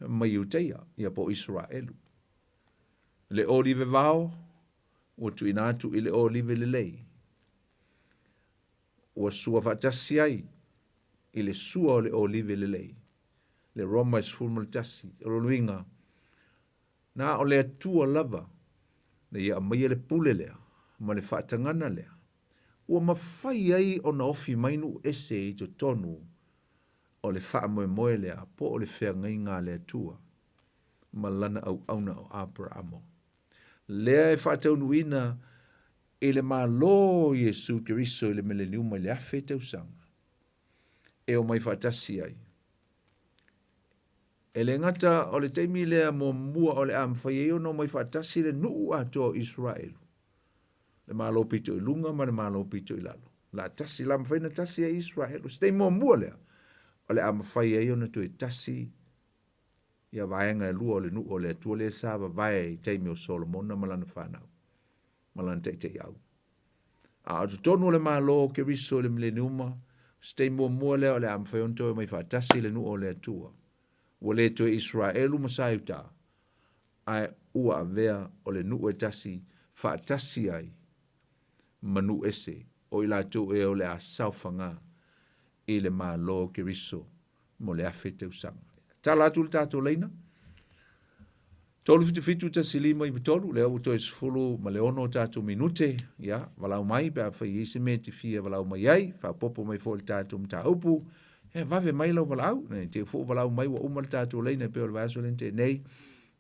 mai uteia ia po Israelu. Le olive vao, ua tu inatu i le olive le lei. Ua sua fatasi ai i le sua o le olive le lei. le Roma is full maltasi, o lo luinga. Na o le atua lava, le ia mai le pule lea, ma le whaatangana lea. Ua mawhai ai o na ofi mainu ese i to tonu, o le wha moe moe lea, po o le whea ngai ngā le atua, ma lana au auna o Abrahamo. Lea e whaataunuina, e le malo Yesu Kiriso i le mele niuma i le awhi tau sanga. E o mai whaatasi ai. E le ngata o le teimi lea mo mua o le amwhai e o no mai whaatasi le nuu ato Israelu. Le malo pito i lunga ma le malo pito i lalo. La tasi la mwhaina tasi e Israelu. Stei mo mua lea. O le amwhai e o na tu e tasi ia vaenga e lua o le nuu o le atua le sāwa vae i teimi o Solomona malana whanau. Malana te au. A atu tonu le malo ke riso le mileniuma. Stei mo mua lea o le amwhai onto e mai whaatasi le nuu o le atua. Ua le to Israelu masai uta. Ai ua avea o le nuu e tasi whaatasi ai. Manu ese o ila tu e o le a saufanga i le malo ke riso mo le awhete usanga. Tala atu le tātou leina. Tolu fitu ta silima i bitolu, leo uto e sifulu ma le ono tātou minute, ya, walau mai, pa whai isi me ti fia walau mai ai, wha popo mai fo le tātou mta upu, he vave mai lau walau, te fo walau mai wa umal tātou leina pe o le vaso lente nei,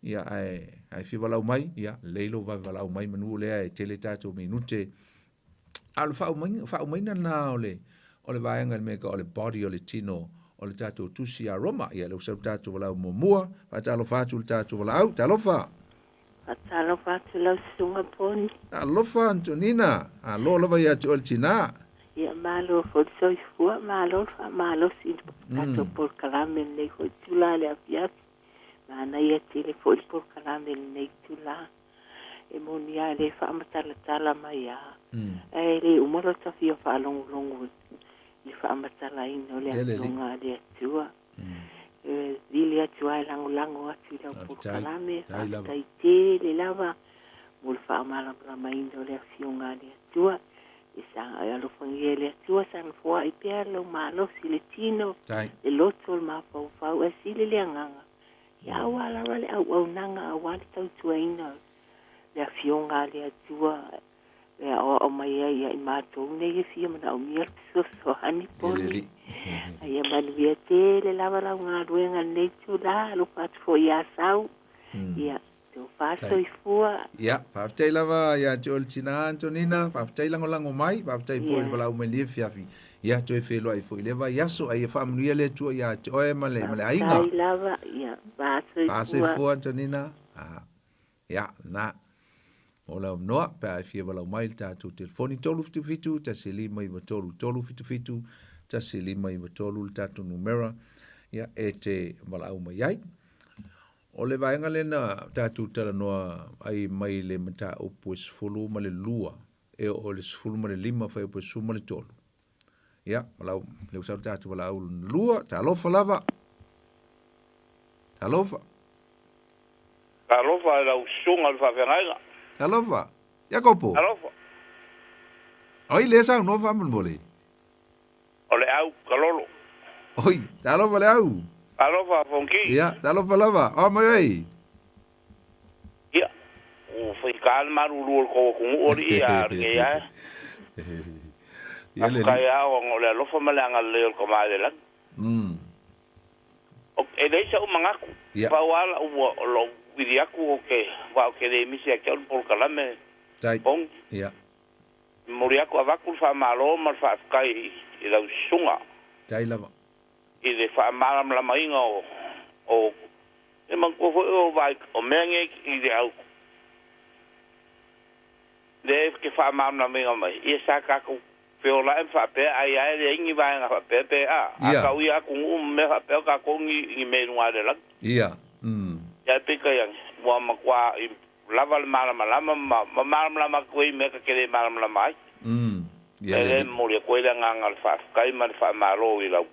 ya, ai fi walau mai, ya, leilo vave walau mai manu lea e tele tātou minute, alu wha umaina na o le vaenga meka o le body o le tino, o le tātou tusi a Roma, ia leu sau tātou walau mua, pa talo fatu le tātou walau, talofa. Talofa tu lau sunga poni. Talofa, Antonina, alo lava ia tu altina. Ia malo fodso i fua, malo si tātou por kalame nei hoi tula le aviati. Mana ia tele foi por kalame nei tula. E monia le whaamatala mai a. E le umaro tawhia whaalongu i whaamatala ino le atunga le atua. Vili atua e lango atu i lau porkalame, whaatai te le lava, mo le whaamalamala ino le afiunga le atua. I sanga e alofangia le atua sang fua i pēr lau malosi le tino, le loto le mawhau e sile le anganga. Ia awala le au nanga awali tau tua ino, le afiunga le atua, o mai ia i mātou nei e fia mana o mia so hani poni. Ia manvia te le lava lau ngā ruenga nei tu la, lo patu fo ia sau. Ia, tō whātou i fua. Ia, whaaftei lava, ia te oltina Antonina, whaaftei lango mai, whaaftei fo i walau me lia fiafi. Ia, tō e whelua i fo i lewa, iaso, ai e whaamanuia le tua, ia te oe male ainga. Whaaftei lava, ia, whātou i fua. Whātou i fua Antonina. Ia, na. O lau noa, pe ai fia walau mai tātou telefoni tolu fitu, ta se lima i watolu tolu fitu, ta se lima i watolu tātou numera, ia e te walau mai ai. O le vaenga lena tātou tala noa ai mai le mata upu e sifulu ma le lua, e o le sifulu ma le lima fai upu e su ma le tolu. Ia, walau, leu sau tātou walau lua, ta alofa lava. Ta alofa. Ta alofa e lau sunga le whawhengainga. Alofa, Jacopo. Alofa. Oi, le sa no fa mole. O le au kalolo. Oi, alofa le au. Alofa fonki. Ia, alofa lava. O mai ai. Ia. O foi calma ru ko ori ia ke ia. Ia le. Ka ia o le alofa malanga le ko mai le. O e dei sa o mangaku. Pa wala o lo Viriaku o ke wa ke de misi ke por kalame tai bong ia moriaku avaku fa malo mal fa kai i la sunga tai lava i de fa malam la mainga o e man ko o vai o menge i de au de ke fa malam la mainga mai i sa ka ko peola en fa pe ai ai de ingi vai nga fa pe a ka uia ku me fa pe ka ko ngi me no de la ia ya pika yang wa makwa lava malama lama ko i me ka kele malama mai ya le mo le ko le nganga fa kai mal fa malo i la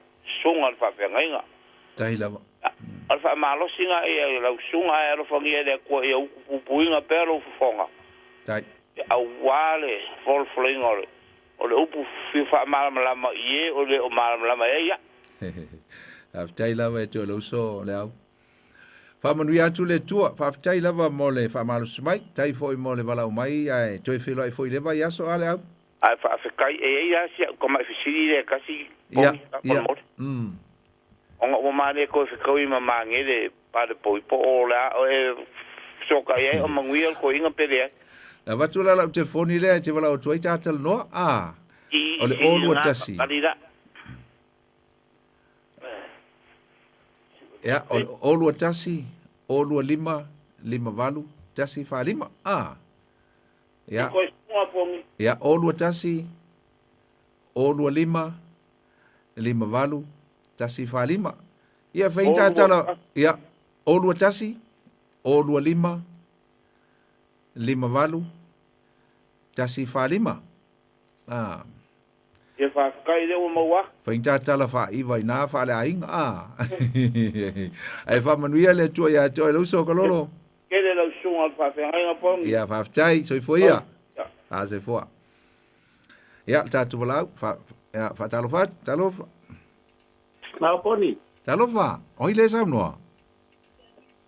sunga fa fa ngai tai lava al fa malo singa e la sunga e lo fongi de ko e u puinga pero fonga tai au wale vol flingo o le upu fi fa malama lama ye o le malama lama e ya Aftai lava e to lo so le au. Fa manu ya tu le tua, fa aftai lava mo le fa malu smai, tai foi mo le vala mai ai toi filo ai foi le vai aso ale au. Ai fa kai e ia sia ko mai fisiri le kasi. Ya. O ma le ko se ko i mama ngele pa de poi po ola o e so kai o mangui ko inga pele. La va tu la telefoni le te vala o toi tatal no a. O le olu tasi. Ya, olu tasi, olu lima valu, tasi fa lima. Ya. Ya, olu tasi, olu lima valu, tasi fa lima. Ya, feinta tala, ya, olu tasi, olu lima valu, tasi fa lima. E fa kai le o maua. Feinta tala fa iwa ina fa le ainga. Ai fa manuia le tua ya to le uso kololo. Ke le lo sunga fa fe ainga pon. Ya fa tai so foi ya. Se foi. Ya tatu wala fa ya fa talo fa. Ma poni. Talo fa. Oi le sa no.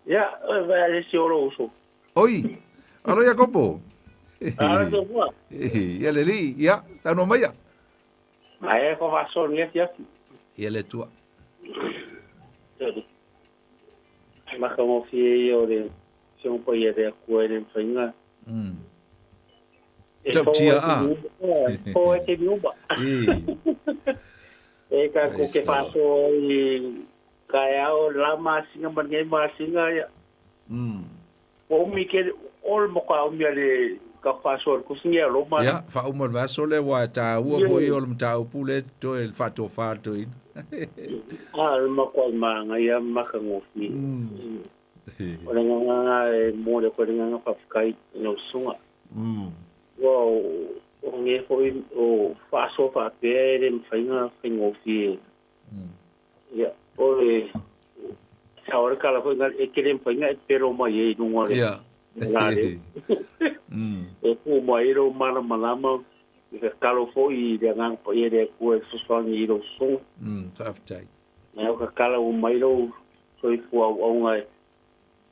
Ya, va le si oro uso. Oi. Alo ya kopo. Se foi. Ya le li, ya, sa no maya. Ai ko va so ni ati. Ia le tua. Ma como fie yo de se un po ye de cuore in finga. Tau tia a. Po e te nuba. E ka ko ke paso i kaya o lama singa mangai ma singa ya. O mi ke ol mo ka o mi ale ka paso ko singa lo ma. Ya, fa umor va so le wa ta u vo i ol mta u pule to el fato fato in. Ma ko ma nga ya ma ka ngofi. Ora nga e mo le ko nga fa kai no sunga. Wow, o nge foi o faso fa pere mfainga ngofi. Ya, ore saur kala foi ngal ekere mfainga pero ma ye nungwa. Ya. E ku mai ro mana malama ke kalo foi de ngang po ye de ku so song i ro so. Taftai. Na o ka kala o mai ro foi fu o ngai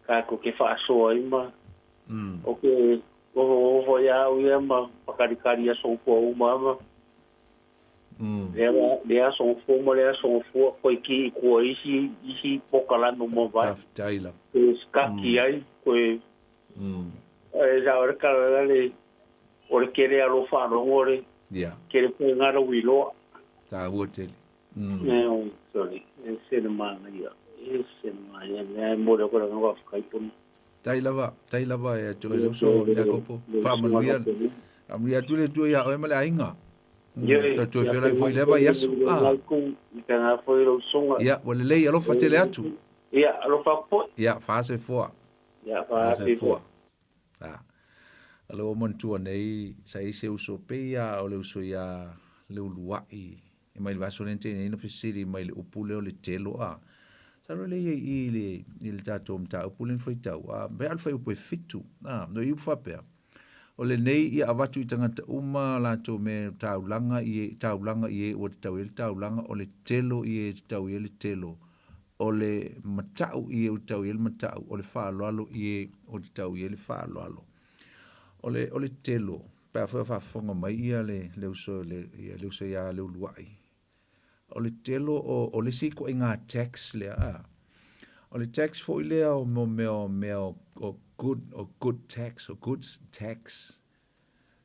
ka ko ke fa so ai ma. Okay. O ya o ya ma pakari ya so fu o mama. Le so fu mo le so fu ko ki ko isi pokala no mo vai. Taftai la. Ska ki ai ko ora kala le ora kere alo fa no ore kere po ngara wilo ta hotel no sorry ese de mana ya ese mana ne mo de ko ngwa fa pun tai lava ya to le so ya kopo fa manuia amria tu le tu ya o mala ainga ta tu fe la foi leva yes kana foi ro songa ya wala le alo fa tele atu ya alo fa po ya fa se fo ya fa se fo alo mon tu nei sai se uso peia o le uso ya le uluai e mai va solente nei no fisiri mai le upule o le telo sa le il tato mta upule foi tau be al foi po fitu no i fa pe o le nei ia avatu i tangata uma la to me taulanga i o taulanga o le telo i tau i le telo o le matau i o tau i le matau o le fa alo i o tau i le fa alo o le telo pa fa fonga mai ia le uso ya le luai o le telo o le siko inga tax le o le tax fo ile o meo o good tax o goods tax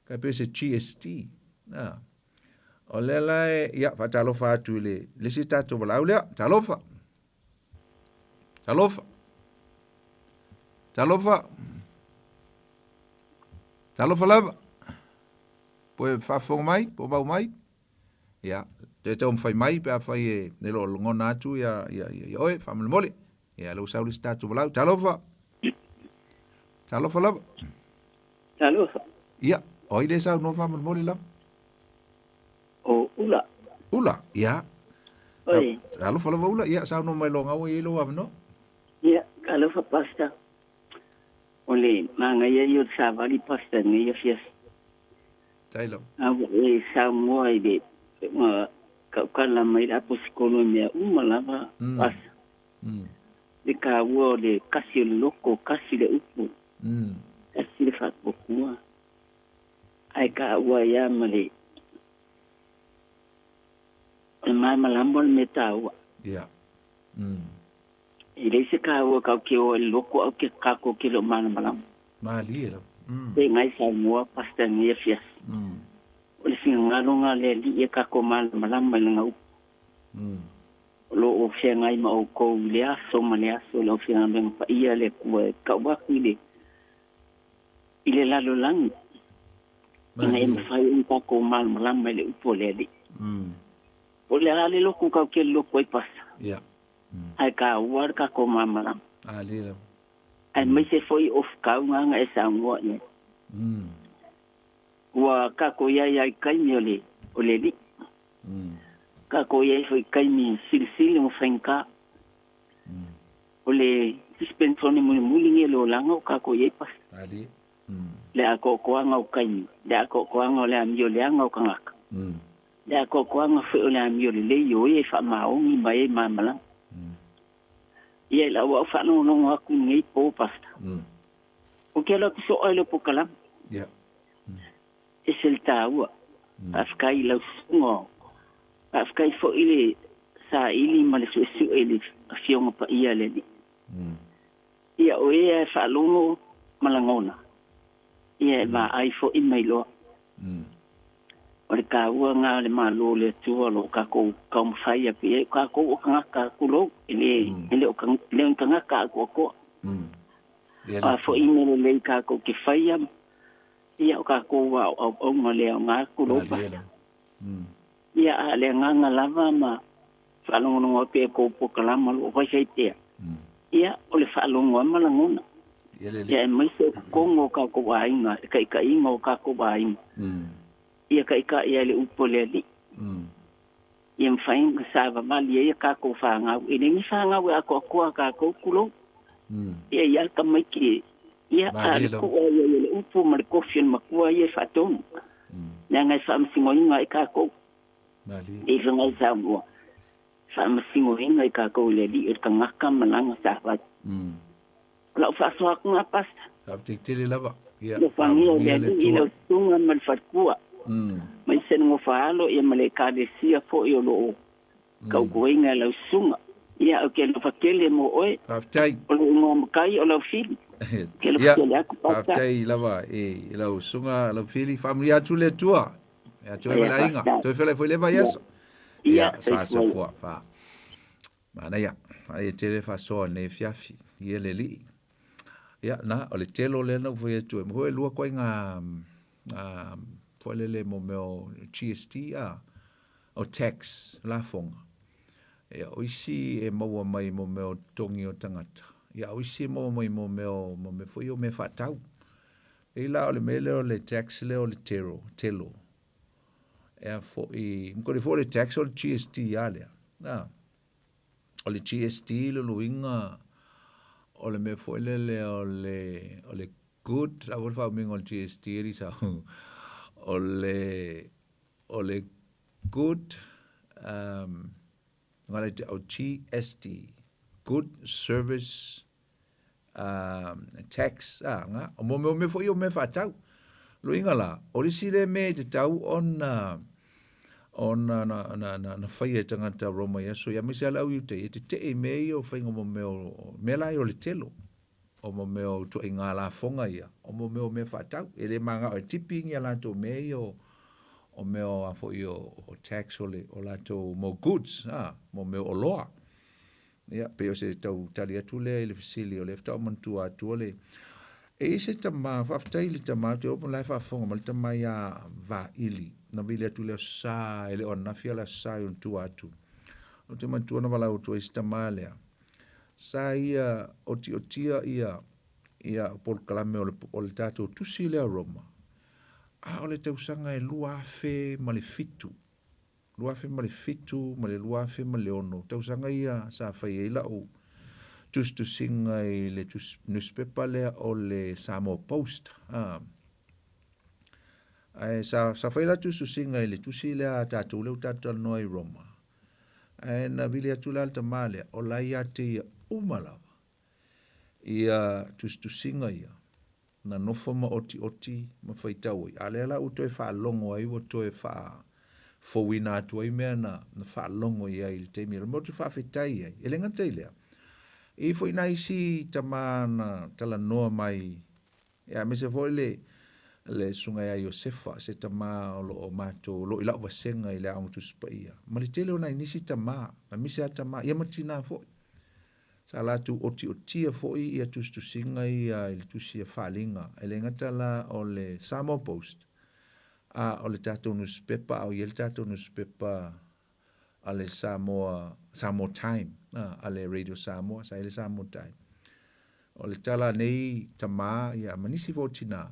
ka pe se GST o le lai ya fa talo fa tu le sita to bala le talofa lava. Poe fa fo mai, po ba mai. Ya, te tom fai mai pe fai ne lo ngona tu ya oi fa mole. Ya lo sa sta tu blau talofa lava. Talofa. Ya, oi de sa no fa mole la. O ula. Ya. Oi. Talofa lava ula, ya sa no mai lo ngawo ye lo no. Ya, talofa pasta. Ole, manga ia yo savali pasta ni ya fies. Tailo. E sa moi de kala mai la posikolo mea lava pas le ka wo le kasi le loko kasi le upu kasi le fatbokua ai ka wa ya male mai malambol metawa ya ile se ka wa ka ke o loko o ke ka ko ke lo mana malam mali lo te ngai sa mo pasta ni fias o le singa longa le li e ka ko mana malam mai nga lo o fe ngai ma o ko le aso ma le aso lo fe ngai pa ia le ku ka wa ku ile la lo lang ngai ma fa un pa ko mana malam mai le upo le li o le ale lo ku ka ke lo ko pasta ya ai ka war ka ko mana ali lo ai mai se foi of ka nga e sa mo ne wa ka ko ya kai mi o le li ka ko ya foi kai mi silsil mo fenka o le dispensoni mo mulinge lo langa ka ko ye pas ali le ko ko nga kai mi le ko nga le am yo le nga ka nga le ko nga fe o le am yo le yo e fa ma o mi mai ma mala ye la wa fa no no ku ngai po pasta o ke la ku so ai le po kala ya es el tawa afkai la sungo afkai fo ile sa ili male su ile afiong pa ia le di ia o e fa longo malangona ia ma ai fo emailo o le ka ua nga le malo le tua lo ka ko kam fai a pe ka ko ka ku lo ile o kan le kan ka ko a fo email le ka ko ke fai ia o ka ko wa o ngale nga ku lo pa ia le nga lava ma fa longo no pe ko po kala ma lo fa sai te ia o le fa longo ma la ngona ia mai se ko ngo ka ko wa inga ka ingo ka ko wa inga ia ka ia le upo le li ia mfain sa va mal ia ka ko fa nga ine ni fa nga wa ko ka ko kulo ia ka mai ki ia ko le upo mar ko fien ma ko ia fa ton nga sa msingo inga ka ko mali e nga sa mo sa msingo inga ka ko le li ka ngaka malanga sa va la fa so ka nga pas abtik tele lava ia fa ngia le ilo tunga mal fa ko mai sen ngo faalo ia male ka de sia fo yo lo ka ko inga la sunga ia o ke no fakele mo oe aftai o ngo kai o la fili ke lo fakele aku pa aftai lava e la sunga la fili familia tu le tua ya tu e la inga tu fele foi leva yes ia sa se fo fa mana ia ai tele fa so ne fiafi ia le li ia na o le telo le no foi tu mo e lua ko inga le mo meo GST o tax la fonga e o isi e maua mai mo meo tongi o tangata ia o isi mo meo mo me foi o me fatau e la o le mele o le tax le o le telo e fo i mko le fo le tax o le GST ale o le GST lo luinga o le me foi le o le good a vol fa mingo o GST ri sa o le good ngale o GST good service tax nga mo me fo yo me fatau lo ingala o le sile me te tau on na fai tanga ta Roma ya so ya me sala u te me yo fai ngo me la yo le telo o mo meo tu inga la fonga ia o mo meo me fatau ele manga o tipping ia la to meo o meo a fo io o tax o la to mo goods mo meo o loa ia pe o se tau talia tu le fisili o le fta mo tu a tu le e se tama fa fta ili tama te open life a fonga mal tama ya va ili na vile tu le sa ele on na fia la sa un tu a tu o te man tu na vala o tu istamale sa ia o tia ia por kalame o le tato tusi le Roma o le tausanga e luafe malefitu male luafe male ono tausanga ia sa fai ila o tu singa i le newspaper le o le Samoa Post Ai sa faila tu su singa ile tu sila tatu le tatu no i Roma. Ai na vile tu la tamale o la ia te umala. Ia tu singa ia. Na nofo ma oti ma faitau. Ale la uto e fa longo ai o to e fa fo wina tu ai me na fa longo ia il te mi mo tu fa fitai ai. Ele ngata ile. E foi na isi tamana tala noa mai. Ya me se foi le sunga ya Josefa se tama o mato lo ila wa senga ila au tu spaia ma le tele ona inisi tama ma misa tama ya matina fo sala tu oti fo ia tu singa ia il tu sia falinga ele ngata la o le Samo Post o le tato newspaper o el tato newspaper ale Samo Time ale Radio Samoa sa ele Samo Time o le tala nei tama ia manisi fo tina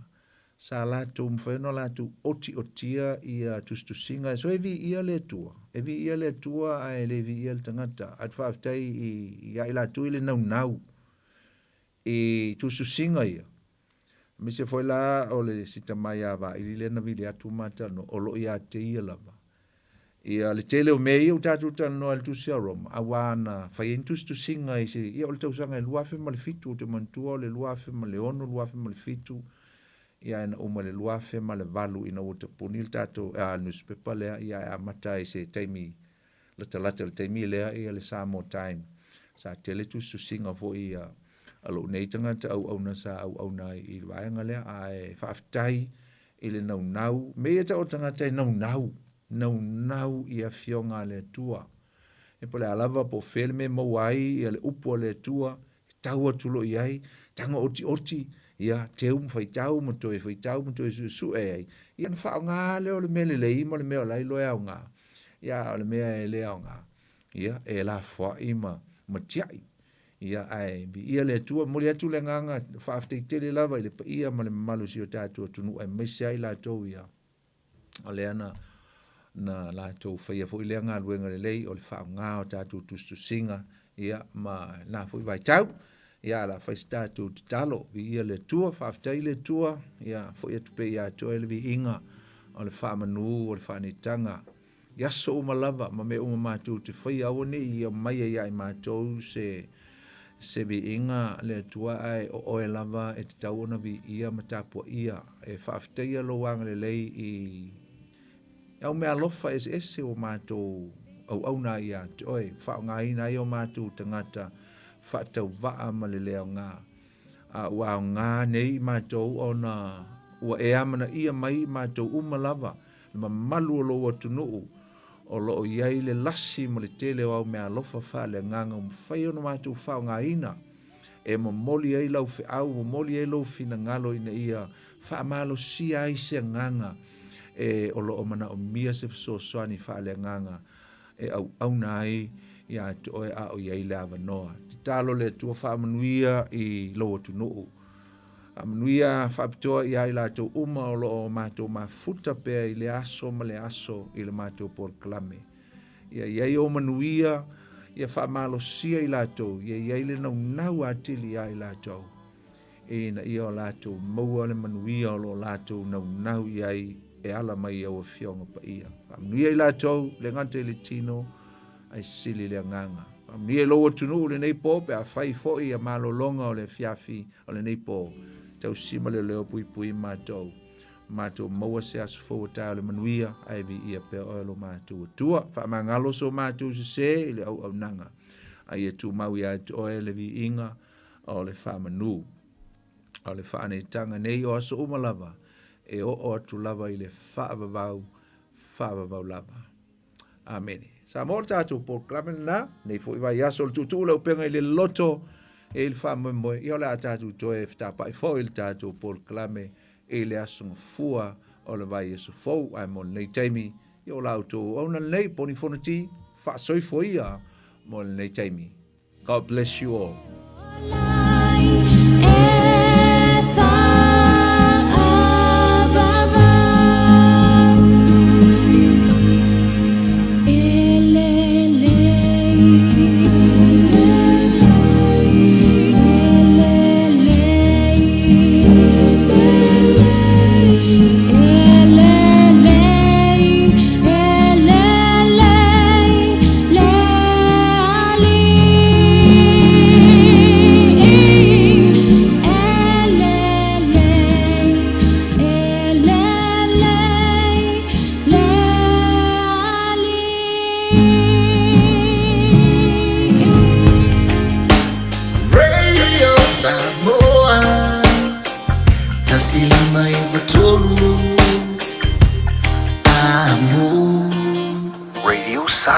sa la tu mfeno la tu otia ia tu singa so evi ia le tua a ele vi ia tangata at fa tai ia ila tu ile nau e tu singa ia me se foi la o le sitamaya va ile na vi le atu mata no o lo ia te ia lava ia le tele o mei o tatu no al tu sia rom awana fa in tu singa i se ia o le tau sanga lua fe mal fitu te mantua le lua fe mal ono lua fe mal fitu ia ina uma le luafe ma le valu ina uta punil tato newspaper lea ia amata i se taimi le talata le taimi lea ia le Samo Time sa tele tu singa fo ia alo nei tangata au na sa au na i waenga lea ai whaaftai i le nau me ta o tangata i nau ia fionga le tua e pole alava po filme mo wai ia le upo le tua taua tulo iai tanga oti ia te faitau mo to su ia na fa nga le o le mele le mo le me o lai lo ya nga ia o le me le nga ia e la fo ima mo tiai ia ai bi ia le tu mo le tu le nga fa afte tele lava ile ia mo le malu si o tatu tunu ai me sai la to ia o le ana na la to fa ia fo ile nga luenga le o le fa nga o tatu tu singa ia ma na fo vai tau ia la faista tu talo vi ia le tua faftai le tua ia fo ia tupe ia to ele vi inga o le fa manu o le fa ni tanga ia so malava ma me uma tu te fai au ni ia mai ia ma to se vi inga le tua ai o e lava e te tau na vi ia matapo ia e faftai lo wang le lei i au me alofa ese o ma to au na ia oi fa nga ina i o ma tu tangata fatau va ma le leo nga wa nga nei ma to ona wa e amana ia mai ma to umalava ma malu lo watu no o lo ia le lasi mo le tele wa me alofa fa le nga mfai ona ma to fa nga ina e mo moli ai lau fe au mo moli ai lo fina ngalo ina ia fa malo si ai se nganga e o lo mana o mia se so swani fa le nganga e au nai ia to a o ia lava noa talo le tu fa manuia i lo tu no manuia fa to ia ila to uma o lo ma to ma futa pe ile aso ma le aso ile ma to por clame ia o manuia ia fa malo sia ila to ia ile no nau atili ia ila to ina ia la to mo le manuia o lo la to no nau ia e ala mai o fionga pa ia manuia ila to le ngante le tino ai sili le nganga ni lo tunu le nei po pe a fai fo ia malo longa o le fiafi o le nei po tau sima le leo pui mato mo se as fo ta le manuia ai vi ia pe o lo mato tua fa mangalo so mato se le au nanga ai tu mau ia o le vi inga o le fa manu o le fa nei tanga nei o so umalava e o tu lava ile fa vau lava amen sa molta tu por clamen na nei foi vai aso tu le penga ile loto e il famo mo io la tatu to e sta pa foi il tatu por clame e le aso fua o le vai eso fo ai mon nei taimi io la auto ona nei poni fonati fa soi foia mon nei taimi. God bless you all. Ele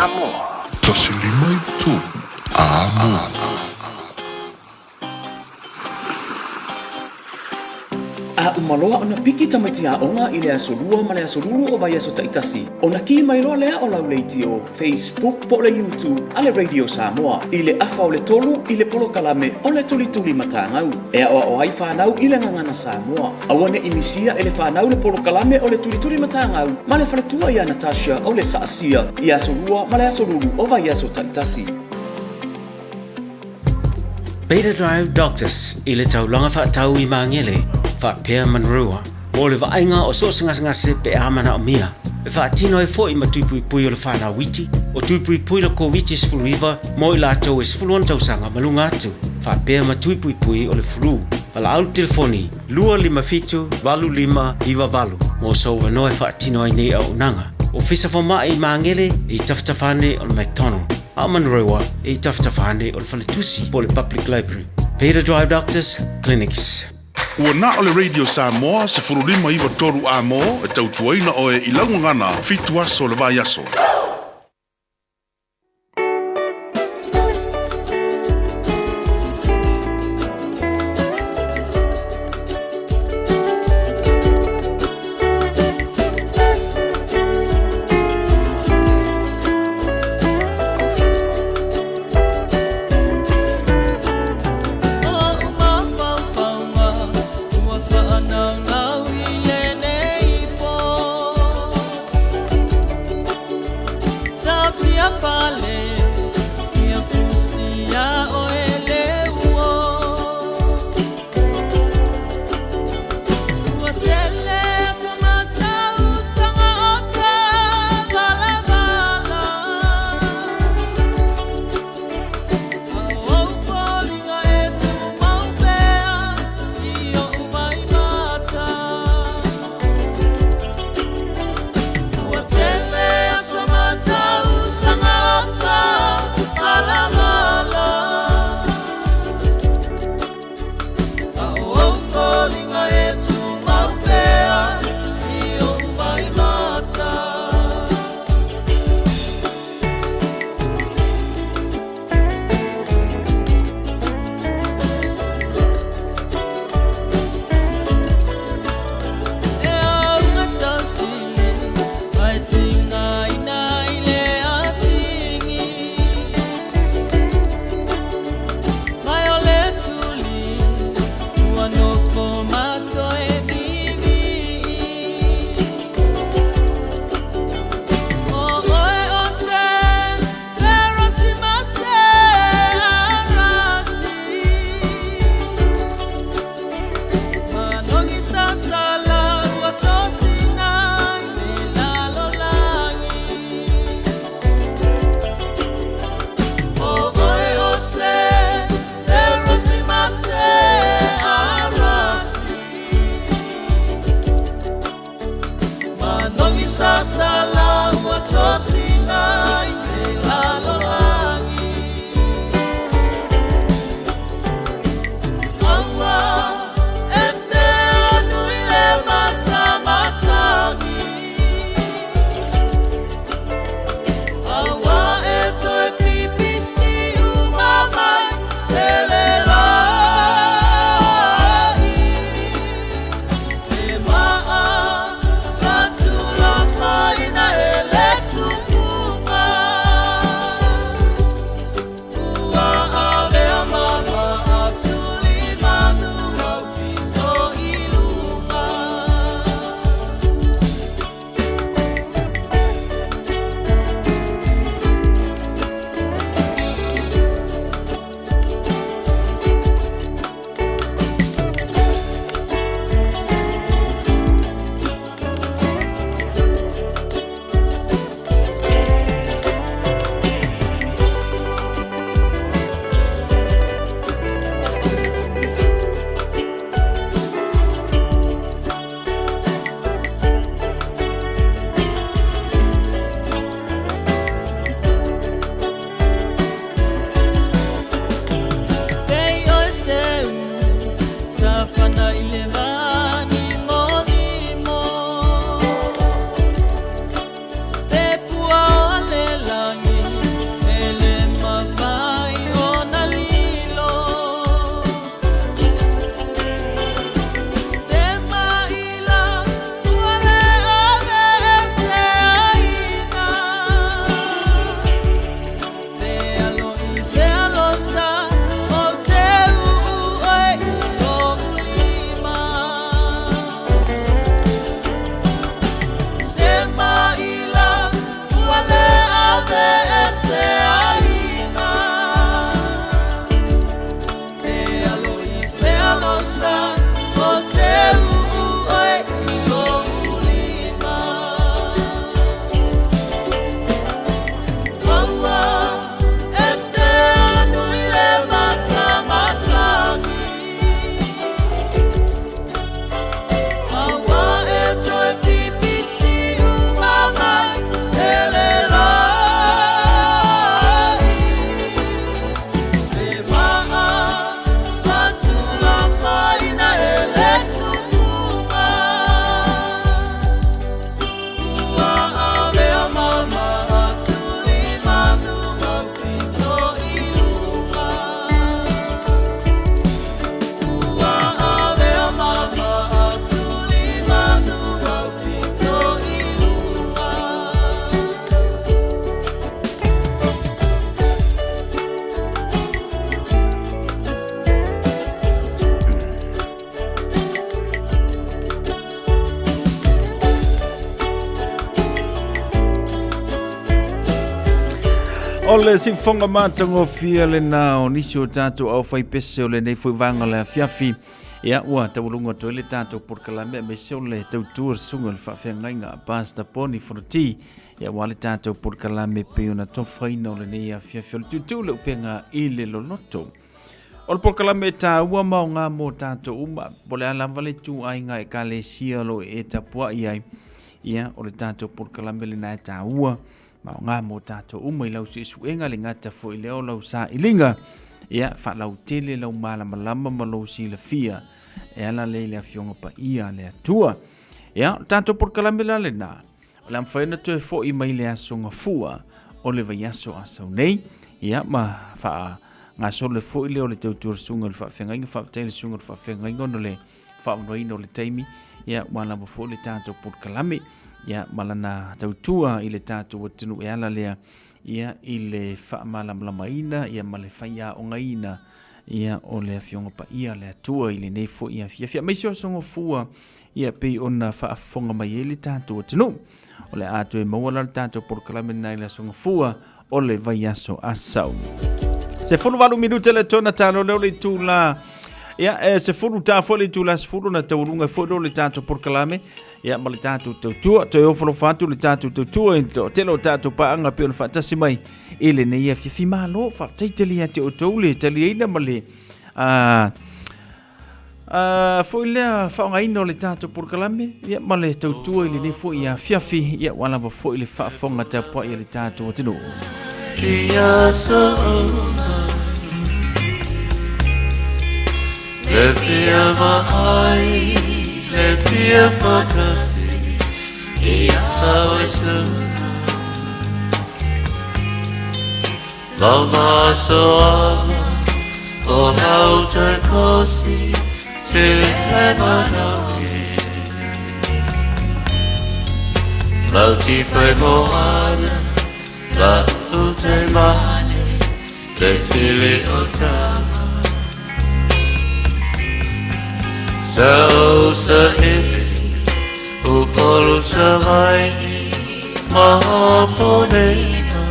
Samoa. Tasi lima i tu. A umaloa ona piki tamaiti a onga i le asolua ma le asolulu o vai aso taitasi. Ona ki mai loa lea o lauleiti o Facebook po le YouTube a le Radio Samoa. I le afa o le tolu i le polo kalame o le tuli matangau. Ea o ai whanau i le ngangana Samoa. Awane imisia e le whanau le polo kalame o le tuli matangau. Ma le whaletua i a Natasha o le saasia i asolua ma le asolulu o vai aso taitasi. Beta Drive Doctors i le taulanga whaatau i mangele. Whapea manrua. Mo le vainga o so ngase pe amana o mia. E whaatino e fo i matupui pui o le whanau witi. O tupui pui le COVID is full river. Mo i lato is full on tausanga malunga atu. Whapea matupui pui o le flu. Wala au telefoni. Lua lima fitu, walu lima, iwa walu. Mo so wano e whaatino ai nei au nanga. O fisa whama i mangele i taftafane o le McDonald. A manrua i taftafane o le whaletusi po le Public Library. Beta Drive Doctors Clinics. Ua na o le Radio Samoa se furulima iwa toru a mo e tautuaina o e ilaungangana fitu aso le vai aso. To Ole si fonga matango fia le nao nisi o tātou au whai pese o le nei fwy vanga le fiafi. Ia ua taulunga to le tātou porkalame me se o le tautua sunga le whawhengainga pasta poni whanoti. Ia wale tātou porkalame pe ona tofraina o le nei a fiafi o le tutu le upenga i le lonoto. O le porkalame tā ua mao ngā mō tātou uma. Pole ala vale tu ainga e ka le sia lo e tapua iai. Ia o le tātou porkalame le nai tā ua. Ma ngā mō tātou uma I lau si suenga le ngata fo I leo lau sa ilinga. Ia wha lau tele lau malama ma lau si la fia. E ala le le fionga pa ia le atua. Ia tātou porkalame la le nā. O le amwhaina tu e fo I mai le aso ngā fua. O le vai aso asau nei. Ia ma wha ngā so le fo I leo le tautua sunga le whawhengainga. Whawtele sunga le whawhengainga no le whawnoina o le taimi. Ia wala mo fo le tātou porkalame. Ia malana tautua I le tātou tinu e ala lea ia I le whaamalamlamaina ia ma le whaia o ngaina ia o le fionga pa ia le atua I le nefo ia fia mai sio songo fua ia pei ona whaafonga mai e le tātou tinu o le atu e mawala le tātou porkalame nai le songo fua o le vai aso asau se fulu walu minute le tona talo leo le tūla ia se fulu tā fo le tūla se fulu na taurunga fo le tātou porkalame ia ma le tātou tautua, toi ofalo whātu le tātou tautua, telo tātou paanga pio na whātasi mai, e le nei a fiafi mālo, whātaitali a te o taule, tali eina ma le, fo I lea whaongaina o le tātou porkalame, ia ma le tautua I le nei fo I a fiafi, ia walawa fo I le whaafonga tāpua I le tātou o tino. Ia so le fia mahai le fia fantasi e a so Lama so o hauta kosi se le manawi Lauti fai moana la ute mane le fili o tama Sao sa iwi upolu sa vai mahaponena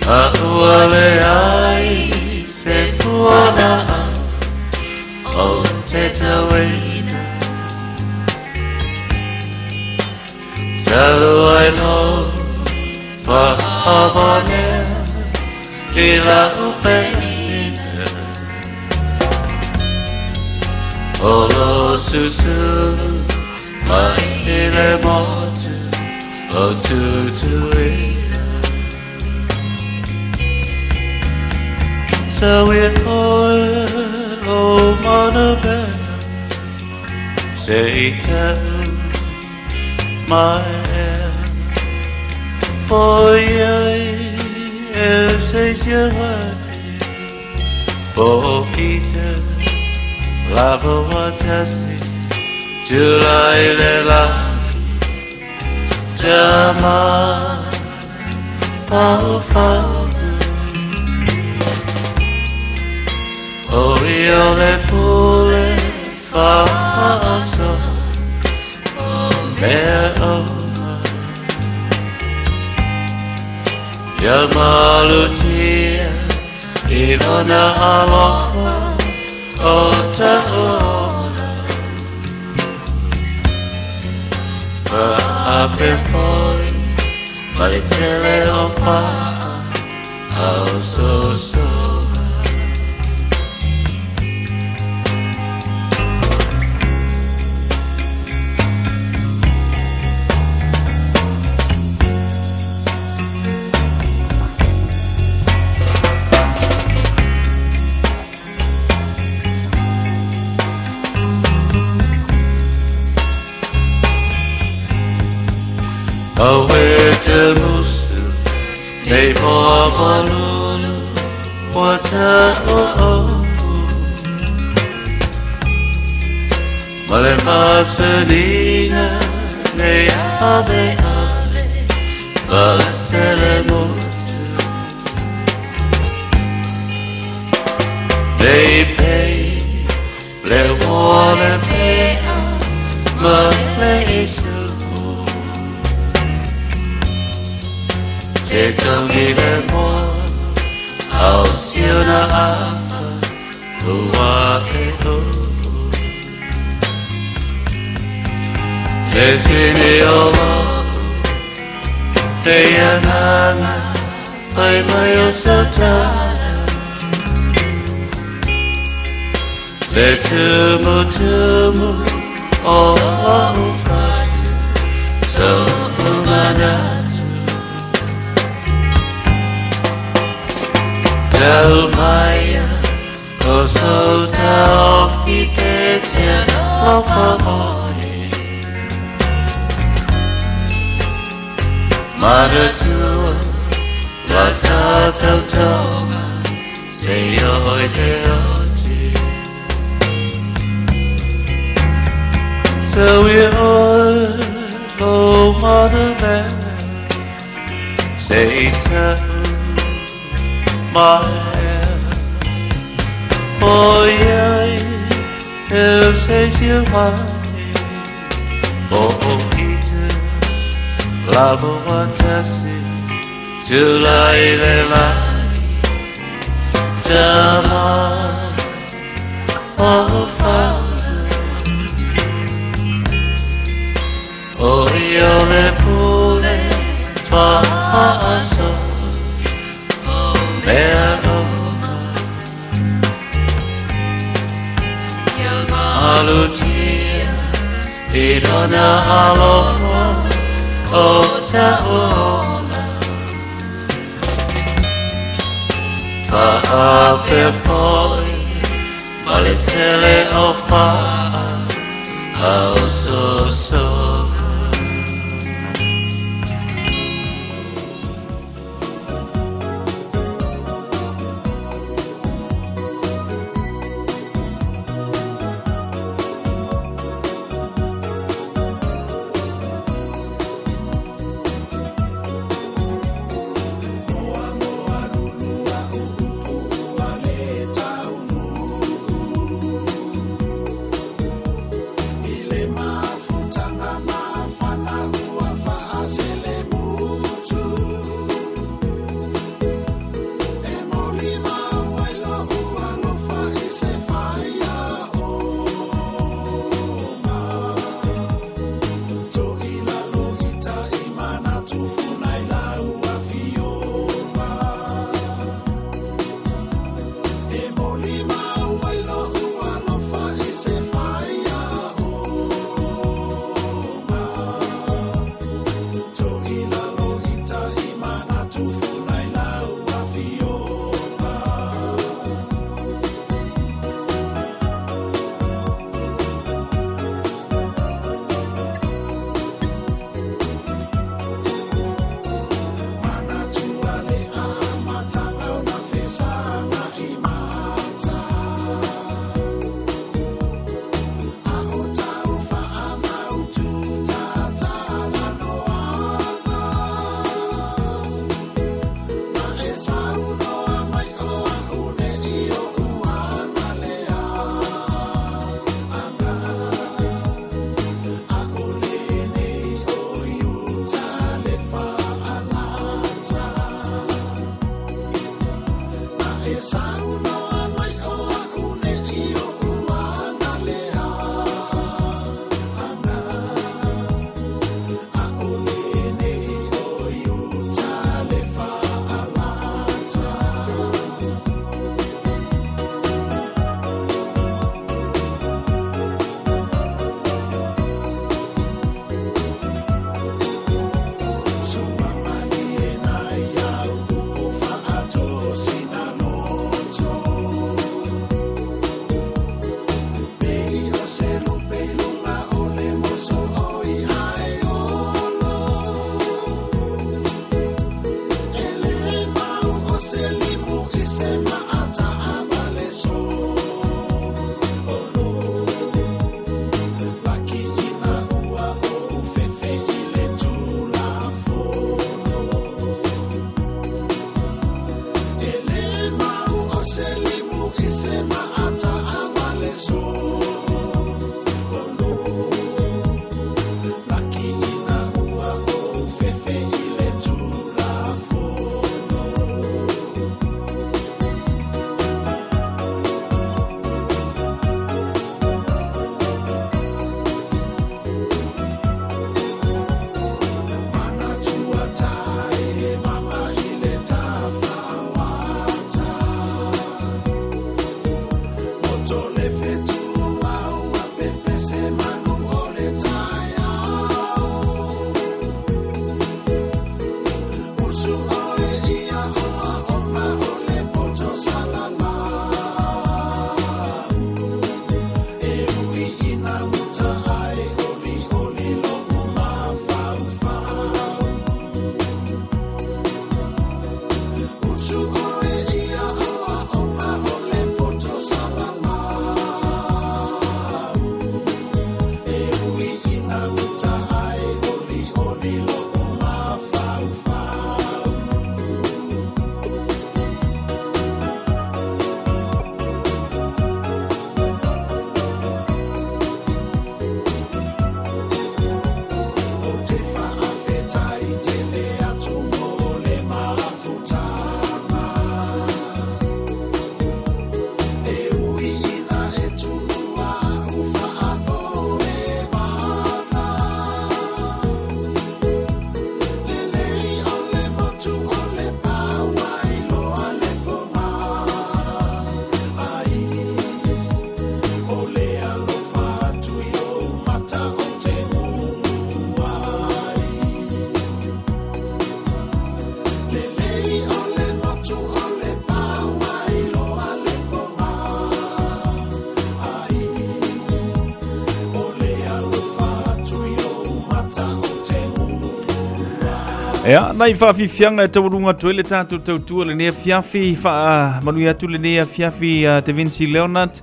A uale ai se fuana o te tawena Talu ai lo fa habanea I la upena Olo susu mai le motu o tutuina So we oil o manabena Se itau mai Oiai e se siawani Po itau Lava watasi Julai le laki Jama Fau fau Oi ole pule Faaso Mea oma Yamalutia Ivana alokwa O ta'ola Fa'ape foi Malitele o fa'a Au so so Awe te musu Nei moa malulu Wata o opu Male masanina Nei ave ave Vasele motu Nei pei Le wale pea Ma le isu Te tongi le moa Au siona apa Lua e o Le sini o loko Te anana Fai mai o sotana Le tumu O fatu So manatu Tau maia O so tau fite tia O favore Maratua La tau tonga Se oi te oti So we all Oh, mother man, say tell my oh yeah, if says you money, oh Peter, lava watasi, July le Jama, oh O io le pule tua aso O mea donna Alutia Di donna aloha O taona Fa per fuori Ma le tele o fa Au so Ile mafuta ngama Ea, nai whaafifianga e taurunga tue le tātou tautua le nea fiafi manuia tu le nea fiafi te Vinci Leonard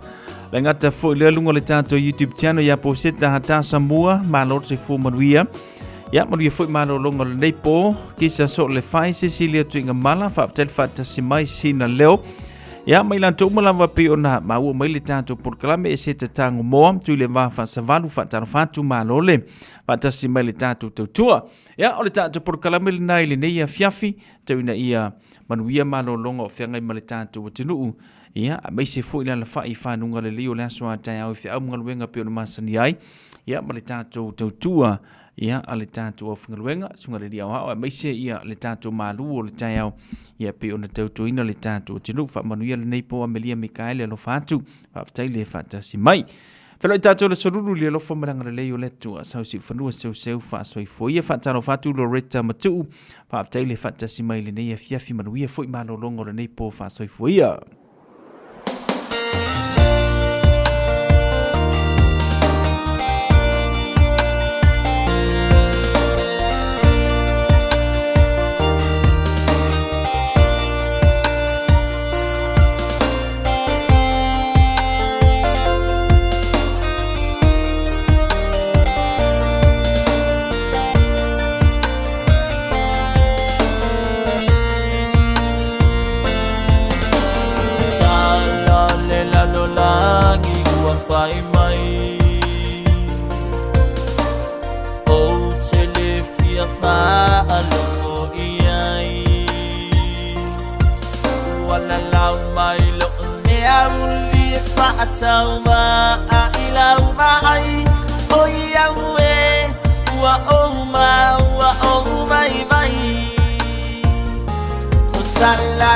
le ngata fo le lunga le tātou YouTube channel ya poseta hata Samoa malor se fo manuia ya manuia fo malo longa le neipo kisa so le fai Cecilia tuinga mala whaafitel whaata si mai sina leo ya mai lan tō malawa pe ona maua mai le tātou porkalame e se te tango moa tui le wafa sa valu whaataro whatu malo le whaata si mai le tātou tautua. Ya, o le tātou porkalame le nai le neia fiafi, tau ina ia manuia malo longa o whiangai ma le tātou watinuu. Ya, a mai se fo ila la whai whanunga le leo le aswa tai au whia au ngaluenga pe ona masani ai. Ya, ma le tātou tautua. Ya, a le tātou au whangaluenga, sunga le lia o a mai se ia le tātou malu o le tai au. Ya, pe ona tautua ina le tātou watinuu. Wha manuia le neipo a Melia Mikaele alo whatu. Wha aptai le whata si mai. Feloi tātou le soruru li alofa maranga le leo le tua sau si whanua seu wha soi foia whataro whatu Loretta Matuu wha aptai le whata si mai le neia fiafi manuia foi malo longo le nei po wha soi foia. Fai mai o telefia fa alo iai wala lau mai lo me amuli fa atauma a ila mai o ia we wa o mai mai o tala